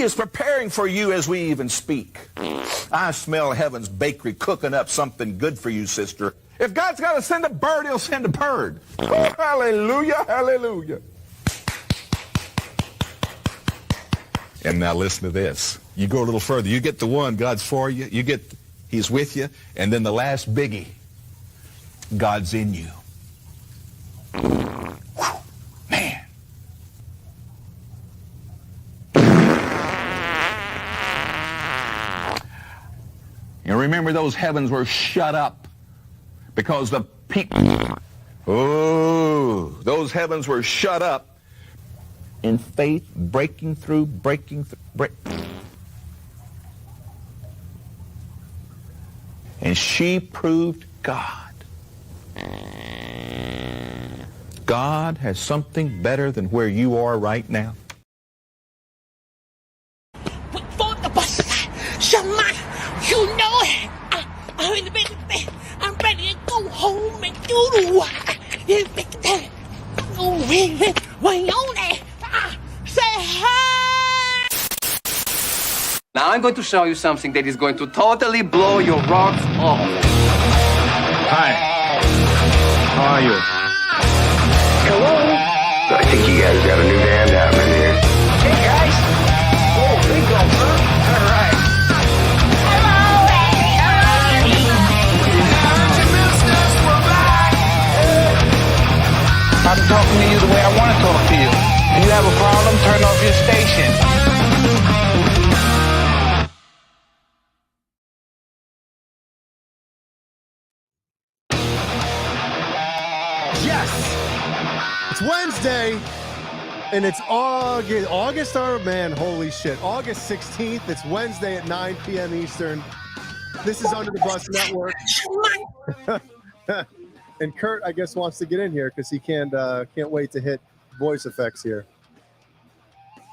is preparing for you as we even speak. I smell heaven's bakery cooking up something good for you, sister. If God's got to send a bird, he'll send a bird. Oh, hallelujah, hallelujah. And now listen to this. You go a little further. You get the one, God's for you. You get, he's with you. And then the last biggie, God's in you. Whew, man. You remember those heavens were shut up because the people, those heavens were shut up in faith, breaking through. And she proved God. God has something better than where you are right now. Wait for the bus. Shaman, you know it. I'm in the bed. I'm ready to go home and do the work. Wait on it. Say hi. Now I'm going to show you something that is going to totally blow your rocks off. Hi. How are you? Hello? I think you guys got a new band happening here. Hey guys! Oh, there you go, huh? Alright. I'm talking to you the way I want to talk to you. If you have a problem, turn off your station. Yes! It's Wednesday, and it's August, man, holy shit. August 16th, it's Wednesday at 9 p.m. Eastern. This is Under the Bus Network. And Kurt, I guess, wants to get in here because he can't wait to hit voice effects here.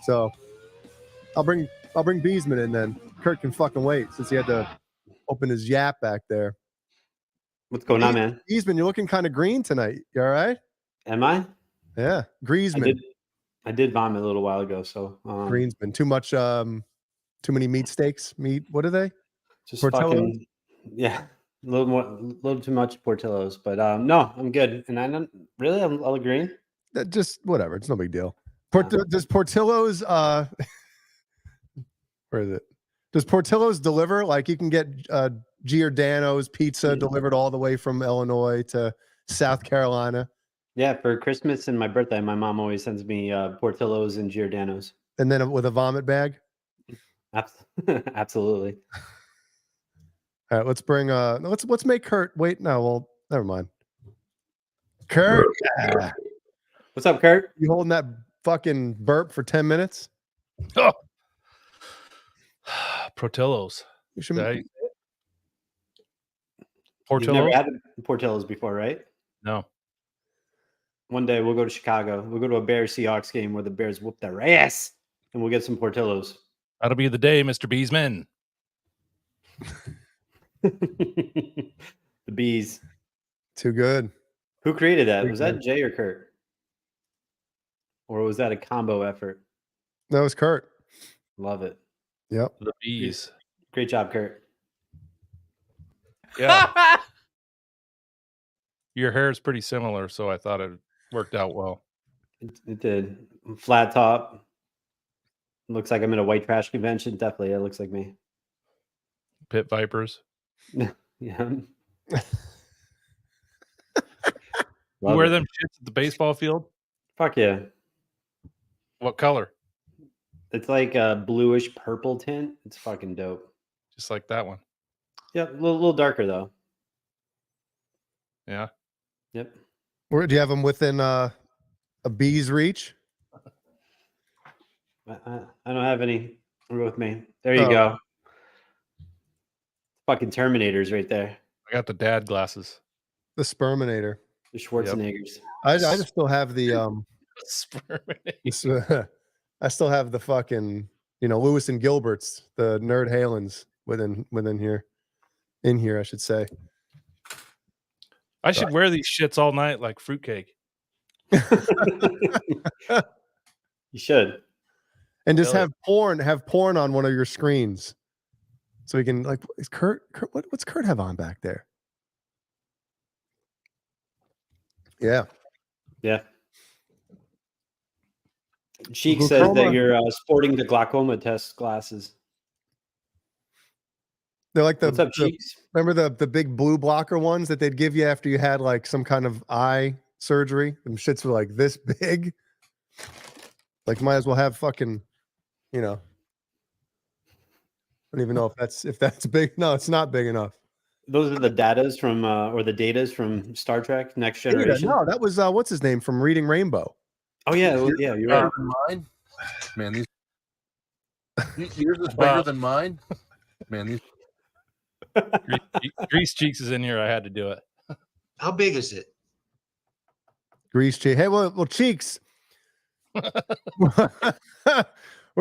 So I'll bring Beesman in then. Kurt can fucking wait since he had to open his yap back there. What's going on, man? Beesman, you're looking kind of green tonight. You all right? Am I? Yeah, Griezmann. I did vomit a little while ago. So Greensman, too many meat steaks. What are they? Just fucking, yeah. A little too much Portillo's, but no, I'm good. And I don't really, I'll agree. Just whatever. It's no big deal. Does Portillo's where is it? Does Portillo's deliver? Like you can get Giordano's pizza delivered all the way from Illinois to South Carolina. Yeah, for Christmas and my birthday, my mom always sends me Portillo's and Giordano's. And then with a vomit bag. Absolutely. All right, let's bring let's make Kurt wait. No, well, never mind. Kurt, what's up, Kurt? You holding that fucking burp for 10 minutes? Oh. Portillo's. You should You've never had Portillo's before, right? No. One day we'll go to Chicago. We'll go to a Bears Seahawks game where the Bears whoop their ass, and we'll get some Portillo's. That'll be the day, Mr. Beesman. The bees. Too good. Who created that? Was that Jay or Kurt? Or was that a combo effort? That was Kurt. Love it. Yep. The bees. Great job, Kurt. Yeah. Your hair is pretty similar, so I thought it worked out well. It did. Flat top. Looks like I'm at a white trash convention. Definitely, it looks like me. Pit Vipers. Yeah. You wear them shits at the baseball field? Fuck yeah. What color? It's like a bluish purple tint. It's fucking dope. Just like that one. Yep, a little darker though. Yeah. Yep. Where do you have them within a bee's reach? I don't have any with me. There you go. Fucking Terminators right there. I got the dad glasses. The Sperminator. The Schwarzeneggers. Yep. I just still have the I still have the fucking Lewis and Gilberts, the Nerd Halens within here. In here, I should say. I should wear these shits all night like fruitcake. You should. And just have porn on one of your screens. So we can like, is Kurt what's Kurt have on back there? Yeah. Yeah. Cheek says that you're sporting the glaucoma test glasses. They're like What's up, Cheeks? Remember the big blue blocker ones that they'd give you after you had like some kind of eye surgery? Them shits were like this big. Like might as well have fucking, you know. I don't even know if that's big. No, it's not big enough. Those are the datas from or the datas from Star Trek Next Generation. No, that was what's his name from Reading Rainbow. Oh yeah, yeah, you're right. Mine, man. Yours is bigger than mine, man. These Grease Cheeks is in here. I had to do it. How big is it? Grease Cheeks. Hey, well, Cheeks. We're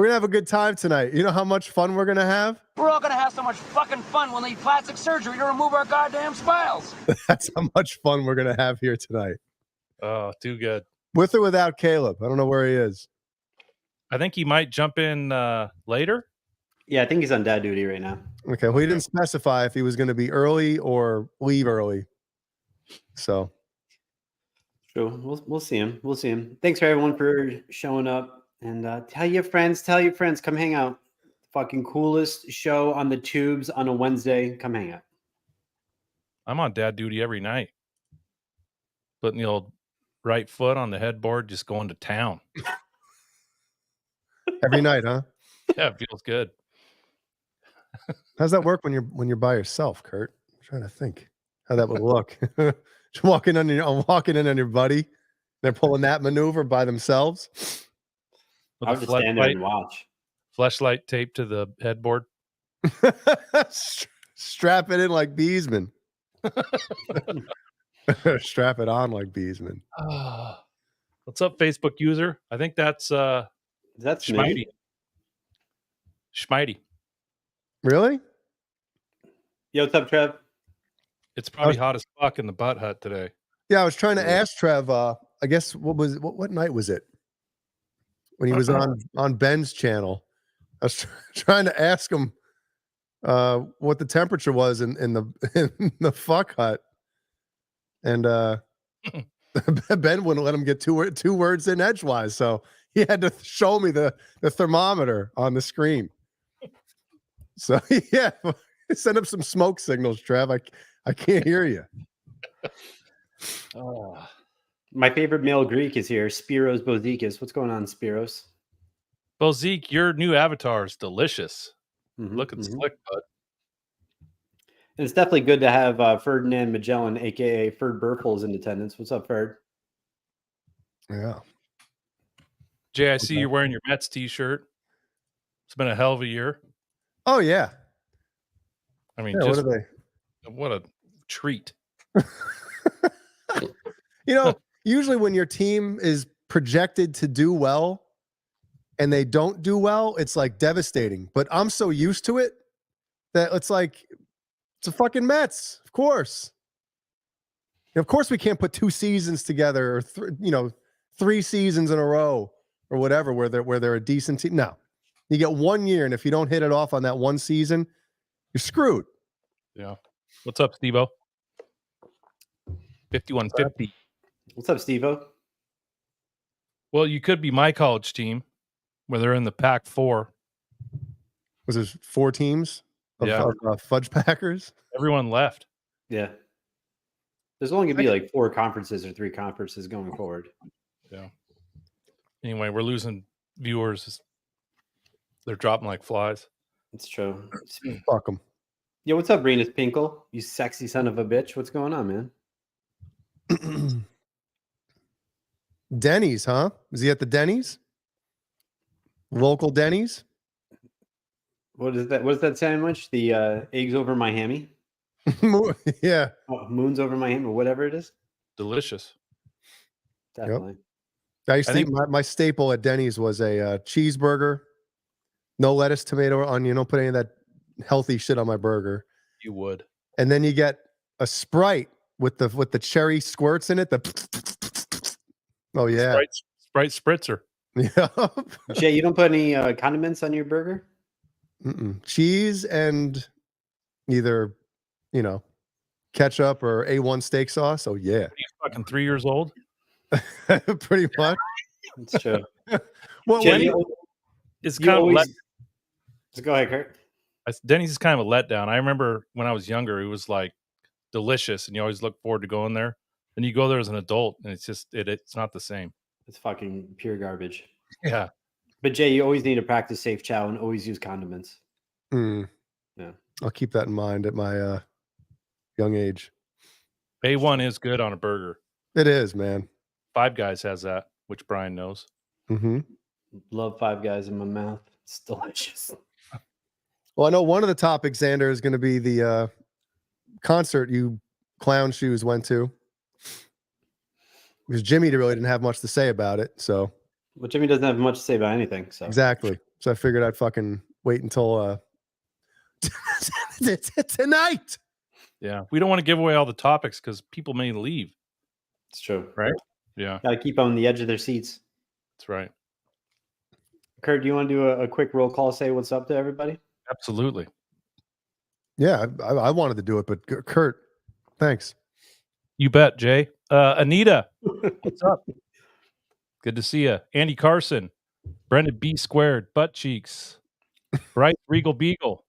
gonna have a good time tonight. You know how much fun we're gonna have? We're all gonna have so much fucking fun. We'll need plastic surgery to remove our goddamn smiles. That's how much fun we're gonna have here tonight. Oh, too good. With or without Caleb? I don't know where he is. I think he might jump in later. Yeah, I think he's on dad duty right now. Okay, well, he didn't specify if he was going to be early or leave early. So, sure, we'll see him. We'll see him. Thanks for everyone for showing up, and tell your friends, come hang out. Fucking coolest show on the tubes on a Wednesday. Come hang out. I'm on dad duty every night. Putting the old right foot on the headboard, just going to town. Every night, huh? Yeah, it feels good. How's that work when you're by yourself, Kurt? I'm trying to think how that would look. Just walking in on your buddy. They're pulling that maneuver by themselves. I would just stand there and watch. Fleshlight taped to the headboard. Strap it in like Beesman. Strap it on like Beesman. What's up, Facebook user? I think that's Schmitey. Schmitey. Really? Yo, what's up, Trev? It's probably hot as fuck in the butt hut today. Yeah, I was trying to ask Trev. I guess what night was it when he was on Ben's channel? I was trying to ask him what the temperature was in the fuck hut, and Ben wouldn't let him get two words in edgewise, so he had to show me the thermometer on the screen. So yeah, send up some smoke signals, Trev. I can't hear you. My favorite male Greek is here, Spiros Bozikis. What's going on, Spiros? Bozik, your new avatar is delicious. Looking slick, bud. And it's definitely good to have Ferdinand Magellan, aka Ferd Burfels, in attendance. What's up, Ferd? Yeah. Jay, I see you're wearing your Mets t-shirt. It's been a hell of a year. Oh yeah. I mean, yeah, just what a treat. You know, usually when your team is projected to do well and they don't do well, it's like devastating. But I'm so used to it that it's like, it's a fucking Mets, of course. And of course, we can't put 2 seasons together or 3 seasons in a row or whatever where they're a decent team. No, you get 1 year, and if you don't hit it off on that one season, you're screwed. Yeah. What's up, Steve-O? 5150. What's up, Steve-O? Well, you could be my college team where they're in the Pac-4. Was there 4 teams of Fudge Packers? Everyone left. Yeah. There's only going to be like 4 conferences or 3 conferences going forward. Yeah. Anyway, we're losing viewers. They're dropping like flies. It's true. Fuck them. Yo, what's up, Renus Pinkle? You sexy son of a bitch. What's going on, man? Denny's, huh? Was he at the Denny's? Local Denny's? What is that? What is that sandwich? The eggs over Miami? Yeah. Oh, moons over Miami, or whatever it is. Delicious. Definitely. Yep. I used to eat my staple at Denny's was a cheeseburger, no lettuce, tomato, or onion. Don't put any of that healthy shit on my burger. You would. And then you get a Sprite with the cherry squirts in it. Oh yeah. Sprite spritzer. Yeah. Jay, you don't put any condiments on your burger? Cheese and either, ketchup or A1 steak sauce. Oh yeah. He's fucking 3 years old. Pretty much. That's true. Well, Denny is kind of a go ahead, Kurt. Denny's is kind of a letdown. I remember when I was younger, it was like delicious, and you always look forward to going there. And you go there as an adult, and it's just it's not the same. It's fucking pure garbage. Yeah. But Jay, you always need to practice safe chow and always use condiments. Yeah. I'll keep that in mind at my young age. A1 is good on a burger. It is, man. Five Guys has that, which Brian knows. Mm-hmm. Love Five Guys in my mouth. It's delicious. Well, I know one of the topics, Xander, is going to be the concert you clown shoes went to. Because Jimmy really didn't have much to say about it. So, well, Jimmy doesn't have much to say about anything. So exactly. So I figured I'd fucking wait until tonight. Yeah, we don't want to give away all the topics because people may leave. It's true, right? Yeah, gotta keep on the edge of their seats. That's right. Kurt, do you want to do a quick roll call? Say what's up to everybody. Absolutely. Yeah, I wanted to do it, but Kurt, thanks. You bet, Jay. Anita, what's up? Good to see you. Andy Carson, Brendan B Squared, Butt Cheeks, Bryce Regal Beagle,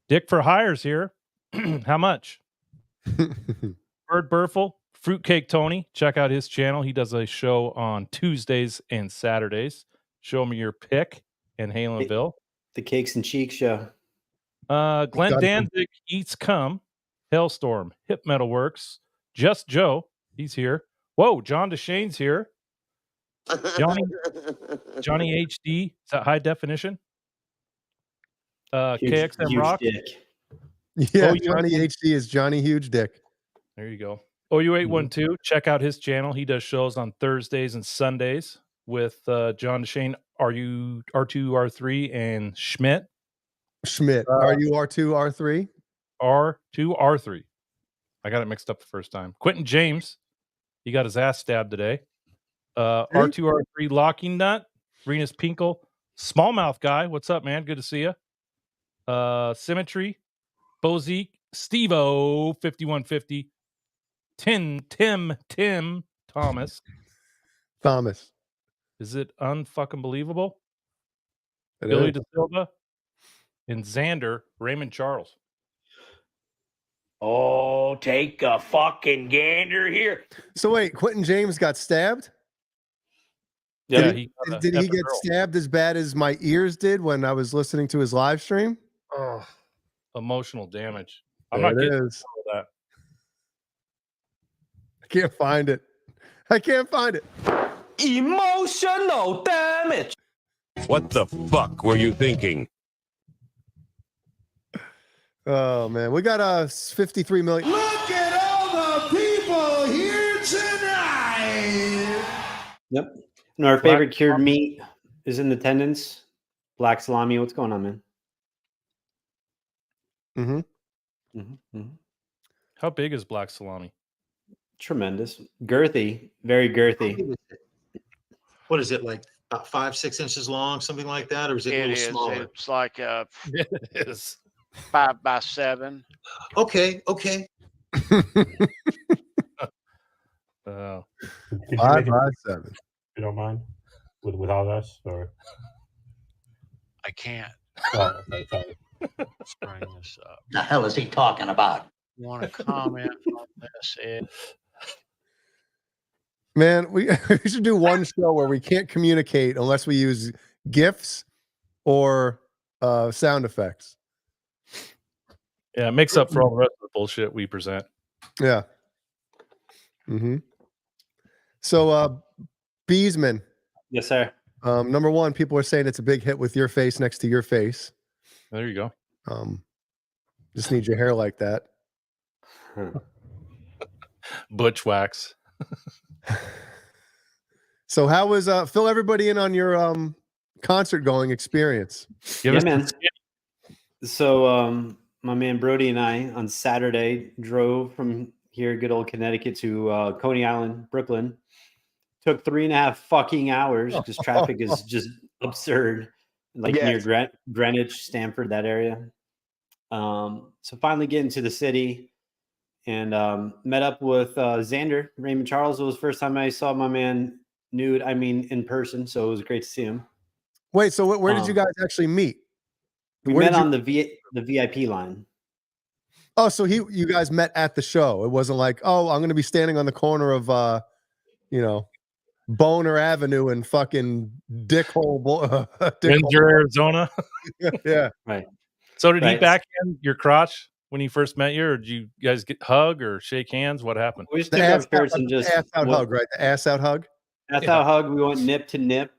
Dick for Hires here. How much? Bird Burful, Fruitcake Tony. Check out his channel. He does a show on Tuesdays and Saturdays. Show me your pick in Halenville. The Cakes and Cheeks show. Glenn Danzig Eats Cum, Hailstorm, Hip Metal Works, Just Joe, he's here. Whoa, John DeShane's here. Johnny HD, is that high definition? KXM huge Rock. Dick. Yeah, Johnny HD is Johnny Huge Dick. There you go. OU812, check out his channel. He does shows on Thursdays and Sundays with John DeShane, R2, R3, and Schmidt. Are you R2, R3? R2, R3. I got it mixed up the first time. Quentin James, he got his ass stabbed today. R2, R3, Locking Nut, Renus Pinkle, Smallmouth Guy. What's up, man? Good to see you. Symmetry, Bozique, Steve-O, 5150, Tim Thomas. Is it unfucking believable? Billy De Silva and Xander, Raymond Charles. Oh, take a fucking gander here. So wait, Quentin James got stabbed? Yeah, did he get stabbed as bad as my ears did when I was listening to his live stream? Oh, emotional damage. I'm There not it getting is. all that. I can't find it. Emotional damage. What the fuck were you thinking? Oh man, we got 53 million. Look at all the people here tonight. Yep. And our favorite cured meat is in attendance. Black salami. What's going on, man? How big is black salami? Tremendous. Girthy. Very girthy. What is it, like about 5-6 inches long, something like that, or is it a little smaller? It's like it is 5 by 7. Okay. 5 by 7. If you don't mind, without us, or I can't. Oh, okay, sorry. Let's bring this up. The hell is he talking about? Want to comment on this? Man, we should do one show where we can't communicate unless we use GIFs or sound effects. Yeah, it makes up for all the rest of the bullshit we present. Yeah. So, Beesman. Yes, sir. Number one, people are saying it's a big hit with your face next to your face. There you go. Just need your hair like that. Butch wax. So how was fill everybody in on your concert going experience? Yeah, man. So my man Brody and I on Saturday drove from here, good old Connecticut, to Coney Island, Brooklyn, Took 3.5 fucking hours because traffic is just absurd. Like near Greenwich, Stamford, that area. So finally get into the city and met up with Xander Raymond Charles. It was the first time I saw my man nude. I mean, in person. So it was great to see him. Wait, so where did you guys actually meet? We met on the VIP line. Oh, so you guys met at the show. It wasn't like, oh, I'm going to be standing on the corner of, Boner Avenue and fucking Dickhole, Windsor, Arizona. Yeah. Right. So did he backhand your crotch when he first met you, or did you guys hug or shake hands? What happened? We just took our shirts and just ass out hug, right? The ass out hug. Ass out hug. We went nip to nip.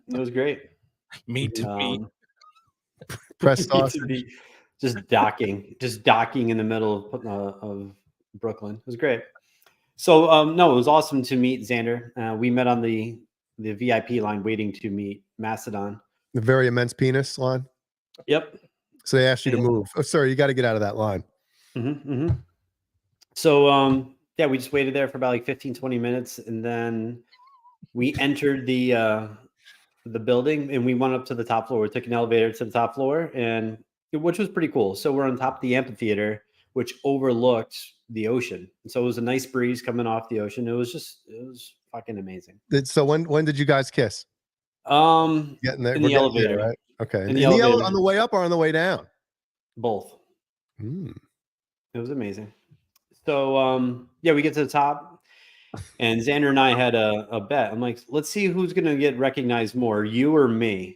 It was great. Meat to meat. Press sausage. Just docking in the middle of Brooklyn. It was great. So no, it was awesome to meet Xander. We met on the VIP line, waiting to meet Mastodon. The very immense penis line. Yep. So they asked you to move. Oh, sorry, you got to get out of that line. So yeah, we just waited there for about like 15-20 minutes, and then we entered the building, and we went up to the top floor. We took an elevator to the top floor, and which was pretty cool. So we're on top of the amphitheater, which overlooked the ocean. So it was a nice breeze coming off the ocean. It was fucking amazing. So when did you guys kiss? Getting there in the elevator, there, right? Okay. In the elevator. On the way up or on the way down? Both. It was amazing. So yeah, we get to the top, and Xander and I had a bet. I'm like, let's see who's gonna get recognized more, you or me.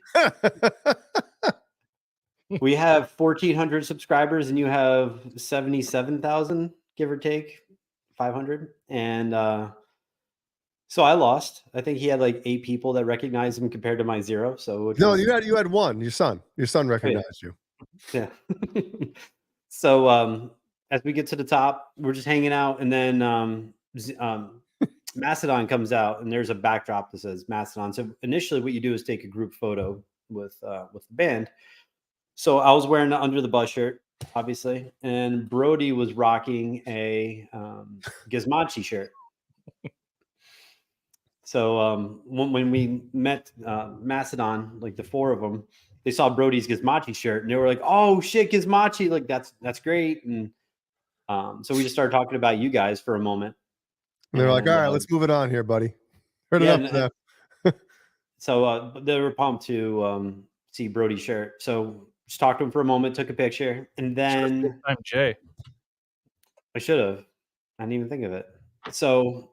We have 1,400 subscribers, and you have 77,000, give or take 500. And so I lost. I think he had like 8 people that recognized him compared to my 0. So no, you had one. Your son recognized you. Yeah. So as we get to the top, we're just hanging out, and then Mastodon comes out, and there's a backdrop that says Mastodon. So initially, what you do is take a group photo with the band. So I was wearing an Under the Bus shirt, obviously, and Brody was rocking a Gizmochi shirt. So when we met Mastodon, like the 4 of them, they saw Brody's Gizmochi shirt, and they were like, "Oh shit, Gizmochi! Like that's great." And so we just started talking about you guys for a moment. And they're like, "All right, let's move it on here, buddy." Heard enough now. So they were pumped to see Brody's shirt. So just talked to him for a moment, took a picture, and then I'm Jay. I should have. I didn't even think of it. So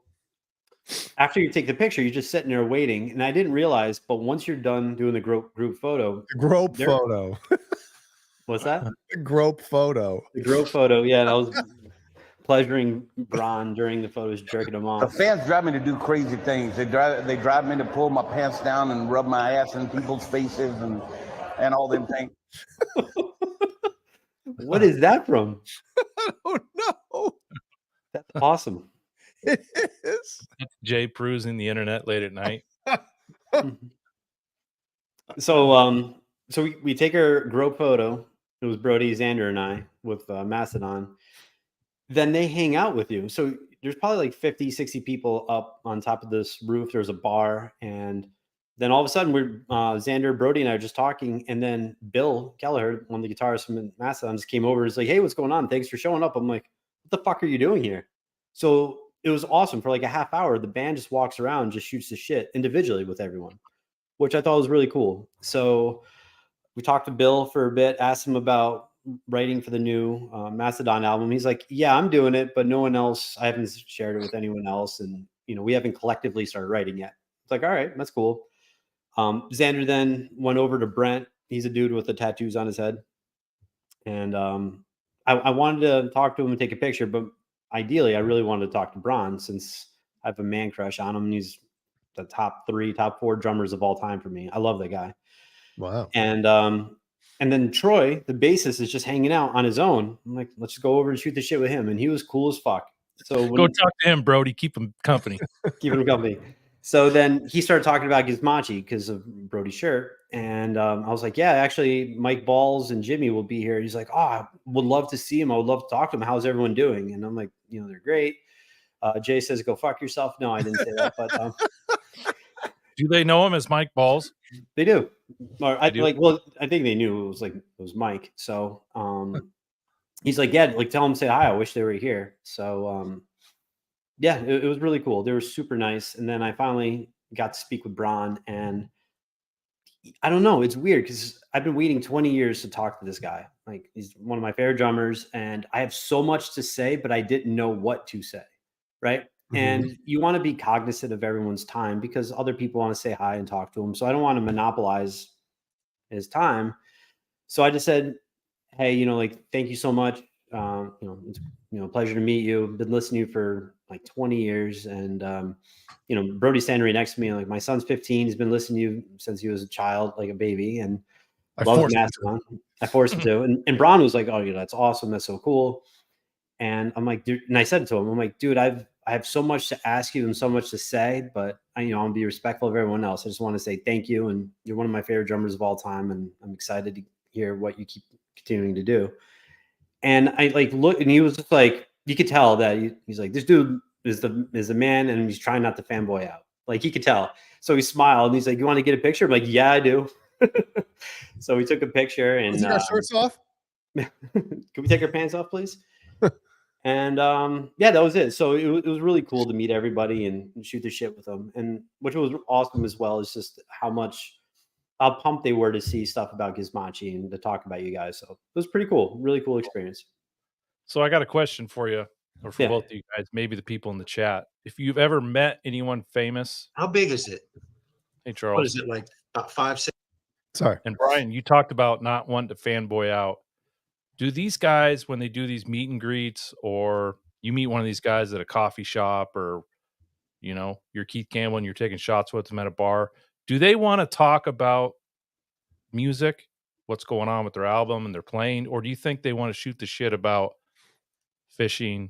after you take the picture, you're just sitting there waiting, and I didn't realize, but once you're done doing the group photo, photo. What's that? The grope photo. The grope photo. Yeah, that was pleasuring Bron during the photos, jerking him off. The fans drive me to do crazy things. They drive me to pull my pants down and rub my ass in people's faces and all them things. What is that from? I don't know. That's awesome. It is. Jay perusing the internet late at night. So we take our group photo. It was Brody, Xander, and I with Mastodon. Then they hang out with you. So there's probably like 50, 60 people up on top of this roof. There's a bar. And then all of a sudden, we're Xander, Brody, and I are just talking. And then Bill Kelleher, one of the guitarists from Mastodon, just came over and was like, "Hey, what's going on? Thanks for showing up." I'm like, "What the fuck are you doing here?" So it was awesome. For like a half hour, the band just walks around, just shoots the shit individually with everyone, which I thought was really cool. So we talked to Bill for a bit, asked him about writing for the new Mastodon album. He's like, "Yeah, I'm doing it, but no one else. I haven't shared it with anyone else, and we haven't collectively started writing yet." It's like, all right, that's cool. Xander then went over to Brent. He's a dude with the tattoos on his head, and I wanted to talk to him and take a picture, but ideally, I really wanted to talk to Bron since I have a man crush on him. And he's the top 4 drummers of all time for me. I love that guy. Wow. And then Troy, the bassist, is just hanging out on his own. I'm like, let's just go over and shoot the shit with him. And he was cool as fuck. So Go talk to him, Brody. Keep him company. Keep him company. So then he started talking about Gizmochi because of Brody's shirt. And I was like, yeah, actually, Mike Balls and Jimmy will be here. He's like, oh, I would love to see him. I would love to talk to him. How's everyone doing? And I'm like, they're great. Jay says, go fuck yourself. No, I didn't say that. But Do they know him as Mike Balls? They do. Or I do? like. Well, I think they knew it was Mike. So he's like, yeah, like tell him say hi. I wish they were here. So yeah, it was really cool. They were super nice. And then I finally got to speak with Bron, and I don't know. It's weird because I've been waiting 20 years to talk to this guy. Like he's one of my favorite drummers, and I have so much to say, but I didn't know what to say. Right. And you want to be cognizant of everyone's time because other people want to say hi and talk to him. So I don't want to monopolize his time. So I just said, hey, like, thank you so much. It's, a pleasure to meet you. Been listening to you for like 20 years. And, Brody's standing right next to me. Like, my son's 15. He's been listening to you since he was a child, like a baby. And I loves forced him Mastodon. I forced him to. And Bron was like, oh, that's awesome. That's so cool. And I'm like, dude, and I said it to him, I'm like, dude, I have so much to ask you and so much to say, but I'll be respectful of everyone else. I just want to say thank you. And you're one of my favorite drummers of all time. And I'm excited to hear what you keep continuing to do. And I like look, and he was just like, you could tell that he's like, this dude is the man, and he's trying not to fanboy out. Like he could tell. So he smiled and he's like, you want to get a picture? I'm like, yeah, I do. So we took a picture and Is our shirts off? Can we take our pants off, please? And yeah, that was it. So it was really cool to meet everybody and shoot the shit with them. And which was awesome as well is just how pumped they were to see stuff about Gizmachi and to talk about you guys. So it was pretty cool. Really cool experience. So I got a question for you, or for both of you guys, maybe the people in the chat. If you've ever met anyone famous. How big is it? Hey, Charles. What is it, like about 5, 6? Sorry. And Brian, you talked about not wanting to fanboy out. Do these guys, when they do these meet and greets, or you meet one of these guys at a coffee shop, or, you're Keith Campbell and you're taking shots with them at a bar, do they want to talk about music, what's going on with their album and their playing? Or do you think they want to shoot the shit about fishing,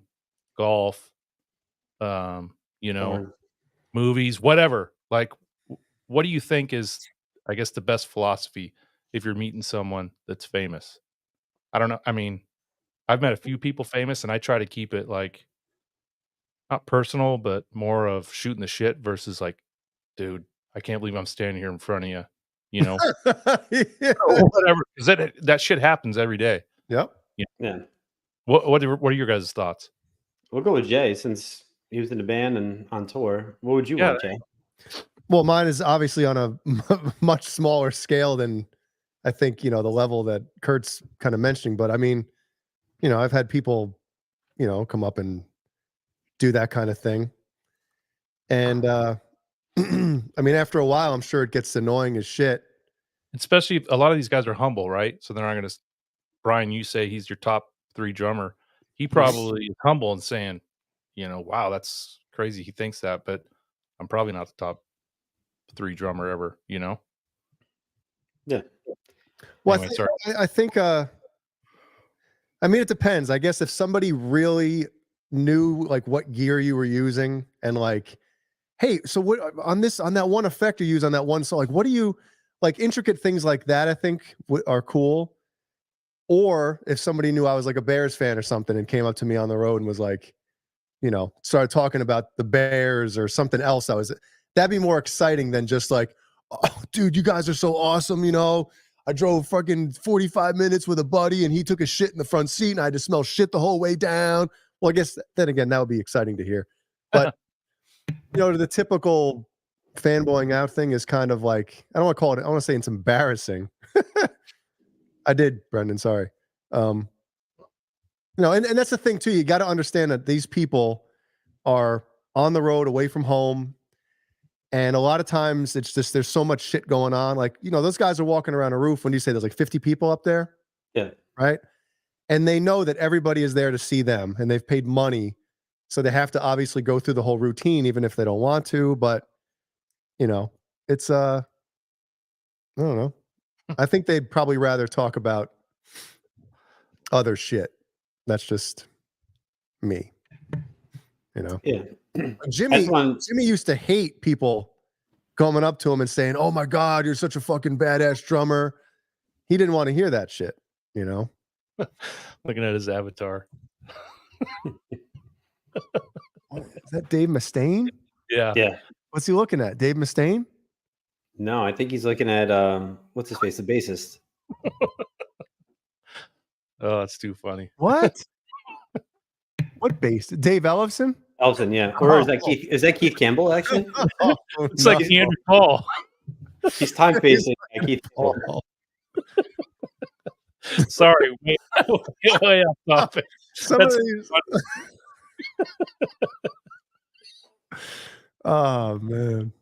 golf, movies, whatever? Like, what do you think is, I guess, the best philosophy if you're meeting someone that's famous? I don't know. I mean, I've met a few people famous, and I try to keep it like not personal, but more of shooting the shit versus like, dude, I can't believe I'm standing here in front of you, or whatever. Because that shit happens every day. Yep. Yeah. What are your guys' thoughts? We'll go with Jay since he was in the band and on tour. What would you want, Jay? Well, mine is obviously on a much smaller scale than I think, the level that Kurt's kind of mentioning. But I mean, I've had people, come up and do that kind of thing. And I mean, after a while, I'm sure it gets annoying as shit. Especially a lot of these guys are humble, right? So they're not going to, Brian, you say he's your top 3 drummer. He probably is humble and saying, wow, that's crazy. He thinks that, but I'm probably not the top 3 drummer ever, Yeah. Well, Anyway, I think, I mean, it depends. I guess if somebody really knew like what gear you were using and like, hey, so what on that one effect you use on that one song, like, what do you like intricate things like that, I think are cool. Or if somebody knew I was like a Bears fan or something and came up to me on the road and was like, started talking about the Bears or something else, that'd be more exciting than just like, oh, dude, you guys are so awesome. I drove fucking 45 minutes with a buddy and he took a shit in the front seat and I had to smell shit the whole way down. Well, I guess then again, that would be exciting to hear. But, the typical fanboying out thing is kind of like, I don't want to call it, I want to say it's embarrassing. I did, Brendan, sorry. And that's the thing too. You got to understand that these people are on the road away from home. And a lot of times it's just, there's so much shit going on. Like, those guys are walking around a roof when you say there's like 50 people up there. Yeah. Right. And they know that everybody is there to see them and they've paid money. So they have to obviously go through the whole routine, even if they don't want to, but it's, I don't know. I think they'd probably rather talk about other shit. That's just me, Yeah. Jimmy used to hate people coming up to him and saying, "Oh my God, you're such a fucking badass drummer." He didn't want to hear that shit, Looking at his avatar. Is that Dave Mustaine? Yeah. Yeah. What's he looking at? Dave Mustaine? No, I think he's looking at what's his face, the bassist. Oh, that's too funny. What? What bass? Dave Ellefson? Elton, yeah. Or is that Keith? Is that Keith Campbell? Actually, It's like Andrew Paul. he's time facing Keith Campbell. Sorry, way off topic. Some of these. Oh man.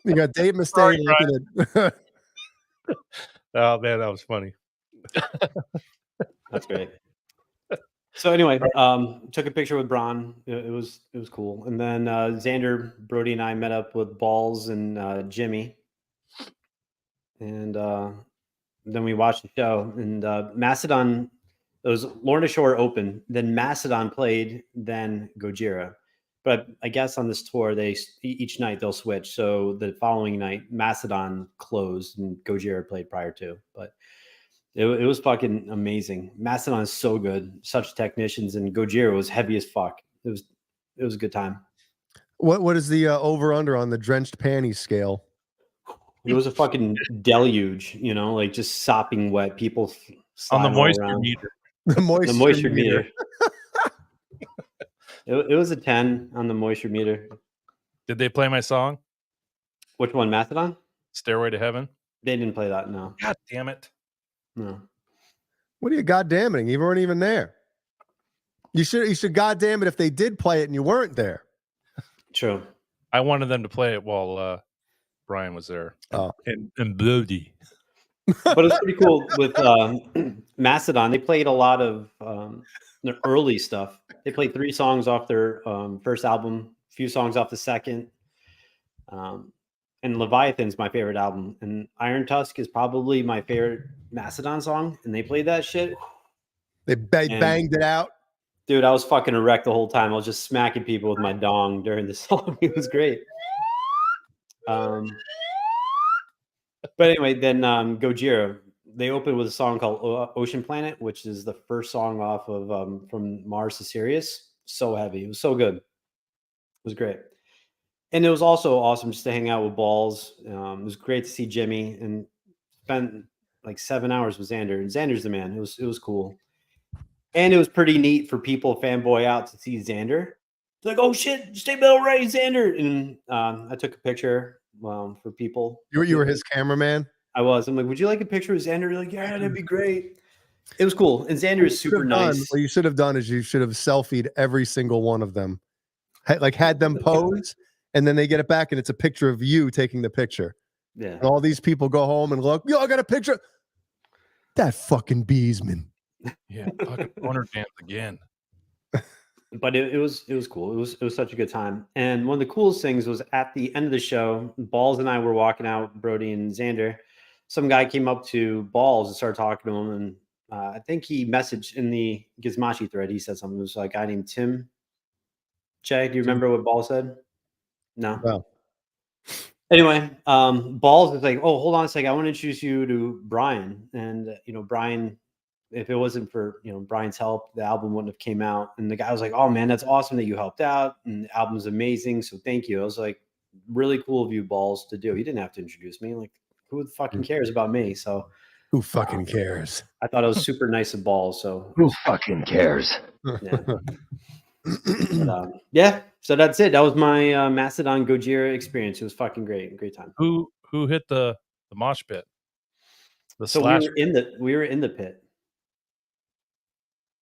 You got Dave Mustaine looking at. Oh man, that was funny. That's great. So anyway, took a picture with Bron. It was cool. And then Xander, Brody, and I met up with Balls and Jimmy, and then we watched the show. And Mastodon, it was Lorna Shore open. Then Mastodon played. Then Gojira. But I guess on this tour, each night they'll switch. So the following night, Mastodon closed and Gojira played prior to. But it was fucking amazing. Mastodon is so good, such technicians, and Gojira was heavy as fuck. It was a good time. What is the over under on the drenched panties scale? It was a fucking deluge, like just sopping wet. People on the moisture around. meter. The moisture meter. It was a 10 on the moisture meter. Did they play my song? Which one, Mastodon? Stairway to Heaven? They didn't play that, no. God damn it. No. What are you goddamming? You weren't even there. You should goddamn it if they did play it and you weren't there. True. I wanted them to play it while Brian was there. Oh. And Bloody. But it's pretty cool with Mastodon. They played a lot of their early stuff. They played 3 songs off their first album, a few songs off the second. And Leviathan's my favorite album. And Iron Tusk is probably my favorite Mastodon song. And they played that shit. They banged it out. Dude, I was fucking erect the whole time. I was just smacking people with my dong during the song. It was great. But anyway, then Gojira, they opened with a song called Ocean Planet, which is the first song off of From Mars to Sirius. So heavy. It was so good. It was great. And it was also awesome just to hang out with Balls. It was great to see Jimmy and spent like 7 hours with Xander. And Xander's the man. It was cool. And it was pretty neat for people fanboy out to see Xander. It's like, oh shit, stay Bell Ray, Xander. And I took a picture for people. You were his cameraman? I was. I'm like, would you like a picture of Xander? You're like, yeah, that'd be great. It was cool. And Xander is super nice. What you should have done is you should have selfied every single one of them. Had them pose, and then they get it back, and it's a picture of you taking the picture. Yeah. And all these people go home and look, yo, I got a picture. That fucking Beesman. Yeah, fucking BonerJams again. But it was cool. It was such a good time. And one of the coolest things was at the end of the show, Balls and I were walking out, Brody and Xander. Some guy came up to Balls and started talking to him. And I think he messaged in the Gizmashi thread. He said something. It was like a guy named Tim. Jay, do you remember what Balls said? No. No. Anyway, Balls is like, oh, hold on a second. I want to introduce you to Brian. And, Brian, if it wasn't for, Brian's help, the album wouldn't have came out. And the guy was like, oh man, that's awesome that you helped out. And the album's amazing. So thank you. I was like, really cool of you, Balls, to do. You didn't have to introduce me. Like, who fucking cares about me? So who fucking cares? I thought it was super nice of Balls. So who fucking cares? Yeah. But, yeah. So that's it. That was my Mastodon Gojira experience. It was fucking great. Great time. Who hit the mosh pit? So we were in the pit.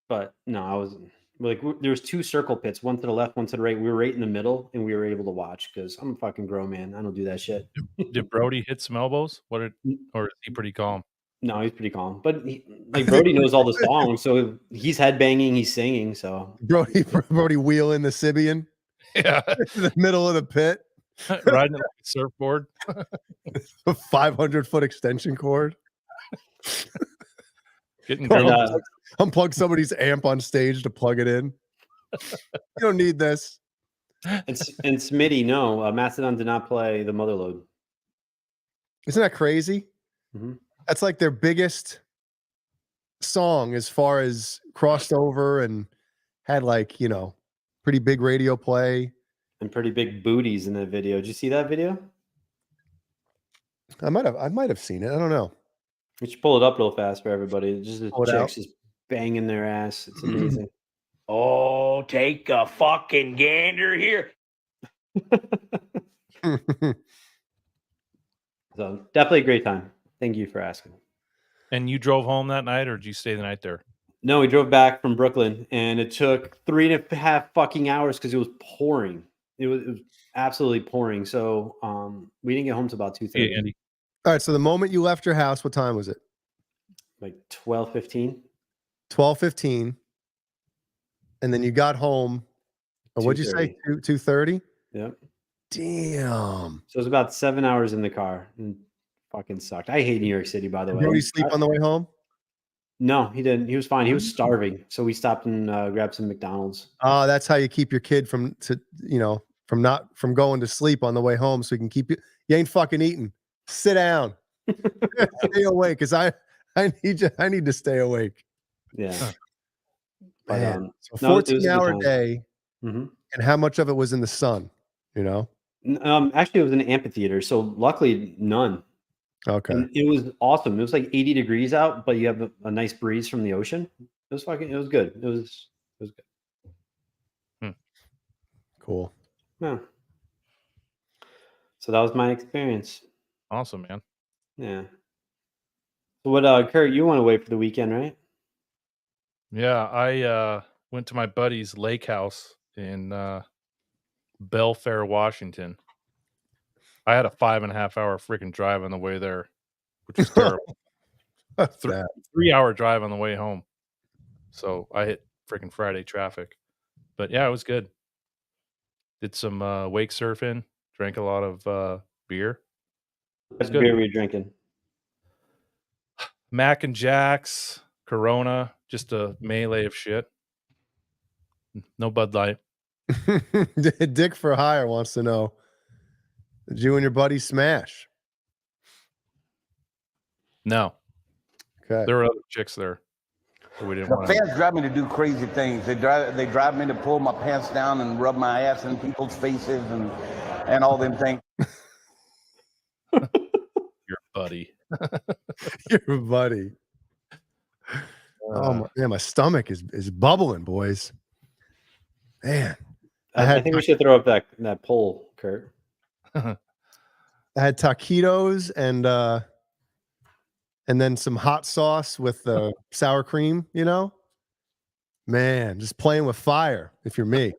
But no, I was like, there was 2 circle pits, one to the left, one to the right. We were right in the middle, and we were able to watch because I'm a fucking grown man. I don't do that shit. Did Brody hit some elbows? Or is he pretty calm? No, he's pretty calm. But Brody knows all the songs, so he's headbanging, he's singing. So Brody wheeling the Sibian, yeah, in the middle of the pit, riding a surfboard, a 500-foot extension cord. Getting unplug somebody's amp on stage to plug it in. You don't need this. And Smitty, no, Mastodon did not play the Motherlode. Isn't that crazy? Mm-hmm. That's like their biggest song as far as crossed over and had pretty big radio play and pretty big booties in that video. Did you see that video? I might have seen it. I don't know. We should pull it up real fast for everybody. Just the Pull it out. chicks just banging their ass. It's amazing. Oh, take a fucking gander here. So definitely a great time. Thank you for asking. And you drove home that night, or did you stay the night there? No, we drove back from Brooklyn, and it took 3.5 fucking hours because it was pouring. It was absolutely pouring. So we didn't get home till about 2:30. Yeah, Andy. All right. So the moment you left your house, what time was it? Like 12:15. 12:15. And then you got home. What'd you say? 2:30? Yep. Damn. So it was about 7 hours in the car. And fucking sucked. I hate New York City, by the way. Did you sleep on the way home? No, he didn't. He was fine. He was starving. So we stopped and grabbed some McDonald's. Oh, that's how you keep your kid from going to sleep on the way home, so you can keep you. You ain't fucking eating. Sit down. Stay awake, because I need to stay awake. Yeah. But, Man, so no, it was a good 14-hour time. day, Mhm. and how much of it was in the sun? You know? Actually, it was an amphitheater, so luckily none. Okay. And it was awesome. It was like 80 degrees out, but you have a nice breeze from the ocean. It was good. It was good. Cool. Yeah. So that was my experience. Awesome, man. Yeah. So what, Kurt, you went away for the weekend, right? Yeah, I went to my buddy's lake house in Belfair, Washington. I had a 5.5 hour freaking drive on the way there, which was terrible. 3-hour drive on the way home. So I hit freaking Friday traffic. But yeah, it was good. Did some wake surfing, drank a lot of beer. What beer were you drinking? Mac and Jack's, Corona, just a melee of shit. No Bud Light. Dick for Hire wants to know, did you and your buddy smash? No. Okay. There were other chicks there. So we didn't The want fans drive me to do crazy things. They drive me to pull my pants down and rub my ass in people's faces and all them things. Your buddy. Your buddy. Oh my stomach is bubbling, boys. Man, I think we should throw up that poll, Kurt. I had taquitos and then some hot sauce with the sour cream. You know, man, just playing with fire. If you're me,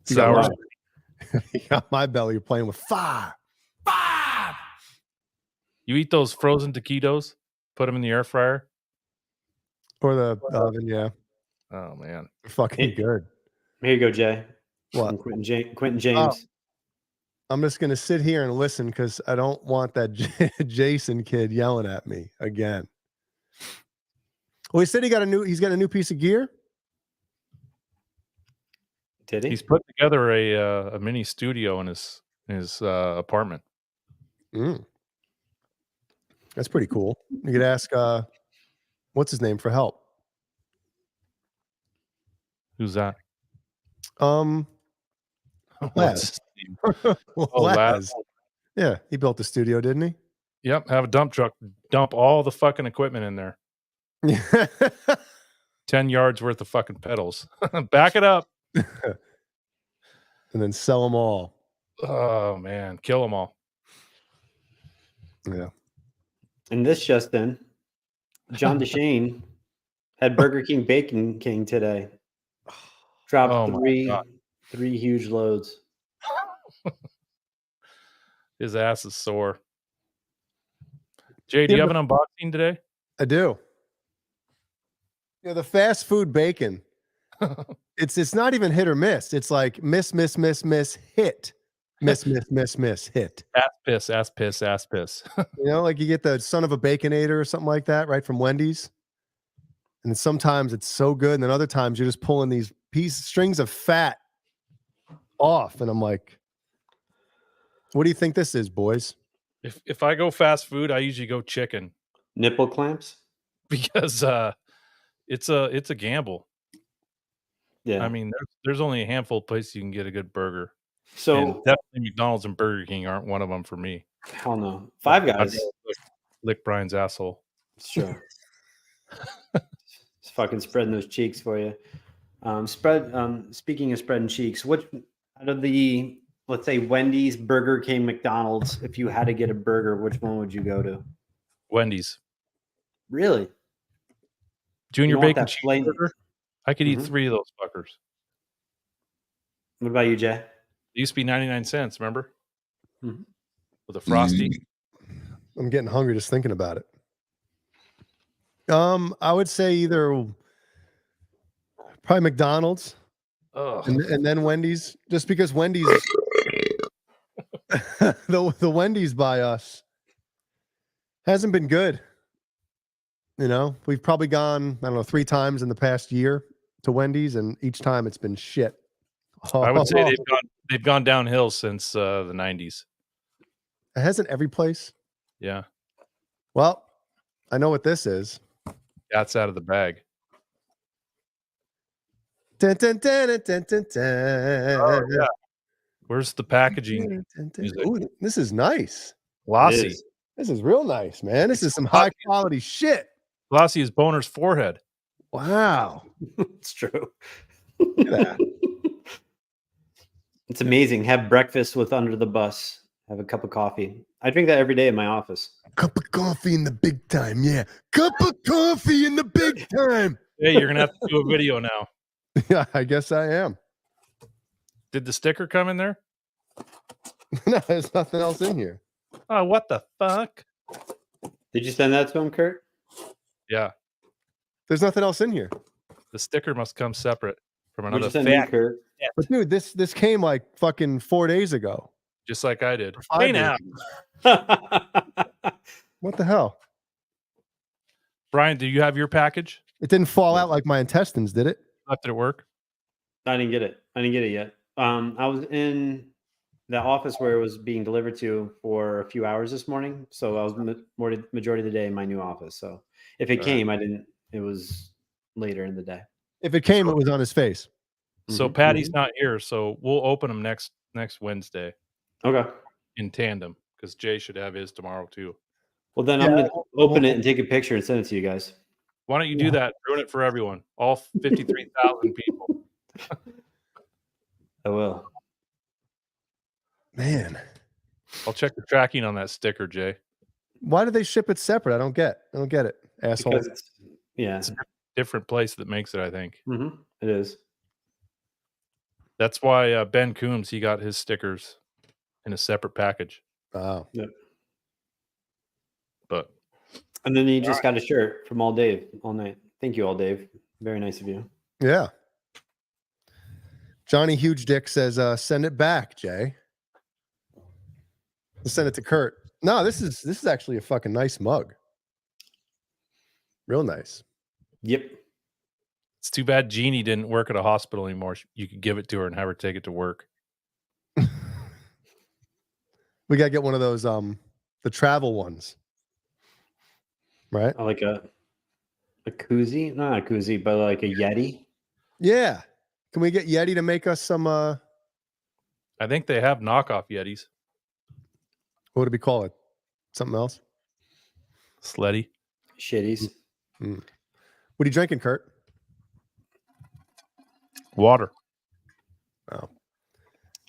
you got my belly. You're playing with fire. You eat those frozen taquitos, put them in the air fryer, or the oven. Yeah. Oh man, they're fucking good. Here you go, Jay. What? From Quentin James. I'm just gonna sit here and listen because I don't want that Jason kid yelling at me again. Well, he said he's got a new piece of gear. Did he? He's put together a mini studio in his apartment. That's pretty cool. You could ask what's his name for help. Who's that? Laz. Laz. Yeah, he built the studio, didn't he? Yep. Have a dump truck dump all the fucking equipment in there. 10 yards worth of fucking pedals. Back it up. And then sell them all. Oh man, kill them all. Yeah. And this just in, John DeShane had Burger King Bacon King today. Dropped three huge loads. His ass is sore. Jay, do you have an unboxing today? I do. The fast food bacon. It's not even hit or miss. It's like miss, hit. Miss, hit. Ass piss. Like you get the son of a baconator or something like that, right, from Wendy's. And sometimes it's so good, and then other times you're just pulling these strings of fat off, and I'm like, what do you think this is, boys? If I go fast food, I usually go chicken. Nipple clamps? Because it's a gamble. Yeah. I mean, there's only a handful of places you can get a good burger. So and definitely McDonald's and Burger King aren't one of them for me. Hell no. Five Guys. lick Brian's asshole. It's true. Just fucking spreading those cheeks for you. Speaking of spreading cheeks, which out of the, let's say, Wendy's, Burger King, McDonald's, if you had to get a burger, which one would you go to? Wendy's. Really? Junior You want bacon that plain- cheeseburger. I could eat Mhm. 3 of those fuckers. What about you, Jay? It used to be 99 cents, remember? Mhm. With a Frosty. I'm getting hungry just thinking about it. I would say either probably McDonald's and then Wendy's, just because Wendy's the Wendy's by us hasn't been good. You know, we've probably gone, I don't know, 3 times in the past year to Wendy's, and each time it's been shit. I would say they've gone downhill since the 90s. It hasn't every place. Yeah. Well, I know what this is. That's out of the bag. Dun, dun, dun, dun, dun, dun, dun. Oh, yeah. Where's the packaging? Ooh, this is nice. Glossy. This is real nice, man. This is some high quality shit. Glossy is Boner's forehead. Wow. It's true. Look at that. It's amazing. Have breakfast with Under the Bus. Have a cup of coffee. I drink that every day in my office. Cup of coffee in the big time. Yeah. Cup of coffee in the big time. Hey, you're going to have to do a video now. Yeah, I guess I am. Did the sticker come in there? No, there's nothing else in here. Oh, what the fuck? Did you send that to him, Kurt? Yeah. There's nothing else in here. The sticker must come separate from What'd another you send me, fat. Kurt? But dude, this came like fucking 4 days ago. Just like I did. 5 Hey days now. ago. What the hell? Brian, do you have your package? It didn't fall out like my intestines, did it? Left it at work? I didn't get it. I didn't get it yet. I was in the office where it was being delivered to for a few hours this morning. So I was majority of the day in my new office. So if it came, I didn't. It was later in the day. If it came, it was on his face. So Patty's not here, so we'll open them next Wednesday. Okay. In tandem, because Jay should have his tomorrow too. Well, then I'm going to open it and take a picture and send it to you guys. Why don't you do that? Ruin it for everyone. All 53,000 people. I will. Man. I'll check the tracking on that sticker, Jay. Why do they ship it separate? I don't get it, asshole. Because It's a different place that makes it, I think. Mm-hmm. It is. That's why Ben Coombs, he got his stickers in a separate package. Wow. Yep. But And then you just got a shirt from All Dave all night. Thank you, All Dave. Very nice of you. Yeah. Johnny Huge Dick says, send it back, Jay. Send it to Kurt. No, this is actually a fucking nice mug. Real nice. Yep. it's too bad Jeannie didn't work at a hospital anymore. You could give it to her and have her take it to work. We gotta get one of those the travel ones. Right? Like a koozie? Not a koozie, but like a Yeti. Yeah. Can we get Yeti to make us some I think they have knockoff Yetis. What would it be called? Something else? Sleddy. Shitties. Mm. What are you drinking, Kurt? Water. Oh.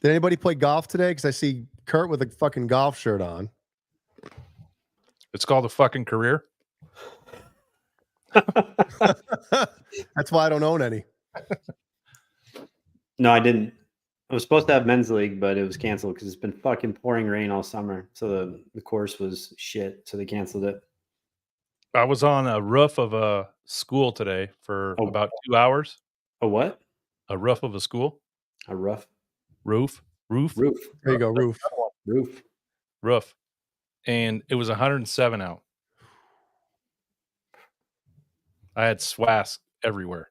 Did anybody play golf today? Because I see Kurt with a fucking golf shirt on. It's called a fucking career. That's why I don't own any. No, I didn't. I was supposed to have men's league, but it was canceled because it's been fucking pouring rain all summer. So the course was shit. So they canceled it. I was on a roof of a school today for about 2 hours. A what? A roof of a school. A roof. Roof. There you go, roof. Roof. And it was 107 out. I had swass everywhere.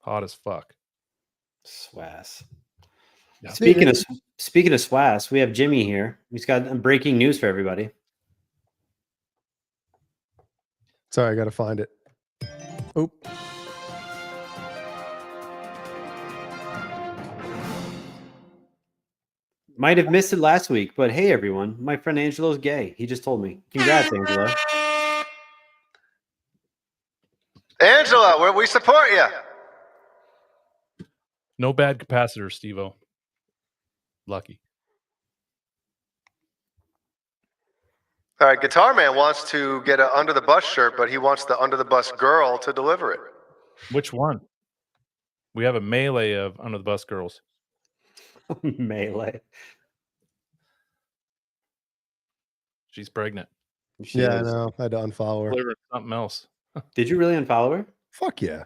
Hot as fuck. Swass. Yeah. Speaking of swass, we have Jimmy here. He's got breaking news for everybody. Sorry, I gotta find it. Oop. Might have missed it last week, but hey, everyone, my friend Angelo's gay. He just told me. Congrats, Angelo. Angela, where we support you. No bad capacitor, Steve-O. Lucky. All right, Guitar Man wants to get an Under the Bus shirt, but he wants the Under the Bus girl to deliver it. Which one? We have a melee of Under the Bus girls. Melee. She's pregnant. I know. I had to unfollow her. Deliver something else. Did you really unfollow her? Fuck yeah.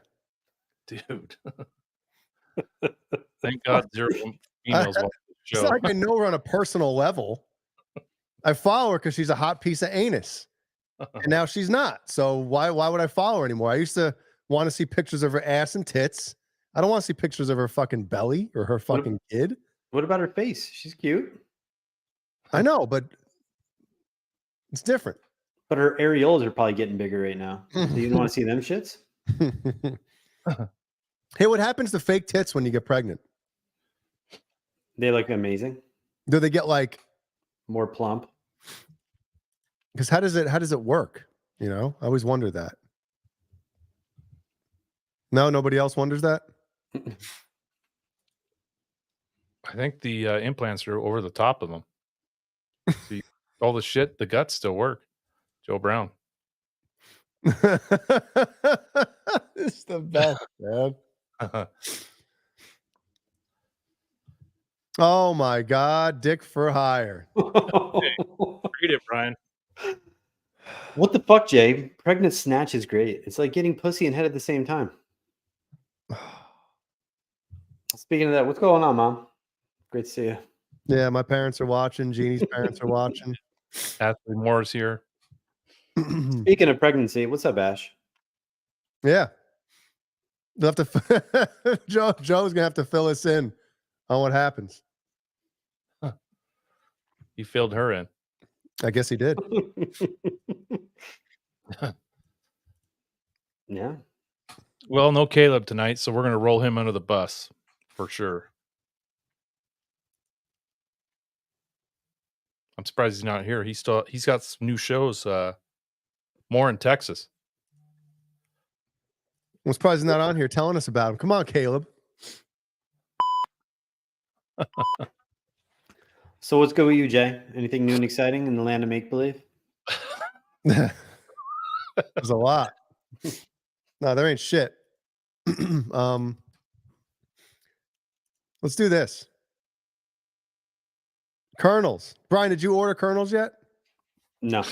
Dude. Thank God zero females watch the It's show. not like I know her on a personal level. I follow her because she's a hot piece of anus. And now she's not. So why would I follow her anymore? I used to want to see pictures of her ass and tits. I don't want to see pictures of her fucking belly or her fucking kid. What about her face? She's cute. I know, but it's different. But her areolas are probably getting bigger right now. So you don't want to see them shits? Hey, what happens to fake tits when you get pregnant? They look amazing. Do they get like more plump? Because how does it work? You know, I always wonder that. No, nobody else wonders that. I think the implants are over the top of them. See, all the shit, the guts still work. Joe Brown. It's the best, man. Oh my God, Dick for hire. Read it, Brian. What the fuck, Jay? Pregnant snatch is great. It's like getting pussy and head at the same time. Speaking of that, what's going on, Mom? Great to see you. Yeah, my parents are watching. Jeannie's parents are watching. Ashley Moore's here. Speaking of pregnancy, what's up, Ash? Yeah. They'll have to Joe's gonna have to fill us in on what happens. He filled her in. I guess he did. Yeah. Well, no Caleb tonight, so we're going to roll him under the bus for sure. I'm surprised he's not here. He's got some new shows more in Texas. I'm surprised he's not on here telling us about him. Come on, Caleb. So what's good with you, Jay? Anything new and exciting in the land of make-believe? There's a lot. No, there ain't shit. Let's do this. Kernels. Brian, did you order kernels yet? No.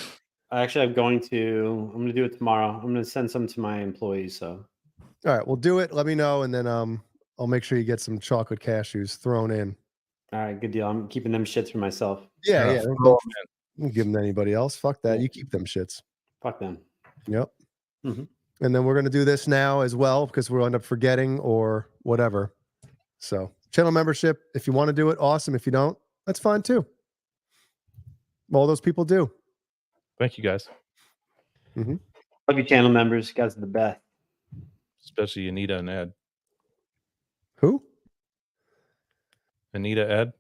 I'm going to do it tomorrow. I'm going to send some to my employees. So, all right, we'll do it. Let me know, and then I'll make sure you get some chocolate cashews thrown in. All right, good deal. I'm keeping them shits for myself. Yeah. Don't give them to anybody else. Fuck that. You keep them shits. Fuck them. Yep. Mm-hmm. And then we're going to do this now as well because we'll end up forgetting or whatever. So channel membership, if you want to do it, awesome. If you don't, that's fine too. All those people do. Thank you, guys. Mm-hmm. Love you, channel members. You guys are the best. Especially Anita and Ed. Who? Anita, Ed.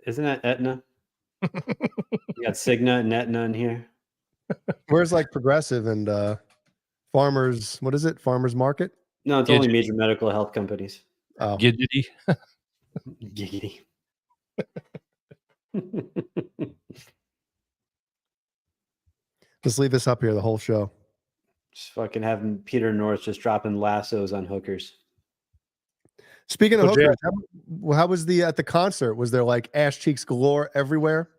Isn't that Aetna? You got Cigna and Aetna in here. Where's like Progressive and Farmers? What is it? Farmers Market? No, it's only major medical health companies. Oh. Giggity. Giggity. Just leave this up here the whole show. Just fucking having Peter North just dropping lassos on hookers. Speaking of hookers, how was at the concert? Was there like ass cheeks galore everywhere?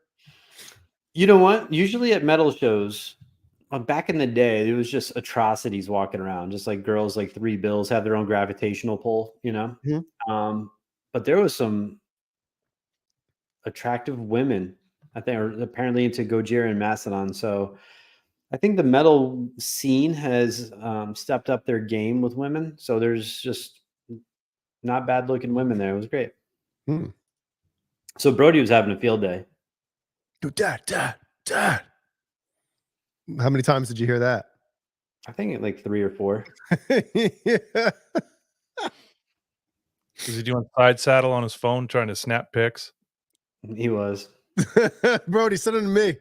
You know what? Usually at metal shows, back in the day, it was just atrocities walking around. Just like girls like Three Bills have their own gravitational pull, you know? Mm-hmm. But there was some attractive women, I think, are apparently into Gojira and Mastodon. So I think the metal scene has stepped up their game with women. So there's just not bad looking women there. It was great. So Brody was having a field day. Dude, dad. How many times did you hear that? I think like 3 or 4. Yeah. Was he doing side saddle on his phone trying to snap pics? He was. Brody, send it to me.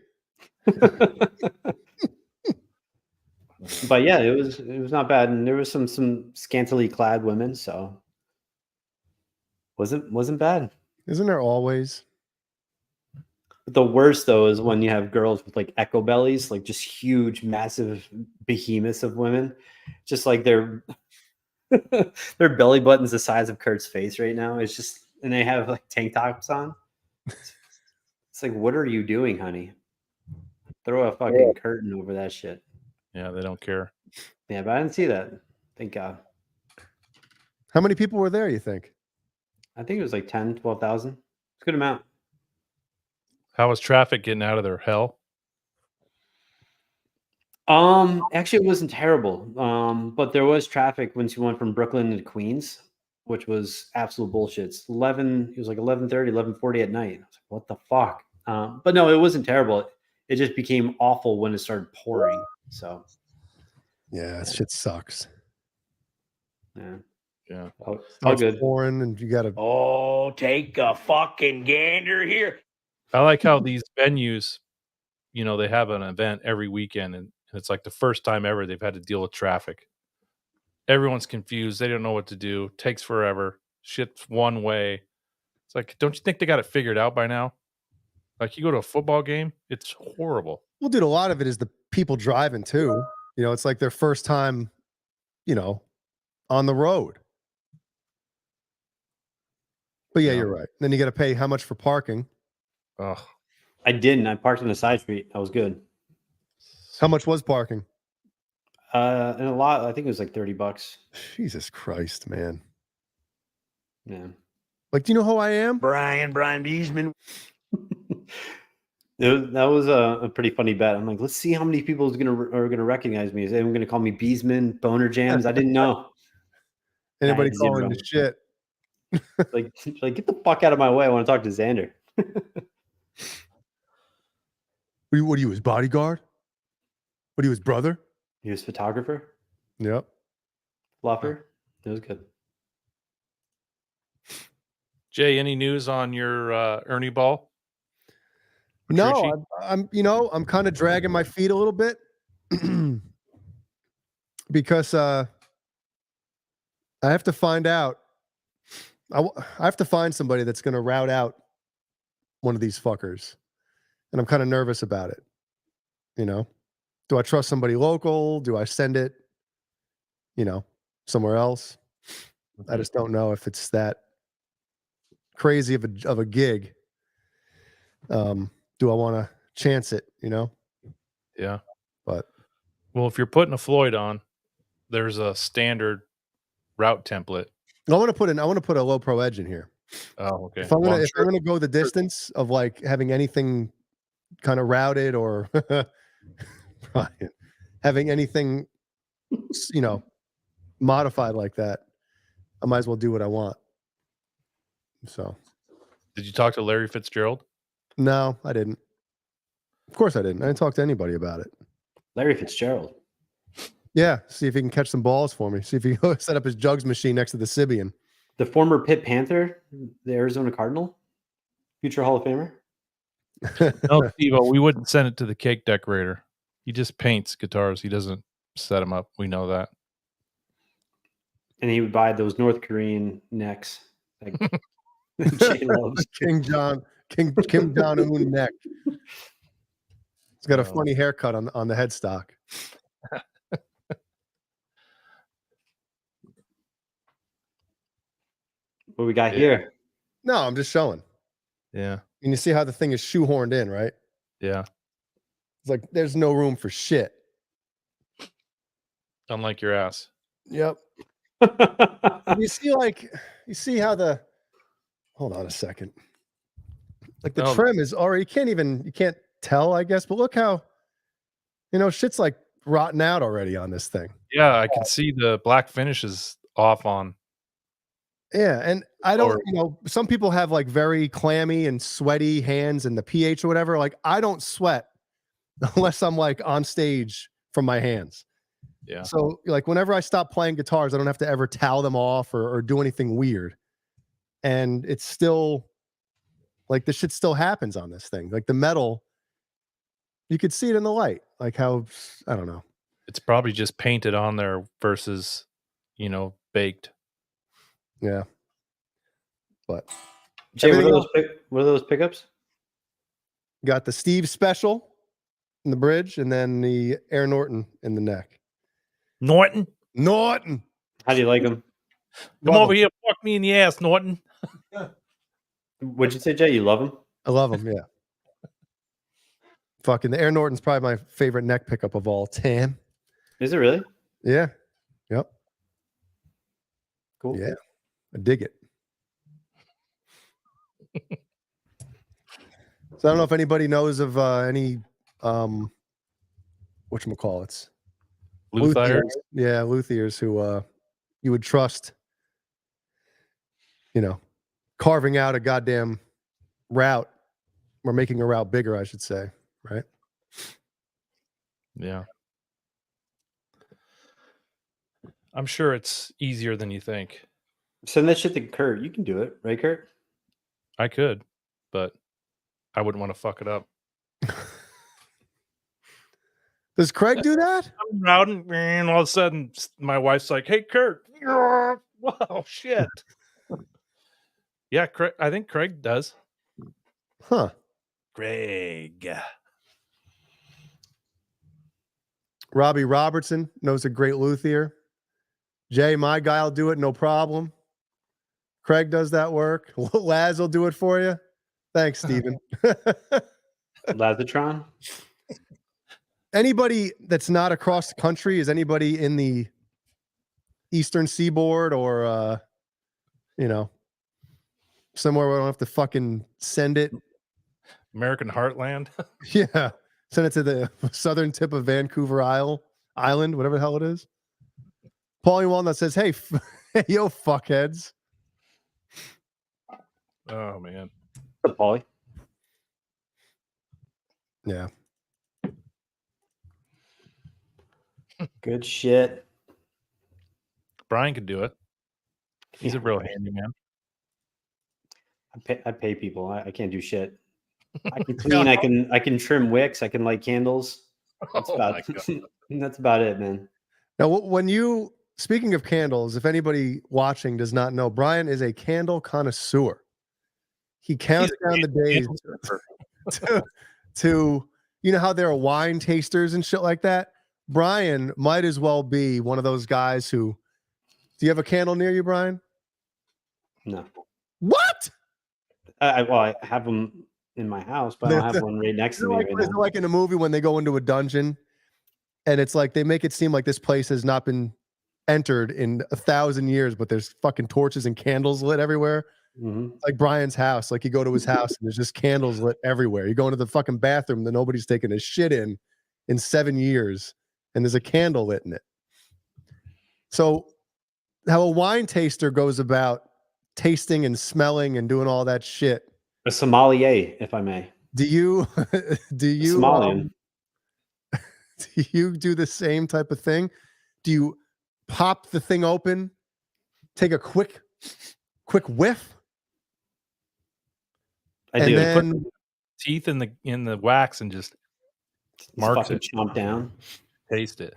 But yeah, it was not bad, and there was some scantily clad women, so wasn't bad. Isn't there always? The worst though is when you have girls with like echo bellies, like just huge, massive behemoths of women, just like their belly button's the size of Kurt's face right now. It's just, and they have like tank tops on. It's like, what are you doing, honey? Throw a fucking curtain over that shit. Yeah, they don't care. Yeah, but I didn't see that. Thank God. How many people were there, you think? I think it was like 10, 12,000. It's a good amount. How was traffic getting out of there? Hell? Actually, it wasn't terrible. But there was traffic once you went from Brooklyn to Queens, which was absolute bullshit. It was like 11:30, 11:40 at night. I was like, what the fuck? But no, it wasn't terrible. It just became awful when it started pouring. So yeah, that shit sucks. Yeah. All good. Pouring and you gotta take a fucking gander here. I like how these venues, they have an event every weekend, and it's like the first time ever they've had to deal with traffic. Everyone's confused. They don't know what to do. Takes forever. Shit's one way. It's like, don't you think they got it figured out by now? Like, you go to a football game, it's horrible. Well, dude, a lot of it is the people driving too. It's like their first time, on the road. But yeah, you're right. Then you got to pay how much for parking? Oh, I didn't. I parked on the side street. That was good. How much was parking? And a lot. I think it was like $30. Jesus Christ, man. Yeah. Like, do you know who I am? Brian Beesman. That was a pretty funny bet. I'm like, let's see how many people are gonna recognize me. Is anyone gonna call me Beesman, BonerJams? I didn't know. Anybody calling the shit? like get the fuck out of my way. I want to talk to Xander. What are you, his bodyguard? What are you, his brother? He was photographer. Yep. Fluffer. It was good. Jay, any news on your Ernie Ball? No, I'm kind of dragging my feet a little bit because I have to find out. I have to find somebody that's going to route out one of these fuckers, and I'm kind of nervous about it. Do I trust somebody local? Do I send it, somewhere else? I just don't know if it's that crazy of a gig. Do I want to chance it? Yeah. But well, if you're putting a Floyd on, there's a standard route template. I want to put a low pro edge in here. Oh, okay. If I'm gonna go the distance of like having anything kind of routed or Brian, having anything modified like that, I might as well do what I want. So, did you talk to Larry Fitzgerald? No, I didn't. Of course I didn't. I didn't talk to anybody about it. Larry Fitzgerald. Yeah, see if he can catch some balls for me. See if he can go set up his jugs machine next to the Sibian. The former Pitt Panther, the Arizona Cardinal, future Hall of Famer. No, Steve-O, we wouldn't send it to the cake decorator. He just paints guitars. He doesn't set them up. We know that. And he would buy those North Korean necks. Like Jay loves. Kim Jong-un neck. He's got a funny haircut on the headstock. What we got here? No, I'm just showing. Yeah. And you see how the thing is shoehorned in, right? Yeah. It's like there's no room for shit. Unlike your ass. Yep. you see how hold on a second. Like the trim is already, you can't tell, I guess, but look how, shit's like rotten out already on this thing. Yeah, I can see the black finish is off on. Yeah, and I don't, some people have like very clammy and sweaty hands and the pH or whatever. Like I don't sweat unless I'm like on stage from my hands. Yeah. So like whenever I stop playing guitars, I don't have to ever towel them off or do anything weird. and it's still like the shit still happens on this thing. Like the metal, you could see it in the light. Like how, I don't know. It's probably just painted on there versus, baked. Yeah. But Jay, what are those pickups? Got the Steve Special in the bridge, and then the Air Norton in the neck. Norton? How do you like them? Come over here, fuck me in the ass, Norton. What'd you say, Jay? You love them? I love them, yeah. Fucking the Air Norton's probably my favorite neck pickup of all time. Is it really? Yeah. Yep. Cool. Yeah. I dig it. So I don't know if anybody knows of any whatchamacallits. Luthiers? Yeah, luthiers who you would trust, carving out a goddamn route or making a route bigger, I should say, right? Yeah. I'm sure it's easier than you think. Send that shit to Kurt. You can do it, right, Kurt? I could, but I wouldn't want to fuck it up. Does Craig do that? I'm routing, and all of a sudden, my wife's like, "Hey, Kurt!" Wow, shit. Yeah, Craig, I think Craig does. Huh? Craig. Robbie Robertson knows a great luthier. Jay, my guy, will do it, no problem. Craig does that work. Laz will do it for you. Thanks, Steven. Lazatron? Anybody that's not across the country, is anybody in the Eastern Seaboard or, somewhere where I don't have to fucking send it? American Heartland? Yeah. Send it to the southern tip of Vancouver Island, whatever the hell it is. Paulie Walnut says, hey, yo, fuckheads. Oh, man. What's up, Paulie? Yeah. Good shit. Brian could do it. He's a real handyman. I pay people. I can't do shit. I can clean. I can trim wicks. I can light candles. That's about that's about it, man. Now, when you speaking of candles, if anybody watching does not know, Brian is a candle connoisseur. He counts down the days to how there are wine tasters and shit like that. Brian might as well be one of those guys who. Do you have a candle near you, Brian? No. What? I have them in my house, but I don't have one right next to me right now. Like in a movie when they go into a dungeon, and it's like they make it seem like this place has not been entered in 1,000 years, but there's fucking torches and candles lit everywhere. Mm-hmm. Like Brian's house. Like you go to his house and there's just candles lit everywhere. You go into the fucking bathroom that nobody's taken a shit in 7 years, and there's a candle lit in it. So how a wine taster goes about tasting and smelling and doing all that shit. A sommelier, if I may. Do you Somalian. Do you do the same type of thing? Do you pop the thing open, take a quick whiff? I do. Then put teeth in the wax and just marks it. Chomp down. Taste it.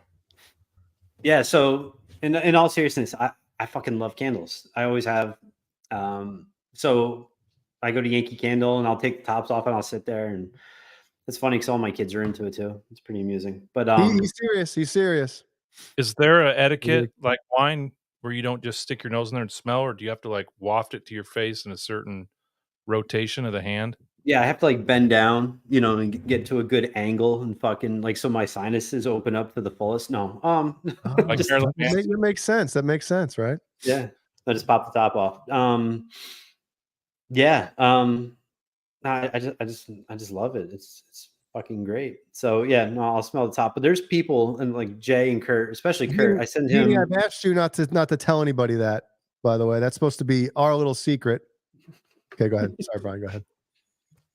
Yeah. So in all seriousness, I fucking love candles. I always have. So I go to Yankee Candle and I'll take the tops off and I'll sit there, and it's funny because all my kids are into it too. It's pretty amusing. But he's serious. He's serious. Is there a etiquette like wine where you don't just stick your nose in there and smell, or do you have to like waft it to your face in a certain rotation of the hand? Yeah, I have to like bend down, and get to a good angle and fucking like so my sinuses open up to the fullest. No, Like that makes sense. That makes sense, right? Yeah, I just pop the top off. Yeah, I just love it. It's fucking great. So yeah, no, I'll smell the top. But there's people and like Jay and Kurt, especially Kurt. I send him. I've asked you not to tell anybody that. By the way, that's supposed to be our little secret. Okay, go ahead. Sorry, Brian. Go ahead.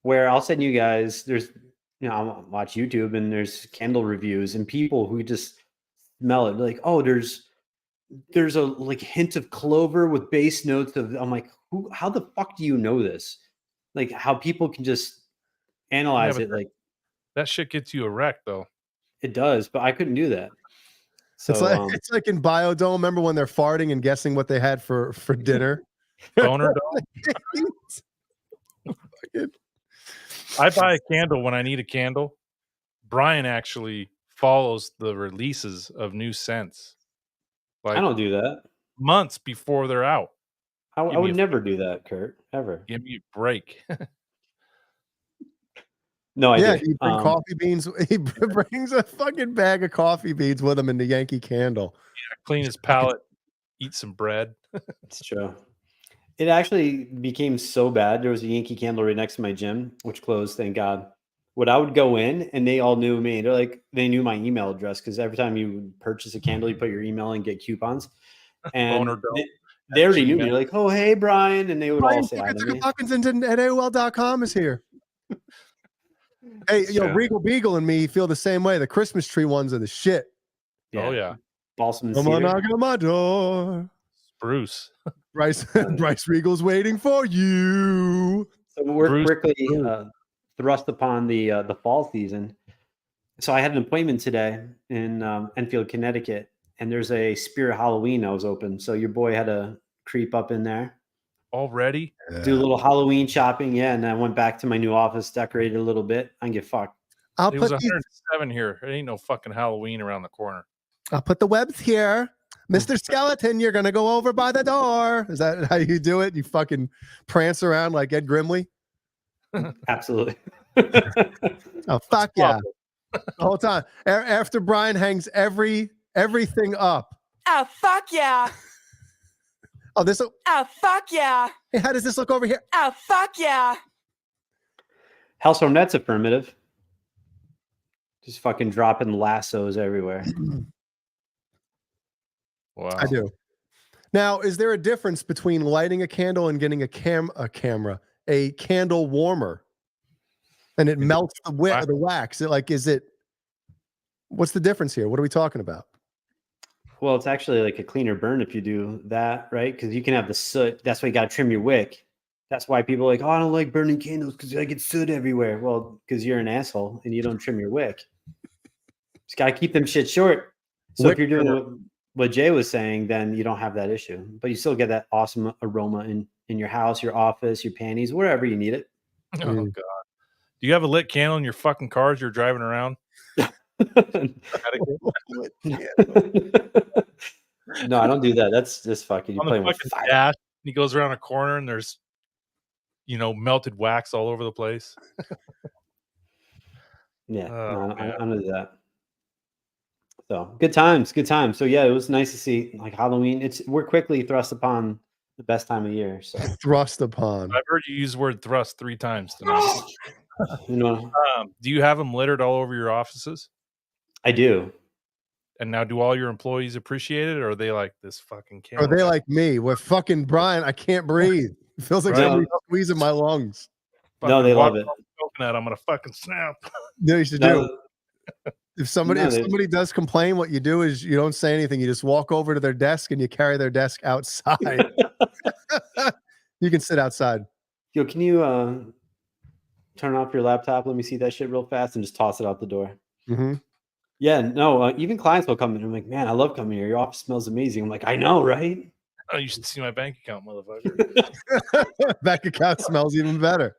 Where I'll send you guys. There's, I'll watch YouTube and there's candle reviews and people who just smell it like, oh, there's a like hint of clover with base notes of. I'm like, How the fuck do you know this? Like how people can just analyze but it like that shit gets you erect though. it does, but I couldn't do that. It's So like it's like in Biodome. Remember when they're farting and guessing what they had for dinner? Boner dome. I buy a candle when I need a candle. Brian actually follows the releases of new scents. I don't do that. Months before they're out. I would never do that, Kurt. Ever. Give me a break. No, I do. He brings coffee beans. He brings a fucking bag of coffee beans with him in the Yankee Candle. Yeah, clean his palate, eat some bread. It's true. It actually became so bad. There was a Yankee Candle right next to my gym, which closed, thank God. What I would go in and they all knew me. They're like, they knew my email address because every time you purchase a candle, you put your email and get coupons. And they already knew me. They're like, oh, hey, Brian. And they would all say hi to me. Hawkinson at AOL.com is here. Hey, Regal Beagle and me feel the same way. The Christmas tree ones are the shit. Oh, yeah. Balsam and Come on, cedar. knock on my door. Bruce. Bryce Regal's waiting for you. So we're quickly thrust upon the fall season. So I had an appointment today in Enfield, Connecticut, and there's a Spirit Halloween that was open. So your boy had to creep up in there. Already? Do a little Halloween shopping, yeah. And I went back to my new office, decorated a little bit. I can get fucked. It was 107 here. It ain't no fucking Halloween around the corner. I'll put the webs here. Mr. Skeleton, you're going to go over by the door. Is that how you do it? You fucking prance around like Ed Grimley? Absolutely. Oh, fuck yeah. The whole time. After Brian hangs everything up. Oh, fuck yeah. Oh, this. Oh, fuck yeah. Hey, how does this look over here? Oh, fuck yeah. House Hornets affirmative. Just fucking dropping lassos everywhere. Wow. I do. Now, is there a difference between lighting a candle and getting a candle warmer? And it melts the wax. What's the difference here? What are we talking about? Well, it's actually like a cleaner burn if you do that, right? Because you can have the soot. That's why you got to trim your wick. That's why people are like, oh, I don't like burning candles because I get soot everywhere. Well, because you're an asshole and you don't trim your wick. Just got to keep them shit short. So if you're doing what Jay was saying, then you don't have that issue. But you still get that awesome aroma in your house, your office, your panties, wherever you need it. Oh, God. Do you have a lit candle in your fucking car as you're driving around? No, I don't do that. That's just fucking. On the fucking dash, he goes around a corner and there's, melted wax all over the place. Yeah, I don't do that. So good times. So yeah, it was nice to see like Halloween. We're quickly thrust upon the best time of year. So thrust upon. I've heard you use the word thrust 3 times tonight. Do you have them littered all over your offices? I do. And now, do all your employees appreciate it, or are they like this fucking candle? Are they like me? With fucking Brian, I can't breathe. It feels like somebody's squeezing my lungs. No, they love it. I'm gonna fucking snap. No, you should do. If somebody does complain, what you do is you don't say anything. You just walk over to their desk and you carry their desk outside. You can sit outside. Yo, can you turn off your laptop? Let me see that shit real fast and just toss it out the door. Mm-hmm. Yeah, no, even clients will come in and I'm like, man, I love coming here. Your office smells amazing. I'm like, I know, right? Oh, you should see my bank account, motherfucker. Bank account smells even better.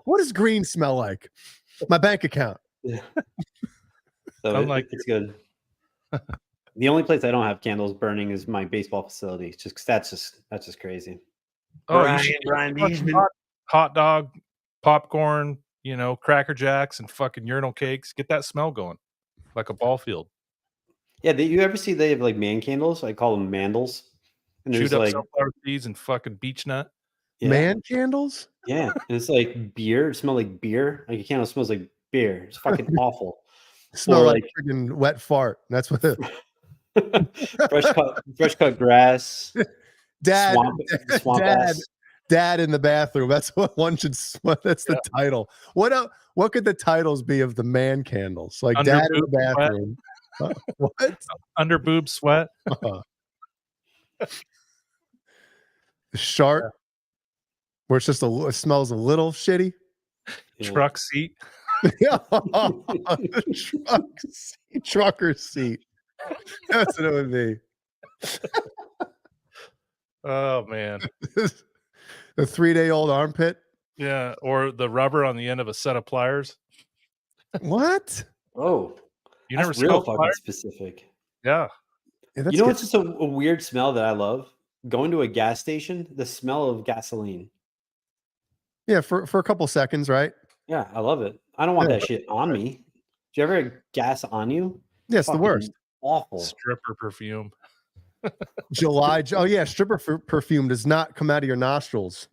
What does green smell like? My bank account. Yeah. So it's good. The only place I don't have candles burning is my baseball facility. It's just that's just crazy. Oh, hot dog, popcorn, Cracker Jacks and fucking urinal cakes. Get that smell going, like a ball field. Yeah, you ever see they have like man candles? I call them mandals. And Shoot up sunflower seeds and fucking beech nut. Yeah. Man candles? Yeah, and it's like beer. It smells like beer. Like a candle smells like beer. It's fucking awful. Smell like friggin' wet fart. That's what it fresh cut grass. Dad swamp Dad in the bathroom. That's what one should. That's the title. What could the titles be of the man candles? Like Dad in the bathroom. What? Under boob sweat. The Shark, where it's just it smells a little shitty. Truck seat. Yeah, trucker seat. That's what it would be. Oh man. The 3-day-old armpit. Yeah, or the rubber on the end of a set of pliers. What? Oh, You that's never real smelled fucking pliers? specific. Yeah. You know what's just a weird smell that I love? Going to a gas station, the smell of gasoline. Yeah, for a couple seconds, right? Yeah, I love it. I don't want Yeah. that shit on me. Do you ever have gas on you? Yeah, it's the worst. Awful. Stripper perfume. Oh yeah, stripper perfume does not come out of your nostrils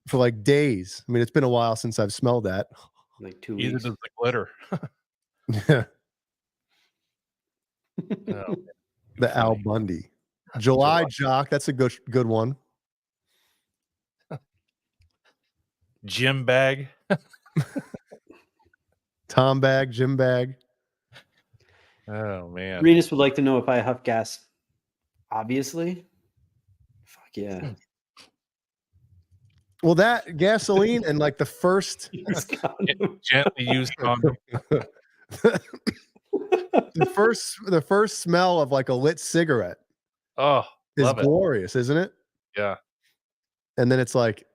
for like days. I mean, it's been a while since I've smelled that. Like 2 Either weeks. does the glitter. Yeah. Oh, The Al Bundy. July Jock, that's a good one. Gym bag. Tom bag, gym bag. Oh man. Renus would like to know if I huff gas. Obviously. Fuck yeah. Well, that gasoline and like the first Gently used condom. the first smell of like a lit cigarette Oh, is love it. glorious, isn't it? Yeah. And then it's like,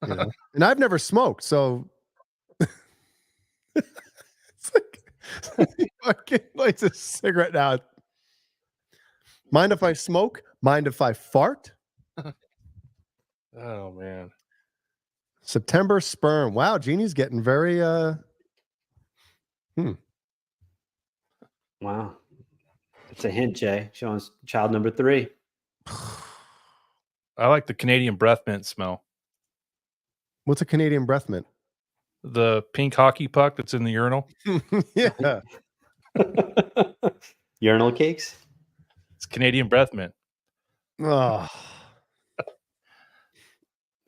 and I've never smoked, so it's like he fucking lights a cigarette now. Mind if I smoke? Mind if I fart? Oh man. September sperm. Wow, Jeannie's getting very Wow. It's a hint, Jay. Showing us child number 3. I like the Canadian breath mint smell. What's a Canadian breath mint? The pink hockey puck that's in the urinal. Yeah. Urinal cakes? It's Canadian breath mint. Oh.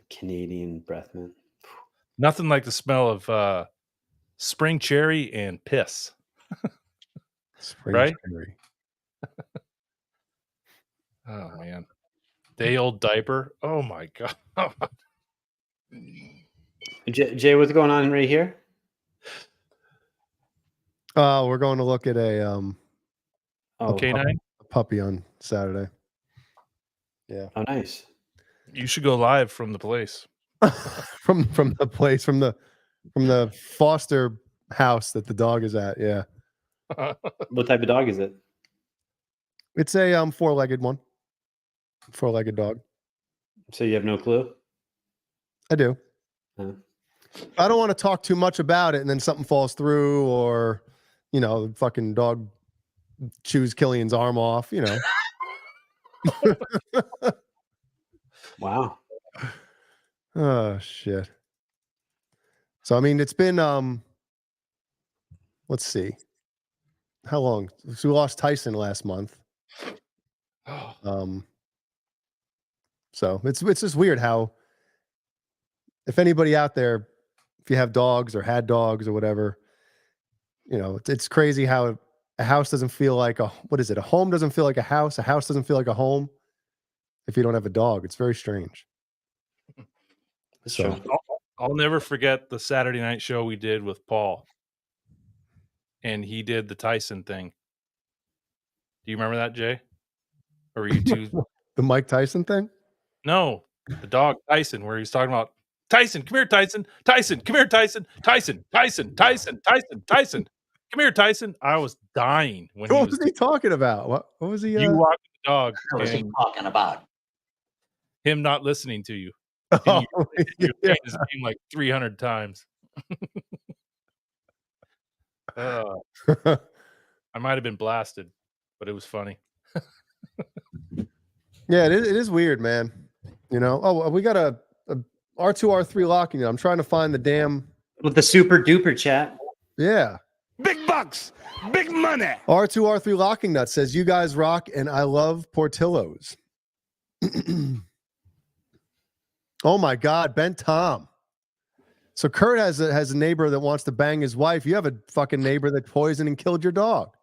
Canadian breath mint. Nothing like the smell of spring cherry and piss. Spring right? cherry. Oh man. Day old diaper. Oh my god. Jay, what's going on right here? We're going to look at a K9? a puppy on Saturday. Yeah. Oh, nice. You should go live from the place. from the place, from the foster house that the dog is at. Yeah. What type of dog is it? It's a four-legged one. Four-legged dog. So you have no clue? I do. Huh. I don't want to talk too much about it and then something falls through, or the fucking dog chews Killian's arm off, Wow. Oh shit. So I mean, it's been let's see. How long? So we lost Tyson last month. So it's just weird how, if anybody out there, if you have dogs or had dogs or whatever, it's crazy how a house doesn't feel like a home doesn't feel like a house doesn't feel like a home if you don't have a dog. It's very strange. That's So true. I'll never forget the Saturday night show we did with Paul. And he did the Tyson thing. Do you remember that, Jay? Or were you too? the Mike Tyson thing? No, the dog Tyson, where he's talking about Tyson, come here, Tyson. Tyson, come here, Tyson. Tyson, Tyson, Tyson, Tyson, Tyson. Come here, Tyson. I was dying when What was he talking about? What was he? You walking the dog. What was he and talking about? him not listening to you. Oh, You're yeah. saying his name like 300 times. I might have been blasted, but it was funny. Yeah, it is weird, man. Oh, we got a R2 R3 locking it. I'm trying to find the damn with the super duper chat. Yeah. Big bucks, big money. R2 R3 locking nut says, "You guys rock and I love Portillo's." Oh my God, Ben Tom. So Kurt has a neighbor that wants to bang his wife. You have a fucking neighbor that poisoned and killed your dog.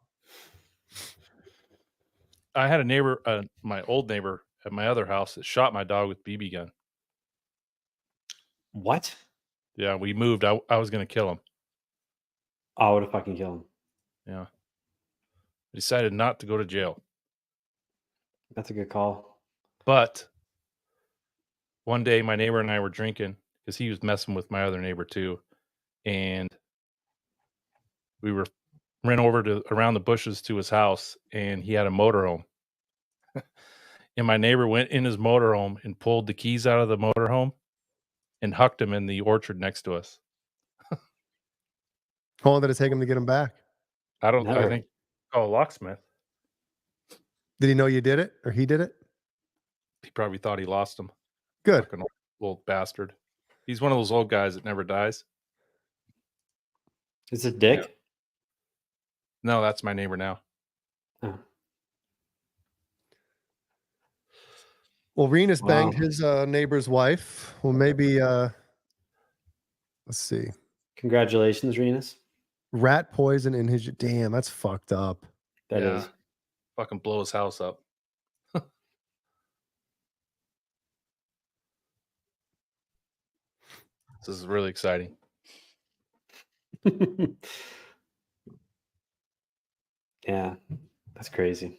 I had a neighbor, my old neighbor, at my other house that shot my dog with BB gun. What? Yeah, we moved. I was going to kill him. I would have fucking killed him. Yeah. I decided not to go to jail. That's a good call. But one day my neighbor and I were drinking because he was messing with my other neighbor too. And we ran over to around the bushes to his house, and he had a motorhome. And my neighbor went in his motorhome and pulled the keys out of the motorhome and hucked him in the orchard next to us. How long did it take him to get him back? I Never. think, locksmith. Did he know you did it or he did it? He probably thought he lost him. Good. Fucking old bastard. He's one of those old guys that never dies. Is it Dick? Yeah. No, that's my neighbor now. Oh. Well, Renus Wow. banged his neighbor's wife. Well, maybe, let's see. Congratulations, Renus. Rat poison in his... Damn, that's fucked up. That is. Fucking blow his house up. This is really exciting. Yeah, that's crazy.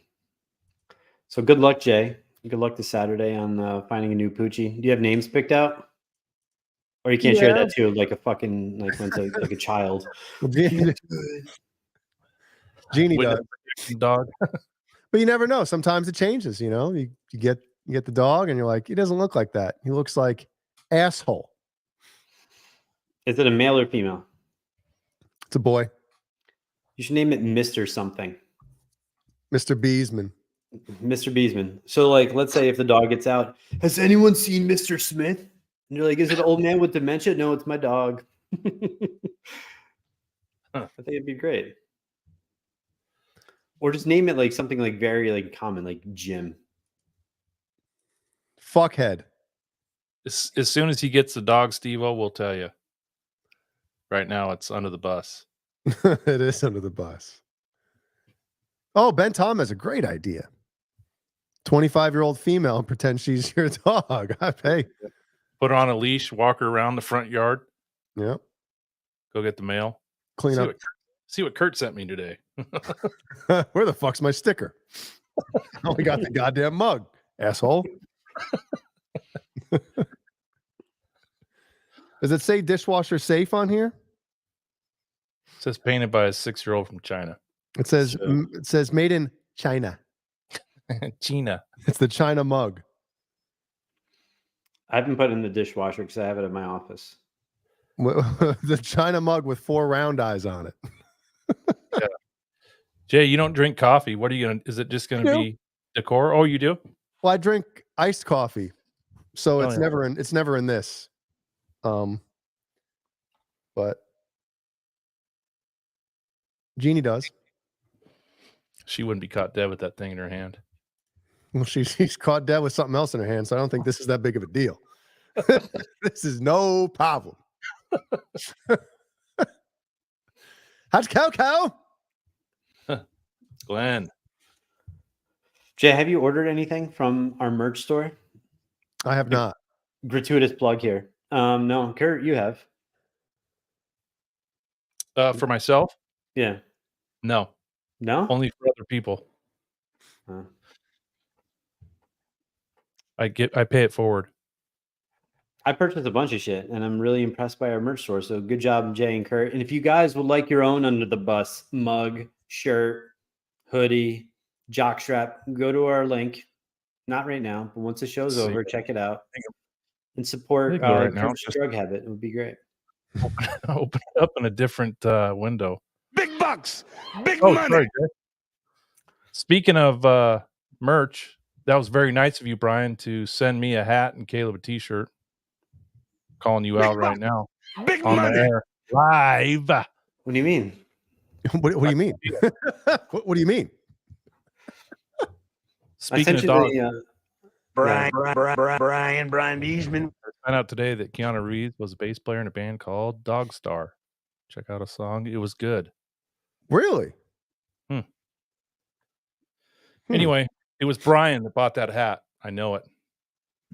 So good luck, Jay. Good luck this Saturday on finding a new Poochie. Do you have names picked out? Or you can't share that too, like a fucking like like a child. Genie With does. the dog. But you never know. Sometimes it changes, you know. You get the dog and you're like, he doesn't look like that. He looks like asshole. Is it a male or female? It's a boy. You should name it Mr. something. Mr. Beesman. Mr. Beesman. So, like, let's say if the dog gets out, has anyone seen Mr. Smith? And you're like, is it an old man with dementia? No, it's my dog. I think it'd be great. Or just name it like something like very like common, like Jim. Fuckhead. As soon as he gets the dog, Steve-O, we'll tell you. Right now, it's under the bus. It is under the bus. Oh, Ben Tom has a great idea. 25-year-old female and pretend she's your dog. Hey. Put her on a leash, walk her around the front yard. Yep. Go get the mail. Clean up. See what Kurt sent me today. Where the fuck's my sticker? I only got the goddamn mug, asshole. Does it say dishwasher safe on here? It says painted by a 6-year-old from China. It says made in China. China. It's the China mug. I haven't put it in the dishwasher because I have it at my office. The China mug with 4 round eyes on it. Yeah. Jay, you don't drink coffee. What are you gonna? Is it just gonna be decor? Oh, you do? Well, I drink iced coffee, so it's yeah. never in this. But Jeannie does. She wouldn't be caught dead with that thing in her hand. Well, she's caught dead with something else in her hand, so I don't think this is that big of a deal. This is no problem. How's cow? Glenn. Jay, have you ordered anything from our merch store? I have not. Gratuitous plug here. No, Kurt, you have. For myself? Yeah. No. No? Only for other people. I pay it forward. I purchased a bunch of shit, and I'm really impressed by our merch store. So good job, Jay and Kurt. And if you guys would like your own Under the Bus mug, shirt, hoodie, jockstrap, go to our link. Not right now, but once the show's over, check it out and support Kurt's drug habit. It would be great. Open it up in a different window. Big bucks, big money. Sorry, Jay. Speaking of merch, that was very nice of you, Brian, to send me a hat and Caleb a t-shirt. Calling you out right now. Big on money. The air. Live. What do you mean? What do you mean? What do you mean? Speaking of dogs, Brian Beesman. I found out today that Keanu Reeves was a bass player in a band called Dog Star. Check out a song. It was good. Really? Anyway, it was Brian that bought that hat. I know it.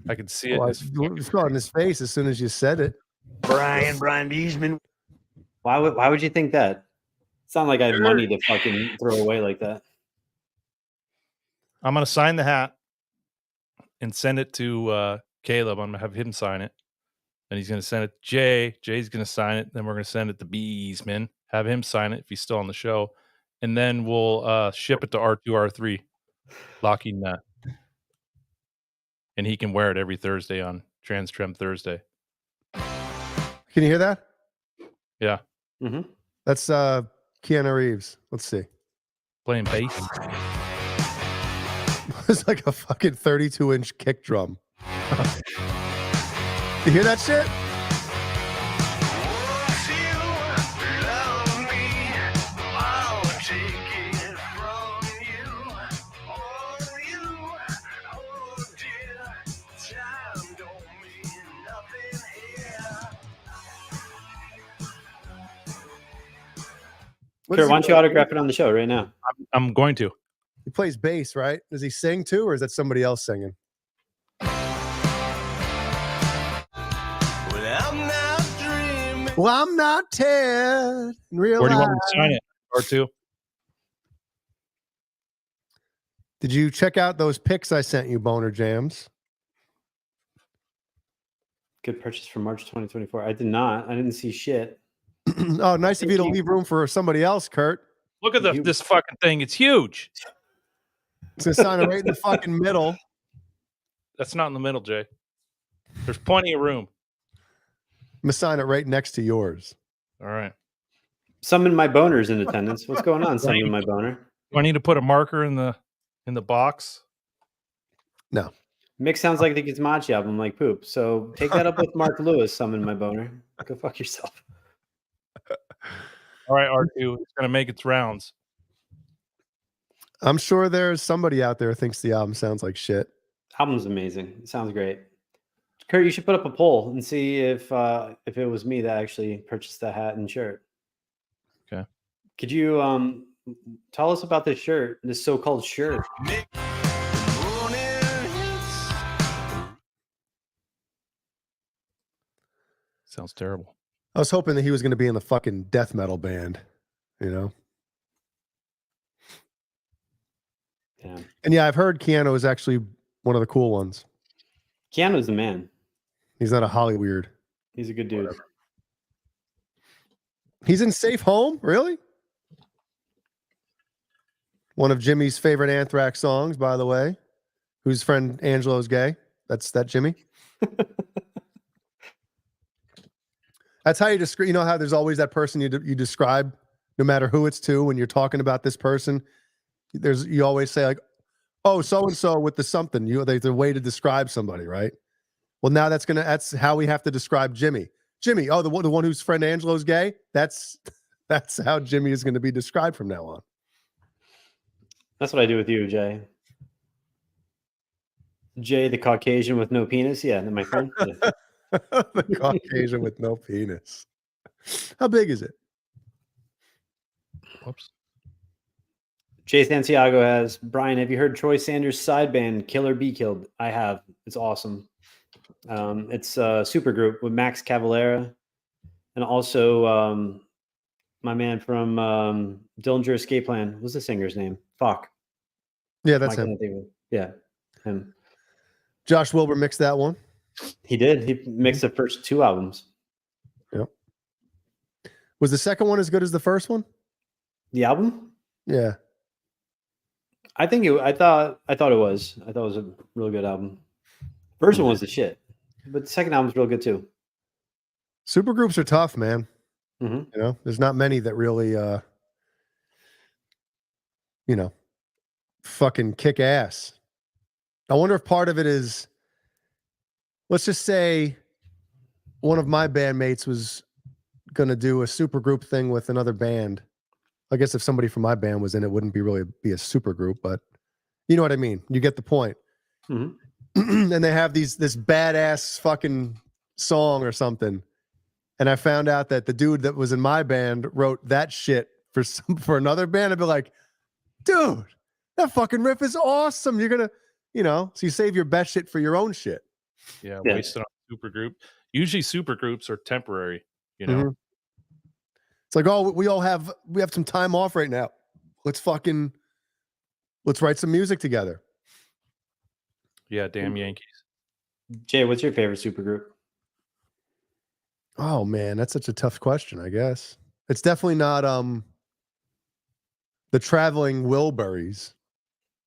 I can see it. Well, in I his saw it in his face as soon as you said it. Brian Beesman. Why would you think that? It's not like I have money to fucking throw away like that. I'm gonna sign the hat and send it to Caleb. I'm gonna have him sign it. And he's gonna send it to Jay. Jay's gonna sign it. Then we're gonna send it to Beesman. Have him sign it if he's still on the show. And then we'll ship it to R2, R3. Locking that. And he can wear it every Thursday on Trans Trem Thursday. Can you hear that? Yeah. Mm-hmm. That's Keanu Reeves. Let's see. Playing bass. It's like a fucking 32-inch kick drum. You hear that shit? Sure, why don't you autograph it on the show right now? I'm going to. He plays bass, right? Does he sing too, or is that somebody else singing? Well, I'm not Ted in real Where do you life. want me to sign it? R2. Did you check out those pics I sent you, BonerJams? Good purchase for March 2024. I did not. I didn't see shit. Oh, nice of you to leave room for somebody else, Kurt. Look at this fucking thing. It's huge. It's gonna sign it right in the fucking middle. That's not in the middle, Jay. There's plenty of room. I'm gonna sign it right next to yours. All right. Summon my boners in attendance. What's going on? Summon my boner. Do I need to put a marker in the box? No. Mick sounds like the Gizmachi album, like poop. So take that up with Mark Lewis. Summon my boner. Go fuck yourself. All right, R2. It's gonna make its rounds. I'm sure there's somebody out there who thinks the album sounds like shit. Album's amazing. It sounds great. Kurt, you should put up a poll and see if it was me that actually purchased the hat and shirt. Okay. Could you tell us about this shirt, this so-called shirt? Sounds terrible. I was hoping that he was going to be in the fucking death metal band, you know? Yeah. And yeah, I've heard Keanu is actually one of the cool ones. Keanu's the man. He's not a Hollyweird. He's a good dude. Whatever. He's in Safe Home? Really? One of Jimmy's favorite Anthrax songs, by the way. Whose friend Angelo's gay? That's that Jimmy? That's how you describe. You know how there's always that person you describe, no matter who it's to, when you're talking about this person. You always say like, "Oh, so and so with the something." There's a way to describe somebody, right? Well, now that's how we have to describe Jimmy. Jimmy, oh, the one whose friend Angelo's gay. That's how Jimmy is going to be described from now on. That's what I do with you, Jay. Jay, the Caucasian with no penis. Yeah, my friend. Yeah. The Caucasian with no penis. How big is it? Whoops. Jay Santiago has, Brian, have you heard Troy Sanders' side band, Killer Be Killed? I have. It's awesome. It's a supergroup with Max Cavalera and also my man from Dillinger Escape Plan. What's the singer's name? Fuck. Yeah, that's him. Yeah, him. Josh Wilbur mixed that one. He did. He mixed the first two albums. Yep. Was the second one as good as the first one? The album? Yeah. I thought it was. I thought it was a really good album. First one was the shit, but the second album's real good too. Supergroups are tough, man. Mm-hmm. You know, there's not many that really, fucking kick ass. I wonder if part of it is, let's just say one of my bandmates was going to do a supergroup thing with another band. I guess if somebody from my band was in it, wouldn't be really be a supergroup, but you know what I mean? You get the point. Mm-hmm. And they have this badass fucking song or something. And I found out that the dude that was in my band wrote that shit for another band. I'd be like, dude, that fucking riff is awesome. You're You know, so you save your best shit for your own shit. Yeah, wasted on Supergroup. Usually supergroups are temporary, you know. Mhm. It's like, oh, we have some time off right now. Let's write some music together. Yeah, damn Yankees. Jay, what's your favorite supergroup? Oh man, that's such a tough question, I guess. It's definitely not the Traveling Wilburys.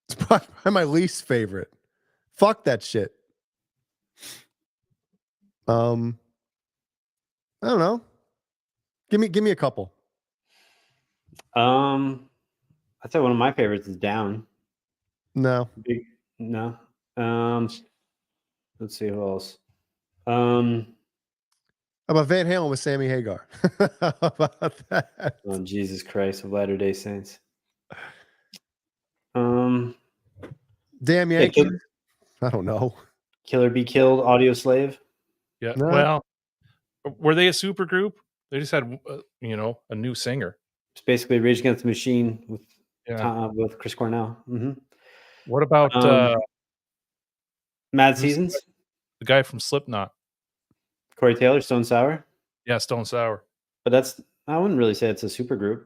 It's probably my least favorite. Fuck that shit. I don't know. Give me a couple. I'd say one of my favorites is Down. No. No. Let's see who else. How about Van Halen with Sammy Hagar? How about that? Oh, Jesus Christ of Latter-day Saints. Damn Yankees. I don't know. Killer Be Killed, Audio Slave. Yeah. No. Well, were they a supergroup? They just had, a new singer. It's basically Rage Against the Machine with Yeah. Chris Cornell. Mm-hmm. What about Mad Seasons? The guy from Slipknot. Corey Taylor, Stone Sour. Yeah, Stone Sour. But I wouldn't really say it's a supergroup.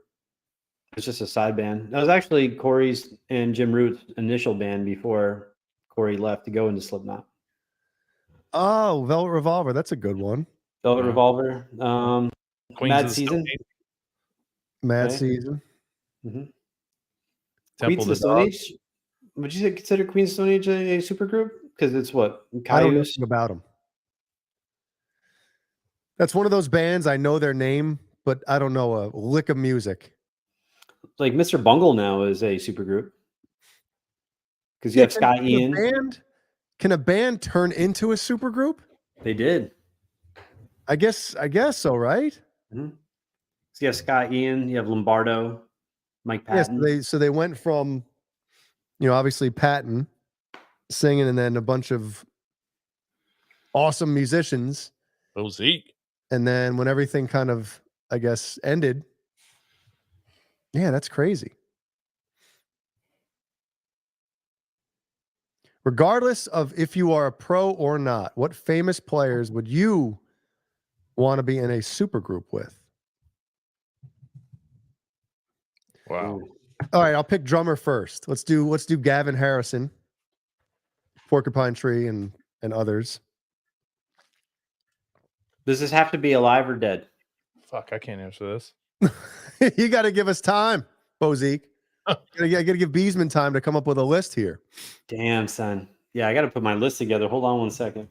It's just a side band. That was actually Corey's and Jim Root's initial band before Corey left to go into Slipknot. Oh, Velvet Revolver. That's a good one. Velvet Revolver. Queens Mad of the Season. Stone Age. Mad Okay. Season. Mm-hmm. Temple Queens of of the the Stone Dog. Age. Would you consider Queens of the Stone Age a supergroup? Because it's what? I don't know Cayuse? anything about them. That's one of those bands. I know their name, but I don't know a lick of music. Like Mr. Bungle now is a supergroup. Because you have Scott Ian. Can a band turn into a supergroup? They did. I guess so, right? Mm-hmm. So you have Scott Ian, you have Lombardo, Mike Yes. Patton. So they went from, obviously Patton singing, and then a bunch of awesome musicians. Oh, Zeke. And then when everything kind of, I guess, ended, yeah, that's crazy. Regardless of if you are a pro or not, what famous players would you want to be in a supergroup with? Wow. All right, I'll pick drummer first. Let's do Gavin Harrison, Porcupine Tree, and others. Does this have to be alive or dead? Fuck, I can't answer this. You got to give us time, Bozique. I got to give Beesman time to come up with a list here. Damn, son. Yeah, I got to put my list together. Hold on one second.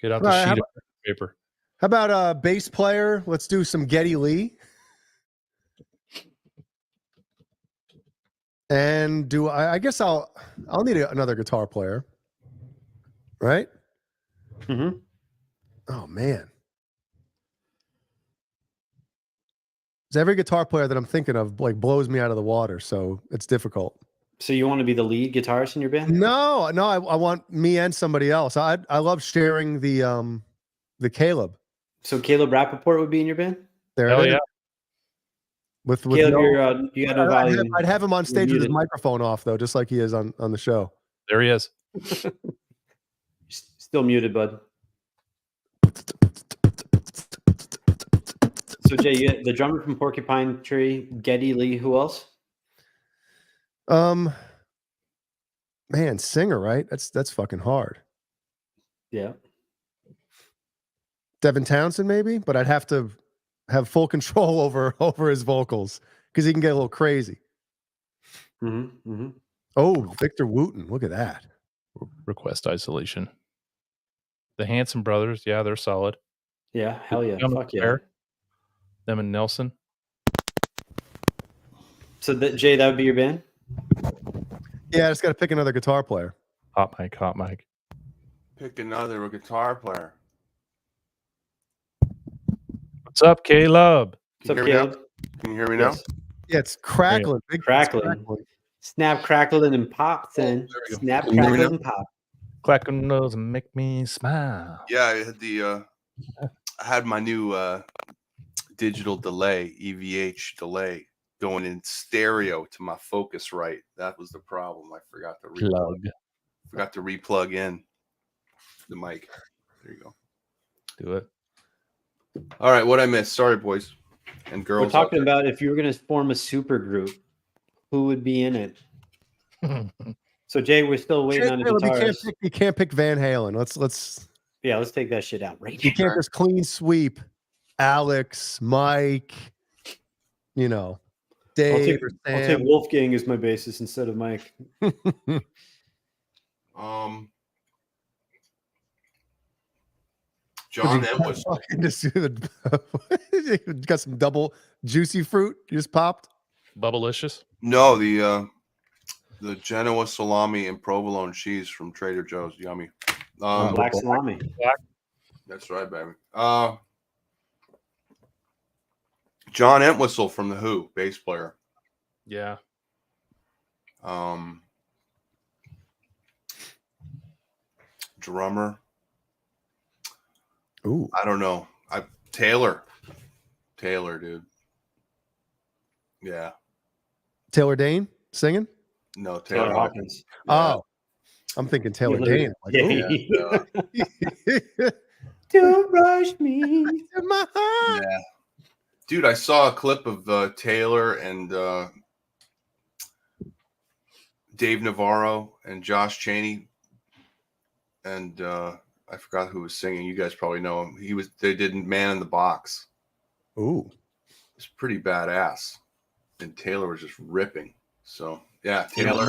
Get out All the right, sheet of paper. How about a bass player? Let's do some Geddy Lee. And I guess I'll need another guitar player, right? Mm-hmm. Oh man, every guitar player that I'm thinking of blows me out of the water, so it's difficult. So you want to be the lead guitarist in your band? No, I want me and somebody else. I love sharing the Caleb. So Caleb Rappaport would be in your band? There Oh it is. yeah. With Caleb, you got no volume. I'd have him on stage with his muted. microphone off though, just like he is on the show. There he is. Still muted, bud. So Jay, the drummer from Porcupine Tree, Geddy Lee. Who else? Man, singer, right? That's fucking hard. Yeah. Devin Townsend, maybe, but I'd have to have full control over his vocals because he can get a little crazy. Mm-hmm. Mm-hmm. Oh, Victor Wooten, look at that. Request Isolation. The Hanson brothers, yeah, they're solid. Yeah, hell yeah. Them Fuck yeah. there. Them and Nelson. So Jay, that would be your band? Yeah, I just got to pick another guitar player. Hot mic. Pick another guitar player. What's up, Caleb? What's up, Can you hear me Caleb? now? Can you hear me now? Yes. Yeah, it's crackling. Big Crackling. Snap, crackling, and pop. Then snap, Can you hear me crackling, now? and pop. Clacking nose and make me smile. Yeah, I had I had my new digital delay, EVH delay going in stereo to my Focusrite. That was the problem. I forgot to replug in the mic. There you go. Do it. All right, what I missed? Sorry, boys and girls. We're talking about if you were going to form a super group, who would be in it? So Jay, we're still waiting on the guitars. You can't pick Van Halen. Let's take that shit out right You can't just clean sweep Alex, Mike, Dave. I'll take Wolfgang as my bassist instead of Mike. John Entwistle. Got some double juicy fruit you just popped. Bubblicious. No, the Genoa salami and provolone cheese from Trader Joe's, yummy. Black salami. That's right, baby. John Entwistle from the Who, bass player. Yeah. Drummer. Ooh. I don't know. Taylor, dude. Yeah. Taylor Dane singing? No, Taylor Hawkins. Oh, I'm thinking Taylor Dane. Like, Don't rush me. Yeah. Dude, I saw a clip of Taylor and Dave Navarro and Josh Chaney, and I forgot who was singing. You guys probably know him. They did Man in the Box. Ooh, it's pretty badass. And Taylor was just ripping. So yeah, Taylor.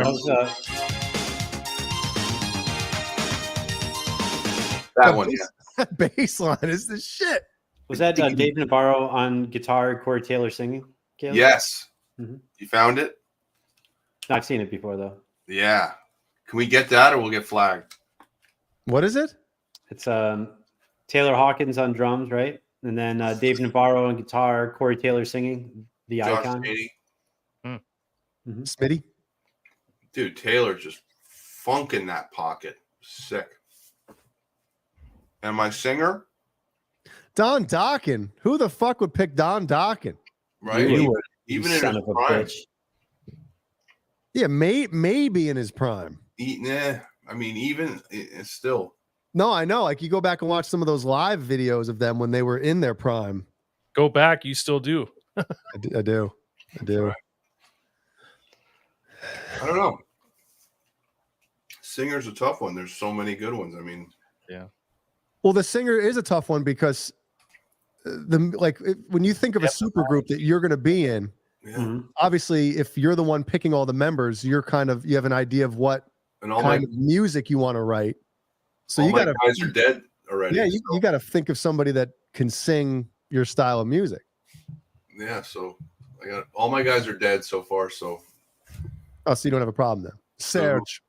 That one, yeah. That bass line is the shit. Was that Dave Navarro on guitar, Corey Taylor singing? Caleb? Yes. Mm-hmm. You found it? No, I've seen it before, though. Yeah. Can we get that or we'll get flagged? What is it? It's Taylor Hawkins on drums, right? And then Dave Navarro on guitar, Corey Taylor singing, the Josh icon. Chaney. Mm-hmm. Smitty? Dude, Taylor just funking that pocket. Sick. And my singer? Don Dokken. Who the fuck would pick Don Dokken? Right? Even in his prime. Yeah, maybe in his prime. I mean, even it's still. No, I know. Like you go back and watch some of those live videos of them when they were in their prime. Go back, you still do. I do. Right. I don't know. Singer's a tough one. There's so many good ones. I mean, yeah. Well, the singer is a tough one because when you think of a super group that you're going to be in, obviously, if you're the one picking all the members, you have an idea of what kind of music you want to write. So you got to guys are dead already. Yeah, you got to think of somebody that can sing your style of music. Yeah, so I got all my guys are dead so far. So so you don't have a problem then. Serge.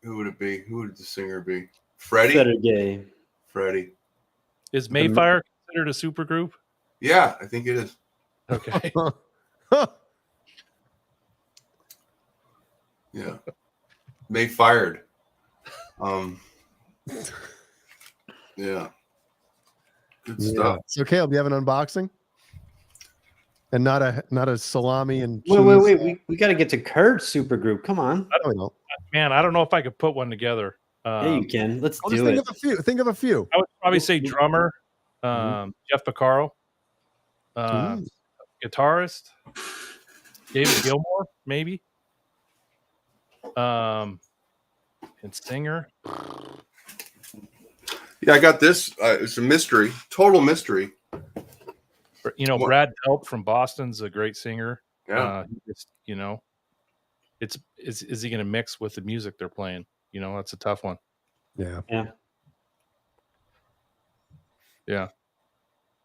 Who would it be? Who would the singer be? Freddie. Saturday. Freddie. Is Mayfire considered a super group? Yeah, I think it is. Okay. Yeah. May fired. Yeah. Good stuff. So Caleb, you have an unboxing? And not a salami and cheese. Wait. We got to get to Kurt's super group. Come on. I don't know. Man, I don't know if I could put one together. Yeah, you can. Let's do it. Think of a few. I would probably say drummer, Jeff Beccaro, guitarist, David Gilmour, maybe, and singer. Yeah, I got this. It's a mystery, total mystery. Brad Delp from Boston's a great singer. Yeah, is he going to mix with the music they're playing? That's a tough one. Yeah.